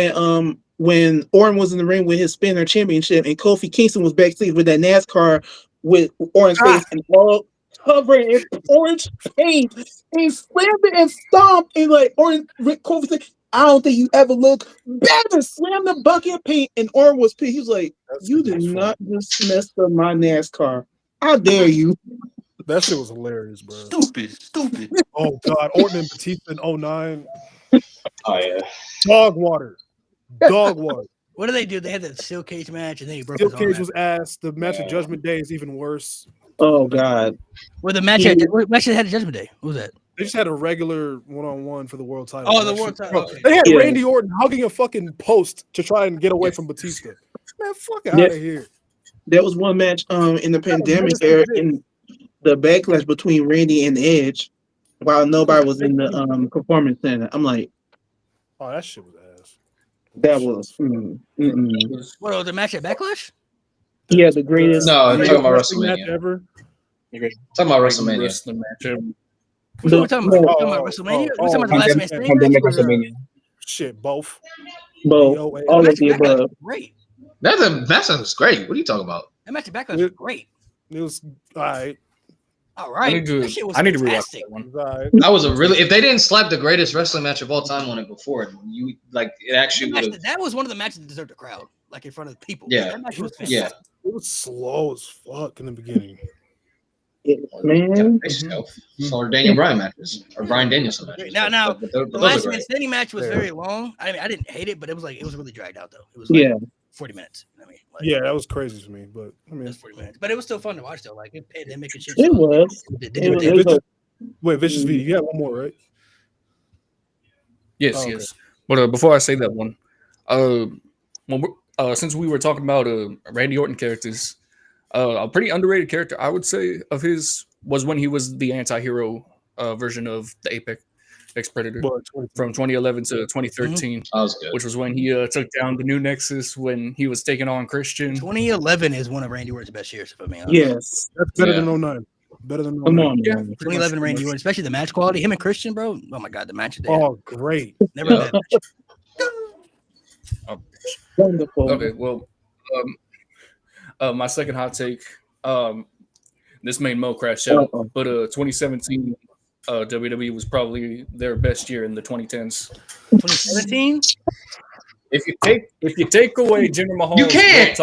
when Orton was in the ring with his spinner championship and Kofi Kingston was backstage with that NASCAR with Orton's face and all covered in orange paint. And slammed it and stomped and like Kofi said, I don't think you ever look better. Slammed the bucket of paint and Orton was pissed. He was like, you did not just mess up my NASCAR. How dare you? That shit was hilarious, bro. Stupid. Oh God, Orton and Batista in 09. Oh yeah. Dog water. What do they do? They had that steel cage match, and then he broke steel his arm. Cage was ass. The match at Judgment Day is even worse. Oh God. Well, the match had a Judgment Day. What was that? They just had a regular one-on-one for the world title. Oh, the world title. Okay. They had Randy Orton hugging a fucking post to try and get away from Batista. Man, fuck out of here. There was one match in the pandemic era in the Backlash between Randy and Edge while nobody was in the performance center. I'm like, oh, that shit was ass. That was What was the match at Backlash? Yeah, the greatest. No, I'm talking about match WrestleMania. ever. Talking about WrestleMania. We're talking about WrestleMania. We're talking about the last man standing. Shit, both. All of the above. Great. That sounds great. What are you talking about? That match at Backlash was great. It was all right. All right. I need to rewatch that one. That was a really. If they didn't slap the greatest wrestling match of all time on it before, you like it actually would have. That was one of the matches that deserved a crowd, like in front of the people. Yeah, that match was yeah. It was slow as fuck in the beginning. Man, so Daniel Bryan matches or Bryan Danielson matches. Now the last man standing match was very long. I mean, I didn't hate it, but it was really dragged out though. It was like 40 minutes. I mean, yeah, that was crazy to me, but I mean, it was 40 minutes. But it was still fun to watch though. Like it pandemic and shit. It was. Wait, Vicious V, you had one more, right? Yes, yes. But before I say that one, since we were talking about Randy Orton characters, a pretty underrated character I would say of his was when he was the anti-hero version of the Apex Predator from 2011 to 2013, which was when he took down the New Nexus when he was taking on Christian. 2011 is one of Randy Orton's best years, if I mean. Yes, that's better than 09. Better than 09. Come on, yeah. 2011 Randy Orton, especially the match quality. Him and Christian, bro. Oh my God, the match today. Oh, great. Never had that match. Wonderful. Okay, well, my second hot take. This made Mo crash out, but 2017 WWE was probably their best year in the 2010s. 2017. If you take away Jinder Mahal, you can't.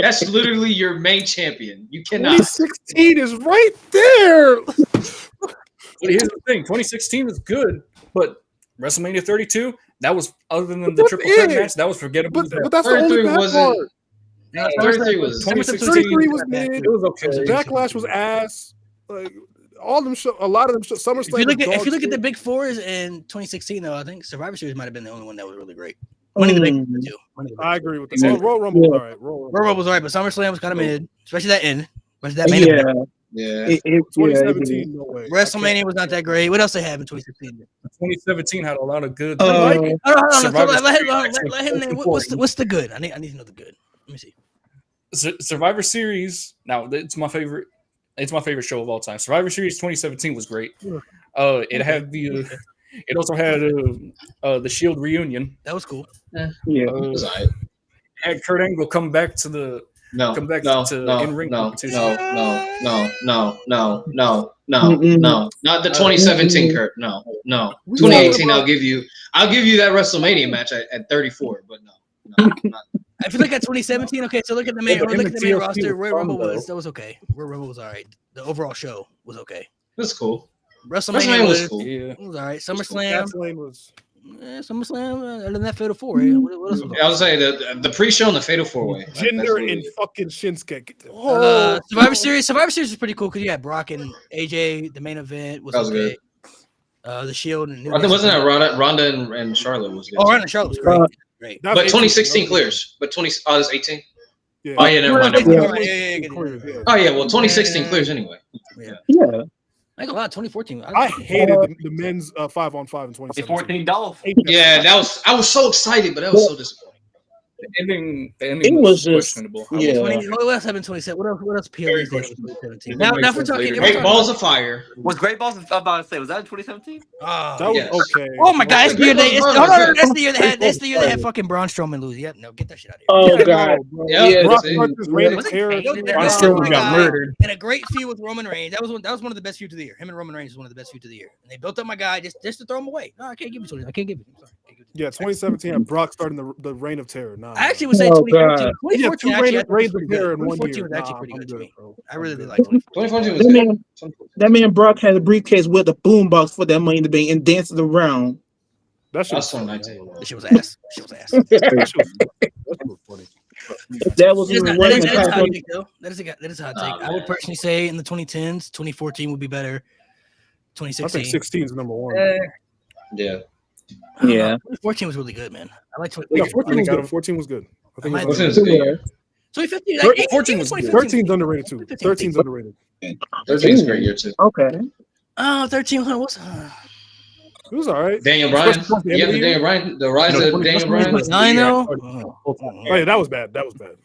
That's literally your main champion. You cannot. 2016 is right there. But here's the thing: 2016 was good, but WrestleMania 32, that was other than the triple threat match, that was forgettable. But that's the only bad part. No, 33 was 33 was mid. It was okay. Backlash was ass. Like all them show, a lot of them show. SummerSlam. If you look at the big fours in 2016, though, I think Survivor Series might have been the only one that was really great. Money in the Bank too. I agree with that. Royal Rumble was all right. Royal Rumble was all right, but SummerSlam was kind of mid, especially that end. Especially that main event. Yeah. 2017, no way. WrestleMania was not that great. What else they have in 2016? 2017 had a lot of good. Hold on. Survivor Let Series him name. What's the good? I need to know the good. Let me see. Survivor Series. Now it's my favorite. It's my favorite show of all time. Survivor Series 2017 was great. It had the. It also had the Shield reunion. That was cool. Yeah, it was alright. Had Kurt Angle come back to the. No, come back no, to no, in-ring no, competition. no, not the 2017 Kurt. No. 2018. I'll give you that WrestleMania match at 34, but no. I feel like at 2017. Okay, so look at the main roster. Royal Rumble was okay. Royal Rumble was all right. The overall show was okay. That's cool. WrestleMania was cool. Yeah, it was all right. SummerSlam was. SummerSlam. Other than that, Fatal 4-Way. What else was I would say the pre-show and the Fatal 4-Way. Jinder and fucking Shinsuke. Survivor Series was pretty cool because you had Brock and AJ. The main event was okay. Good. The Shield and I think wasn't that Ronda and Charlotte was good. Oh, Ronda and Charlotte was great. Great. But 2016 clears. But 18. Yeah. Oh yeah, never mind. Oh yeah, well 2016 clears anyway. Yeah. Like a lot. 2014. I hated the men's 5-on-5 in 2017. 2014 Dolph. Yeah, I was so excited, but that was so disappointing. The ending was just questionable. What else happened in 2017? What else PLEs did in 2017? Now if we're talking Great Balls of Fire. Was Great Balls of Fire? Was that in 2017? That was okay. Oh my God! That's the year that's the year they had. That's the year they had fucking Braun Strowman lose. Yep. No, get that shit out of here. Oh God. Braun Strowman got murdered. And a great feud with Roman Reigns. That was one of the best feuds of the year. Him and Roman Reigns was one of the best feuds of the year. And they built up my guy just to throw him away. No, I can't give it to him. I can't give it. I'm sorry. Yeah, 2017 had Brock starting the reign of terror. Nah, I actually would say 2014. 2014 reigns of terror in 1 year. 2014 was actually pretty good to me. I really did like 2014 was good. That man Brock had a briefcase with a boombox for that Money in the Bank and danced around. That's 2019. That shit was ass. That was that is a hot take. I would personally say in the 2010s, 2014 would be better. 2016. I think 16 is number one. Yeah. Yeah. 2014 was really good, man. I like 14 was good. 14 was good. I think 14 was good. 2015, 14 was good. 13's underrated too. 13's underrated. 13's a great year too. Okay. Oh, 13 was it was all right. Daniel Bryan. Yeah, the Daniel Bryan. The rise of Daniel Bryan. I know. Oh yeah, that was bad. That was bad.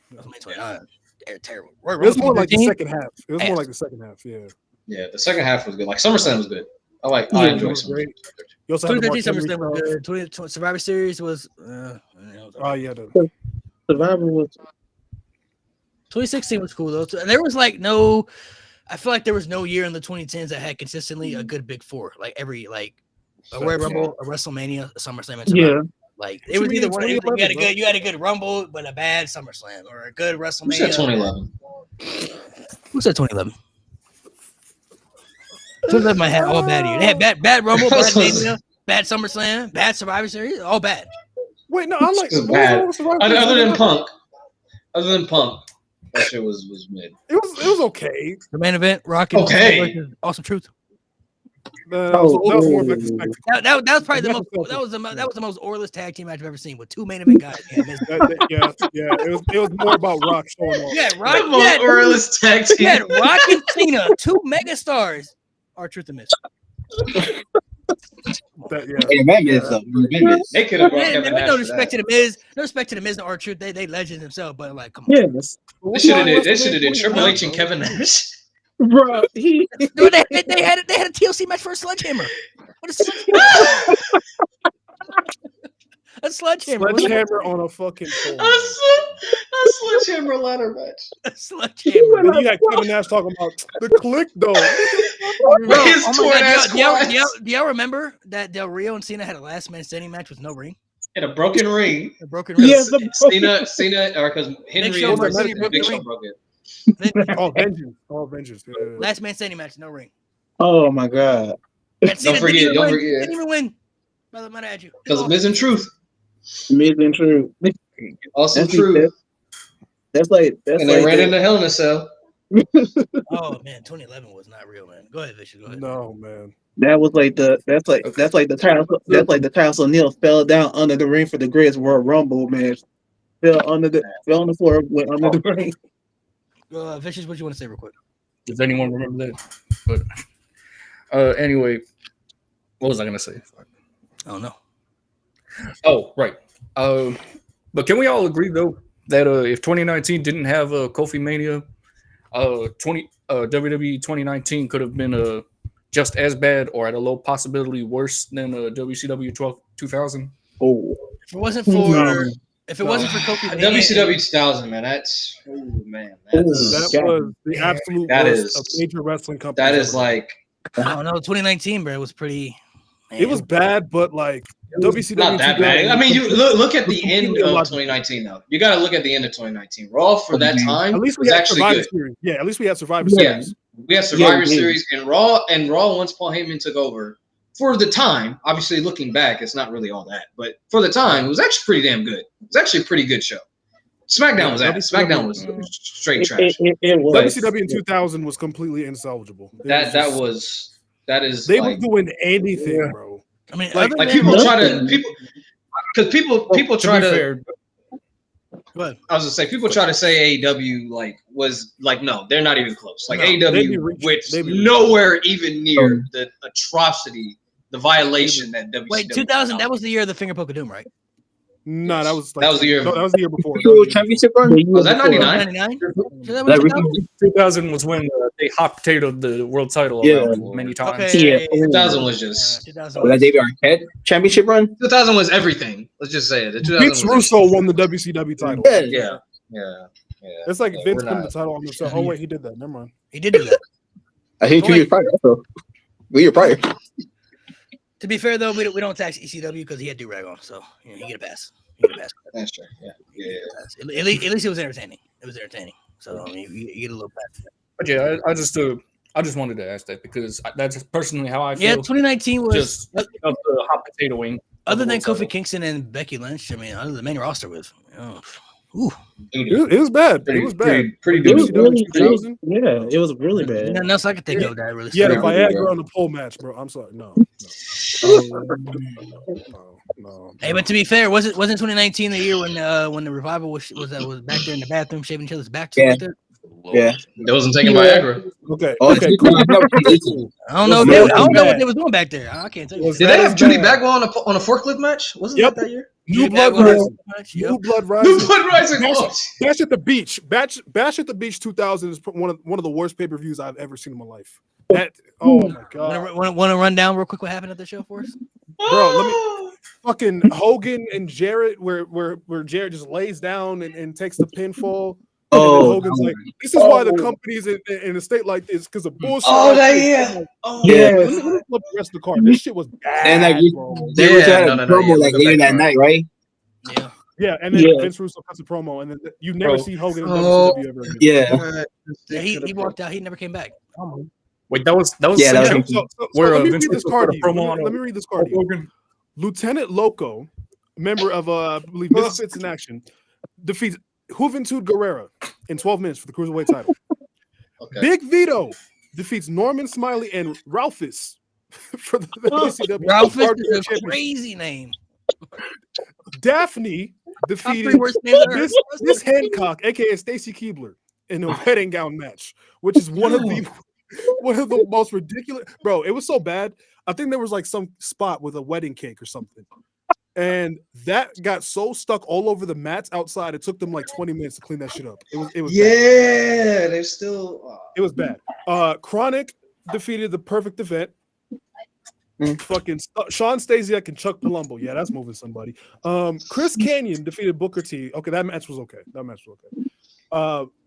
Terrible. It was more like the second half. It was more like the second half. Yeah. Yeah, the second half was good. Like SummerSlam was good. I enjoyed SummerSlam. 2013 SummerSlam was good. 20 Survivor Series was. Oh yeah. Survivor was. 2016 was cool though. There was like no. I feel like there was no year in the 2010s that had consistently a good Big Four. Like every a Royal Rumble, a WrestleMania, a SummerSlam, and Survivor. Yeah. Like it was either one. You had a good Rumble, but a bad SummerSlam, or a good WrestleMania. Who said 2011? Who said 2011? 2011 had all bad year. They had bad Rumble, bad Mania, bad SummerSlam, bad Survivor Series, all bad. Wait, no, I like bad. Other than Punk, that shit was mid. It was okay. The main event, Rock and versus Awesome Truth. That was more like the spectacle. That was probably the most. That was the most orless tag team match I've ever seen with two main event guys. Yeah. It was more about Rock showing off. Yeah, Rock. The most orless tag team. Yeah, Rock and Cena, two mega stars. R-Truth and Miz. They could have brought Kevin Nash. No respect to the Miz. No respect to the Miz and R-Truth. They legends themselves, but like, come on. Yes. They should have did Triple H and Kevin Nash. Bro, they had a TLC match for a sledgehammer. What is a sledgehammer? Sledgehammer on a fucking pole. A sledgehammer ladder match. A sledgehammer. And you had Kevin Nash talking about the click though. Do y'all remember that Del Rio and Cena had a last man standing match with no ring? In a broken ring. A broken ring. Yes, Cena, or because Henry and Big Show broke it. Vengeance. Yeah. Last man standing match, no ring. Oh my God. Don't forget. Didn't even win. Brother, might add you. Because Miz and Truth. Miz and Truth. Awesome Truth. That's like and they ran into Hell in a Cell. Oh man, 2011 was not real, man. Go ahead, Vicious. Go ahead. No, man. That was like the Titus O'Neil fell down under the ring for the greatest World Rumble, man. Fell on the floor, went under the ring. Vicious, what you want to say real quick? Does anyone remember that? But anyway, what was I gonna say? I don't know. Oh, right. But can we all agree though that if 2019 didn't have Kofi Mania, WWE 2019 could have been just as bad or at a low possibility worse than WCW 2000? Oh, if it wasn't for Kofi Mania, WCW 2000, man, that's man, that was the absolute worst of major wrestling companies. That is like, I don't know. 2019, bro, it was pretty. Man. It was bad, but like WCW not that bad. I mean, you look at the end of 2019 though. You got to look at the end of 2019. Raw for that time at least we was had actually Survivor good. Series. Yeah, at least we had Survivor Series. We had Survivor Series and Raw once Paul Heyman took over. For the time, obviously looking back, it's not really all that, but for the time, it was actually pretty damn good. It was actually a pretty good show. SmackDown was ass. SmackDown was straight trash. It was. WCW in 2000 was completely insalvageable. That is. They like, were doing anything, bro. I mean, like people try to people try to. Fair, I was gonna say people try to say AEW was no, they're not even close. Like AEW went nowhere even near the atrocity, the violation that WCW. Wait, 2000? That was the year of the Finger Poke of Doom, right? No, that was the year. No, that was the year before. Championship run? Was that 99? 2000 was when they hot potatoed the world title many times. Okay. 2000 was just. Was that David Arquette championship run? 2000 was everything. Let's just say it. Vince Russo won the WCW title. Yeah. It's like Vince put the title on himself. Oh wait, he did that. Never mind. He did do that. I think 2 years prior. So 2 years prior. To be fair though, we don't tax ECW because he had do-rag on, so you get a pass. That's true. Yeah. At least it was entertaining. It was entertaining. So I mean, you get a little pass. But yeah, I just wanted to ask that because that's personally how I feel. Yeah, 2019 was just the hot potatoing. Other than Kofi Kingston and Becky Lynch, I mean, other than the main roster was. It was bad. It was bad. Pretty good. It was really bad. Nothing else I could think of that really. Yeah, the Viagra on the pole match, bro. I'm sorry. No. Hey, but to be fair, wasn't 2019 the year when the Revival was back there in the bathroom shaving each other's back? Yeah. Yeah. That wasn't taking Viagra. Okay. I don't know. I don't know what they was doing back there. I can't tell you. Did they have Judy Bagwell on a forklift match? Wasn't that year? New Blood Rising. New Blood Rising. Bash at the Beach. Bash at the Beach 2000 is one of the worst pay-per-views I've ever seen in my life. Oh my god. Want to run down real quick what happened at the show for us? Bro, let me fucking Hogan and Jarrett where Jarrett just lays down and takes the pinfall. Hogan's like, this is why the company's in a state like this because of bullshit. Yeah. Let me flip the rest of the card. This shit was bad. And like they were trying to promo like later that night, right? Yeah, and then Vince Russo cuts a promo, and then you never see Hogan in WCW ever again. Yeah, he walked out. He never came back. Wait, that was let me read this card. Let me read this card. Lieutenant Loco, member of I believe Misfits in Action, defeats Juventud Guerrera in 12 minutes for the Cruiserweight title. Big Vito defeats Norman Smiley and Ralphus for the WCW. Ralphus is a crazy name. Daphne defeated Miss Hancock, aka Stacy Keibler, in a wedding gown match, which is one of the most ridiculous. Bro, it was so bad. I think there was like some spot with a wedding cake or something. And that got so stuck all over the mats outside, it took them like 20 minutes to clean that shit up. It was bad. They're still. It was bad. Chronic defeated the Perfect Event. Fucking Sean Stasiak and Chuck Palumbo. Yeah, that's moving somebody. Chris Kanyon defeated Booker T. Okay, that match was okay.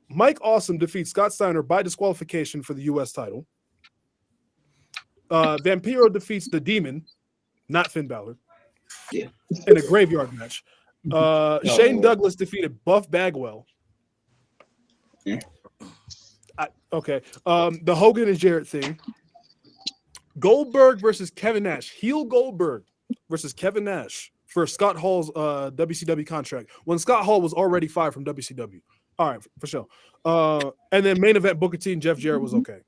Mike Awesome defeats Scott Steiner by disqualification for the U.S. title. Vampiro defeats the Demon, not Finn Balor. Yeah. In a graveyard match. Shane Douglas defeated Buff Bagwell. Yeah. The Hogan and Jarrett thing. Goldberg versus Kevin Nash. Heel Goldberg versus Kevin Nash for Scott Hall's WCW contract when Scott Hall was already fired from WCW. All right, for sure. And then main event Booker T and Jeff Jarrett was okay.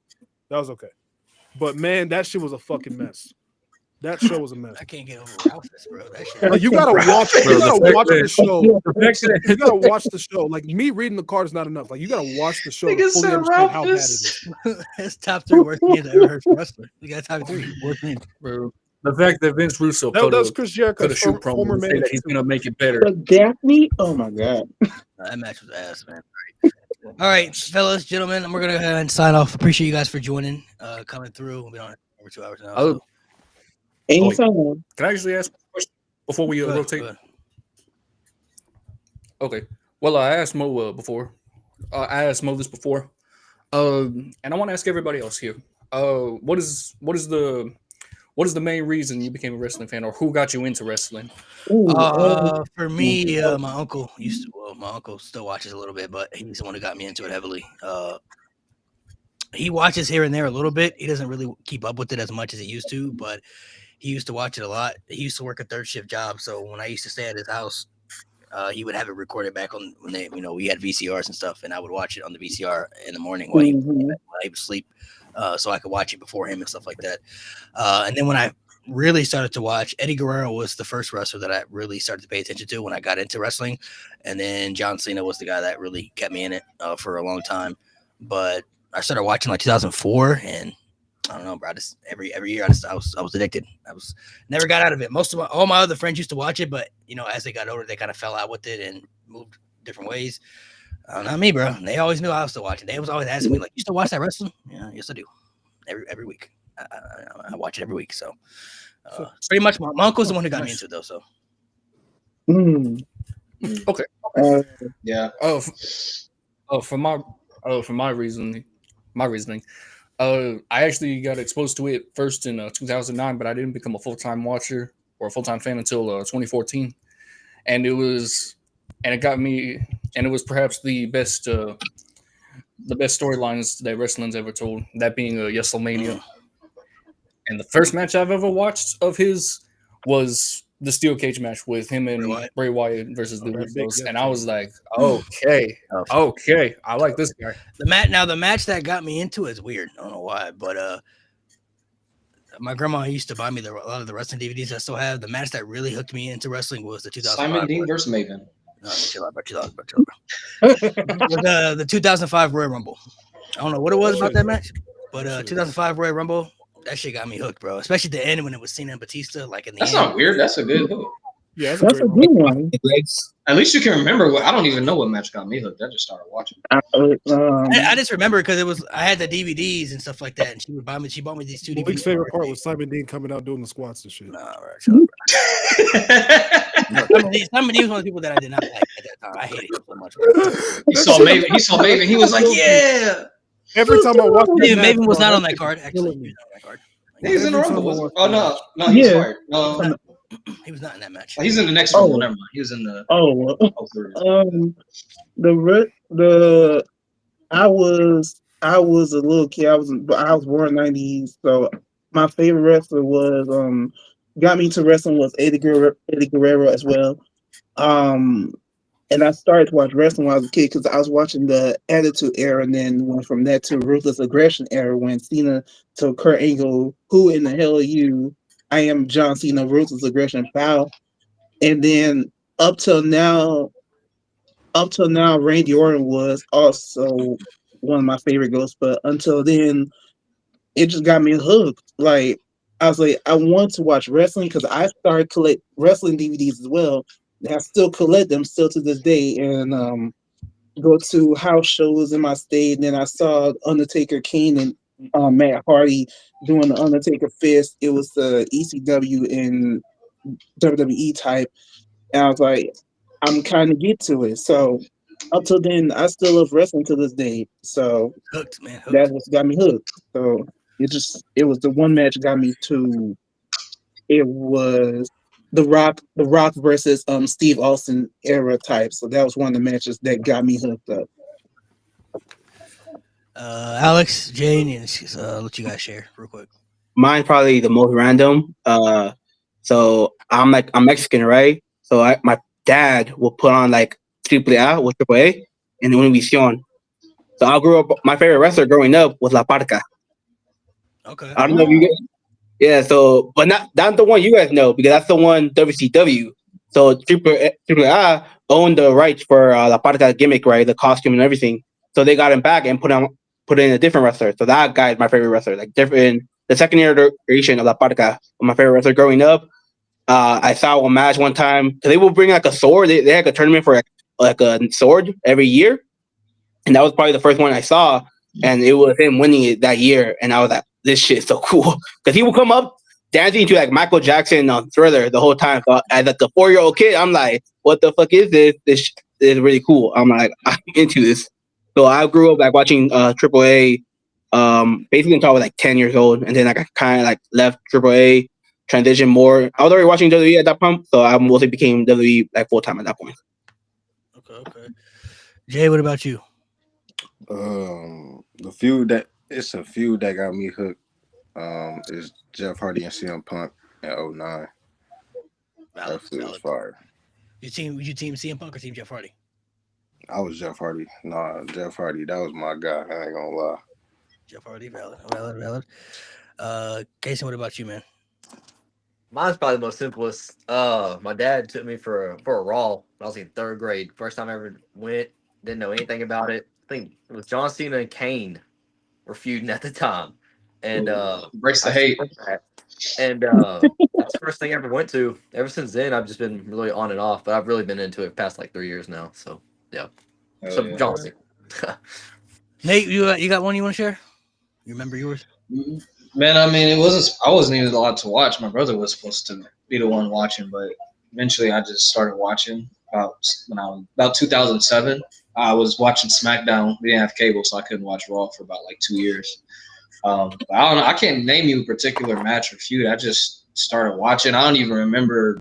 That was okay. But man, that shit was a fucking mess. That show was a mess. I can't get over Ralphus, bro. That shit. Like, you gotta watch. You Bro, gotta watch the show. The You gotta watch the show. Like me reading the card is not enough. Like you gotta watch the show to Nigga fully said understand how bad it Ralphus. is. That's top 3 worst names I ever heard from wrestler. We got top 3 worst names. Bro, the fact that Vince Russo That was Chris Jericho's could have shoot promo former and say manager that he's too. gonna make it better. But Daphne, oh my god. That match was ass, man. All right, fellas, gentlemen, we're gonna go ahead and sign off. Appreciate you guys for joining, coming through. We'll be on over 2 hours now. So. Anytime. Can I actually ask a question before we rotate? Go ahead. Okay. Well, I asked Mo before. I asked Mo this before, and I want to ask everybody else here. What is the main reason you became a wrestling fan, or who got you into wrestling? For me, my uncle used to. Well, my uncle still watches a little bit, but he's the one who got me into it heavily. He watches here and there a little bit. He doesn't really keep up with it as much as he used to, but he used to watch it a lot. He used to work a third shift job, so when I used to stay at his house, he would have it recorded back on when they, we had VCRs and stuff, and I would watch it on the VCR in the morning while he was asleep, so I could watch it before him and stuff like that. And then when I really started to watch, Eddie Guerrero was the first wrestler that I really started to pay attention to when I got into wrestling, and then John Cena was the guy that really kept me in it for a long time. But I started watching like 2004, and I don't know, bro. Just every year I was addicted. I was never got out of it. All my other friends used to watch it, but as they got older, they kind of fell out with it and moved different ways. Not me, bro. They always knew I was still watching. They was always asking me like, "You still watch that wrestling?" Yeah, yes, I do. Every week, I watch it every week. So pretty much, my uncle's the one who got me into it, though. So Okay. Yeah. For my reasoning, I actually got exposed to it first in 2009, but I didn't become a full-time watcher or a full-time fan until 2014, and it was perhaps the best storylines that wrestling's ever told. That being WrestleMania, and the first match I've ever watched of his was the steel cage match with him and Bray Wyatt versus the Usos, and I was like, okay, I like this guy. The match that got me into it is weird. I don't know why, but my grandma used to buy me a lot of the wrestling DVDs I still have. The match that really hooked me into wrestling was the 2005 Simon Dean versus Maven. No, chill out. The 2005 Royal Rumble. I don't know what it was about that match, but 2005 Royal Rumble. That shit got me hooked, bro. Especially the end when it was Cena and Batista. Like in the That's end. not weird. That's a good hook. Yeah, that's a good one. At least you can remember I don't even know what match got me hooked. I just started watching. I just remember because I had the DVDs and stuff like that, and she bought me these 2 DVDs. Malik's favorite part was Simon Dean coming out doing the squats and shit. Nah, right. Simon Dean was one of the people that I did not like at that time. I hated him so much. Bro. He saw Maven. He was like, yeah. Every time I watched Maven was not on that card. Actually, he was not on that card. He's in the Rumble. Oh no, he's fired. No, he was not in that match. He's in the next Rumble. Never mind. He was in the. I was a little kid. I was born in '90s, so my favorite wrestler was got me to wrestling was Eddie Guerrero as well. And I started to watch wrestling when I was a kid because I was watching the Attitude Era, and then went from that to Ruthless Aggression Era when Cena told Kurt Angle, "Who in the hell are you? I am John Cena, Ruthless Aggression Foul." And then up till now, Randy Orton was also one of my favorite ghosts. But until then, it just got me hooked. Like I was like, I want to watch wrestling because I started collect wrestling DVDs as well. I still collect them still to this day, and go to house shows in my state. And then I saw Undertaker, Kane, and Matt Hardy doing the Undertaker fist. It was the ECW and WWE type, and I was like, I'm kind of get to it. So up till then, I still love wrestling to this day. So hooked, man. That's what got me hooked. So it was the one match got me to. It was The Rock versus Steve Austin era type. So that was one of the matches that got me hooked up. Alex, Jane, let you guys share real quick. Mine probably the most random. So I'm Mexican, right? So my dad will put on like AAA with AAA and Univision. So I grew up. My favorite wrestler growing up was La Parca. Okay. I don't know if you guys. Yeah, so but not the one you guys know because that's the one WCW. So Triple A owned the rights for La Parca gimmick, right? The costume and everything. So they got him back and put in a different wrestler. So that guy is my favorite wrestler. Like different the second iteration of La Parca, my favorite wrestler growing up. I saw a match one time. They will bring like a sword. They had a tournament for like a sword every year, and that was probably the first one I saw. And it was him winning it that year, and I was like, "This shit is so cool." Because he would come up dancing to like Michael Jackson on Thriller the whole time. So as like a 4-year-old kid, I'm like, "What the fuck is this? This is really cool." I'm like, I'm into this. So I grew up like watching AAA, basically until I was like 10 years old, and then like I kind of like left AAA. Transition more. I was already watching WWE at that point, so I mostly became WWE like full time at that point. Okay. Jay, what about you? The feud that got me hooked. Is Jeff Hardy and CM Punk in 2009. That feud was fire. You team CM Punk or team Jeff Hardy? I was Jeff Hardy. Nah, Jeff Hardy. That was my guy. I ain't gonna lie. Jeff Hardy, valid. Casey, what about you, man? Mine's probably the most simplest. My dad took me for a Raw when I was in 3rd grade. First time I ever went. Didn't know anything about it. I think it was John Cena and Kane were feuding at the time. And breaks the hate. And that's the first thing I ever went to. Ever since then, I've just been really on and off. But I've really been into it past like 3 years now. So yeah. John Cena. Nate, you got one you want to share? You remember yours? Man, I mean, I wasn't even allowed to watch. My brother was supposed to be the one watching, but eventually I just started watching about 2007. I was watching SmackDown. We didn't have cable, so I couldn't watch Raw for about like 2 years. But I don't know. I can't name you a particular match or feud. I just started watching. I don't even remember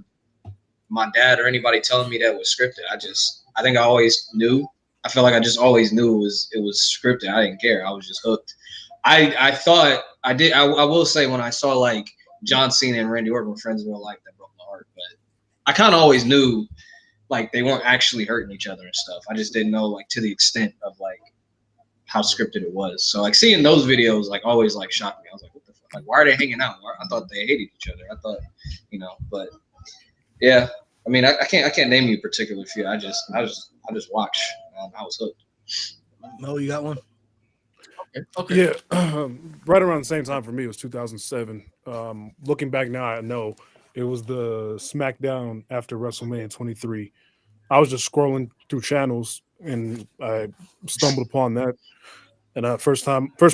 my dad or anybody telling me that was scripted. I think I always knew. I feel like I just always knew it was scripted. I didn't care. I was just hooked. I thought I did. I will say when I saw like John Cena and Randy Orton were friends in real life, that broke my heart. But I kind of always knew like they weren't actually hurting each other and stuff. I just didn't know like to the extent of like how scripted it was. So like seeing those videos like always like shocked me. I was like, what the fuck? Like why are they hanging out? I thought they hated each other. I thought, but yeah. I mean, I can't name you a particular feud. I just watch. I was hooked. Mo, you got one? Okay. Yeah, right around the same time for me, it was 2007. Looking back now, I know it was the SmackDown after WrestleMania 23. I was just scrolling through channels and I stumbled upon that. And first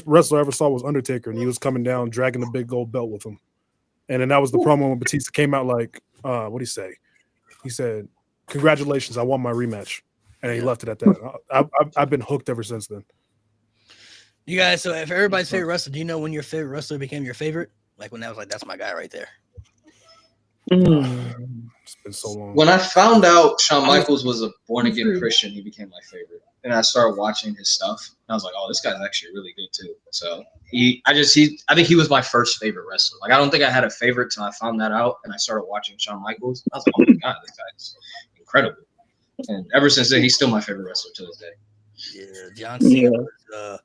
wrestler I ever saw was Undertaker, and he was coming down dragging the big gold belt with him. And then that was the promo when Batista came out like, what did he say? He said, "Congratulations, I won my rematch," and he left it at that. I've been hooked ever since then. You guys, so if everybody's favorite wrestler, do you know when your favorite wrestler became your favorite? Like when that was like, that's my guy right there. It's been so long. When I found out Shawn Michaels was a born-again Christian, he became my favorite. And I started watching his stuff. And I was like, oh, this guy's actually really good too. So I think he was my first favorite wrestler. Like I don't think I had a favorite till I found that out and I started watching Shawn Michaels. I was like, oh my God, this guy's incredible. And ever since then, he's still my favorite wrestler to this day. Yeah, John Cena was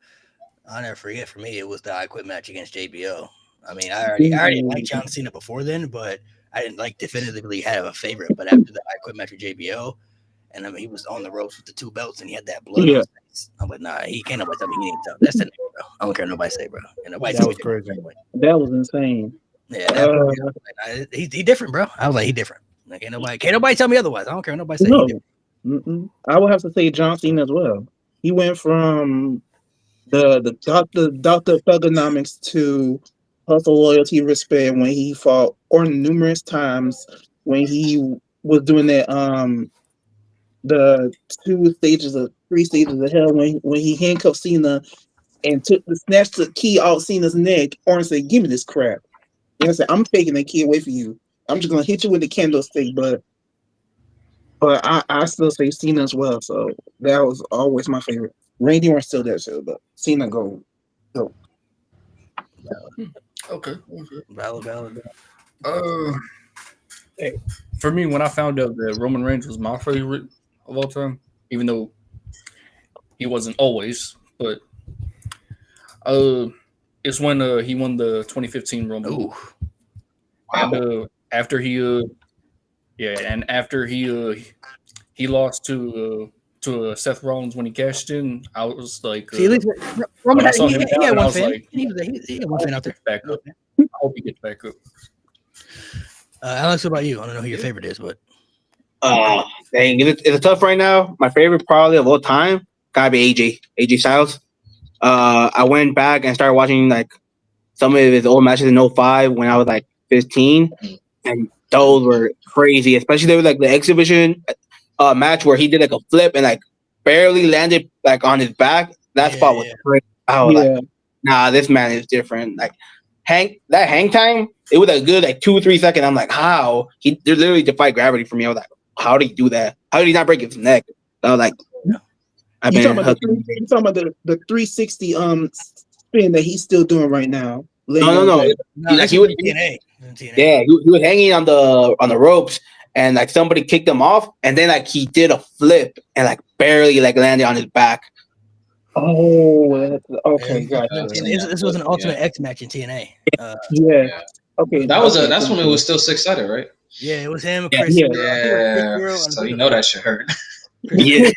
I'll never forget. For me, it was the I Quit match against JBL. I mean, I already liked John Cena before then, but I didn't like definitively have a favorite. But after the I Quit match with JBL, and I mean, he was on the ropes with the 2 belts, and he had that blood on his face. I'm like, nah, he can't nobody tell me he ain't tough. That's the name, bro. I don't care what nobody say, bro. And nobody that was crazy. That was insane. Yeah, he different, bro. I was like, he different. Like, can't nobody tell me otherwise. I don't care what nobody say. No. I would have to say John Cena as well. He went from the Dr. Thugonomics to hustle, loyalty, respect when he fought Orton numerous times, when he was doing that the 3 stages of hell when he handcuffed Cena and snatched the key out Cena's neck. Orton said, "Give me this crap." And I said, "I'm taking that key away from you. I'm just gonna hit you with the candlestick." But I still say Cena as well. So that was always my favorite. Randy Orton's still there too, but Cena go. Okay. Valid. Hey, for me, when I found out that Roman Reigns was my favorite of all time, even though he wasn't always, but It's when he won the 2015 Rumble. Ooh. And after he lost to Seth Rollins when he cashed in, I was like, See, at least Roman, when I saw him he down, had I one was fan. like, He had one fan out there. back up. Okay. I hope he gets back up. Alex, what about you? I don't know who your favorite is, but Dang, it's tough right now. My favorite probably of all time gotta be AJ Styles. I went back and started watching like some of his old matches in 05 when I was like 15, and those were crazy. Especially there was like the exhibition match where he did like a flip and like barely landed like on his back. That spot was crazy. I was like, nah, this man is different. Like hang time, it was a good like 2 or 3 seconds. I'm like, how he literally defied gravity for me. I was like, how did he do that? How did he not break his neck? I was like, You're talking about the 360 spin that he's still doing right now. No. He was TNA. Yeah, he was hanging on the ropes, and like somebody kicked him off, and then like he did a flip and like barely like landed on his back. Oh, okay, gotcha. This was an Ultimate X match in TNA. Okay, that's when it was still 6-sided, right? Yeah, it was him, Chris. So you know that shit hurt. Yeah.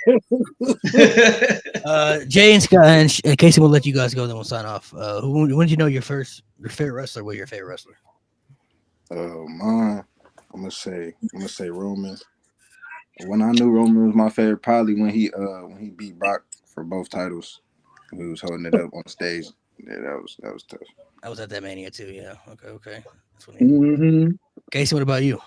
Jay and Scott and Casey will let you guys go, then we'll sign off. When did you know your favorite wrestler was your favorite wrestler? Mine, I'm gonna say Roman. When I knew Roman was my favorite, probably when he beat Brock for both titles. He was holding it up on stage. Yeah, that was tough. I was at that Mania too. Yeah. Okay. That's what Casey, what about you?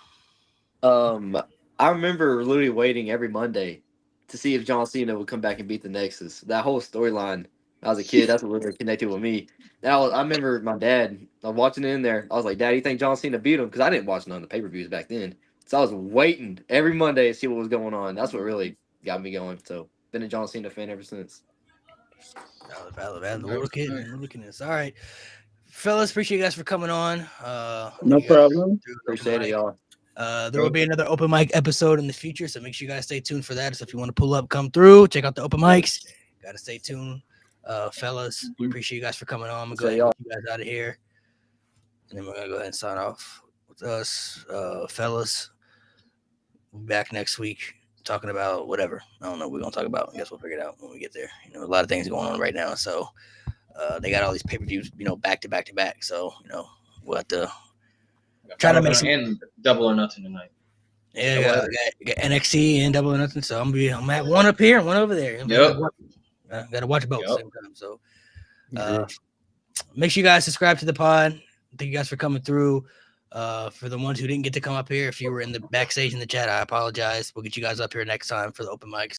I remember literally waiting every Monday to see if John Cena would come back and beat the Nexus. That whole storyline, I was a kid, that's what really connected with me. I remember my dad, I was watching it in there. I was like, Dad, you think John Cena beat him? Because I didn't watch none of the pay-per-views back then. So I was waiting every Monday to see what was going on. That's what really got me going. So been a John Cena fan ever since. Valid. Look at this. All right. Fellas, appreciate you guys for coming on. No problem. Appreciate it, y'all. There will be another open mic episode in the future, so make sure you guys stay tuned for that. So if you want to pull up, come through, check out the open mics. Gotta stay tuned, fellas. We appreciate you guys for coming on. I'm gonna go ahead and get you guys out of here, and then we're gonna go ahead and sign off with us, fellas. We'll be back next week talking about whatever. I don't know what we're gonna talk about. I guess we'll figure it out when we get there. You know, a lot of things going on right now, so they got all these pay-per-views, back to back. So we'll have to try to make some and Double or Nothing tonight. Yeah, got NXT and Double or Nothing. So I'm gonna have one up here and one over there. Gotta watch both at the same time. So make sure you guys subscribe to the pod. Thank you guys for coming through. For the ones who didn't get to come up here, if you were in the backstage in the chat, I apologize. We'll get you guys up here next time for the open mics.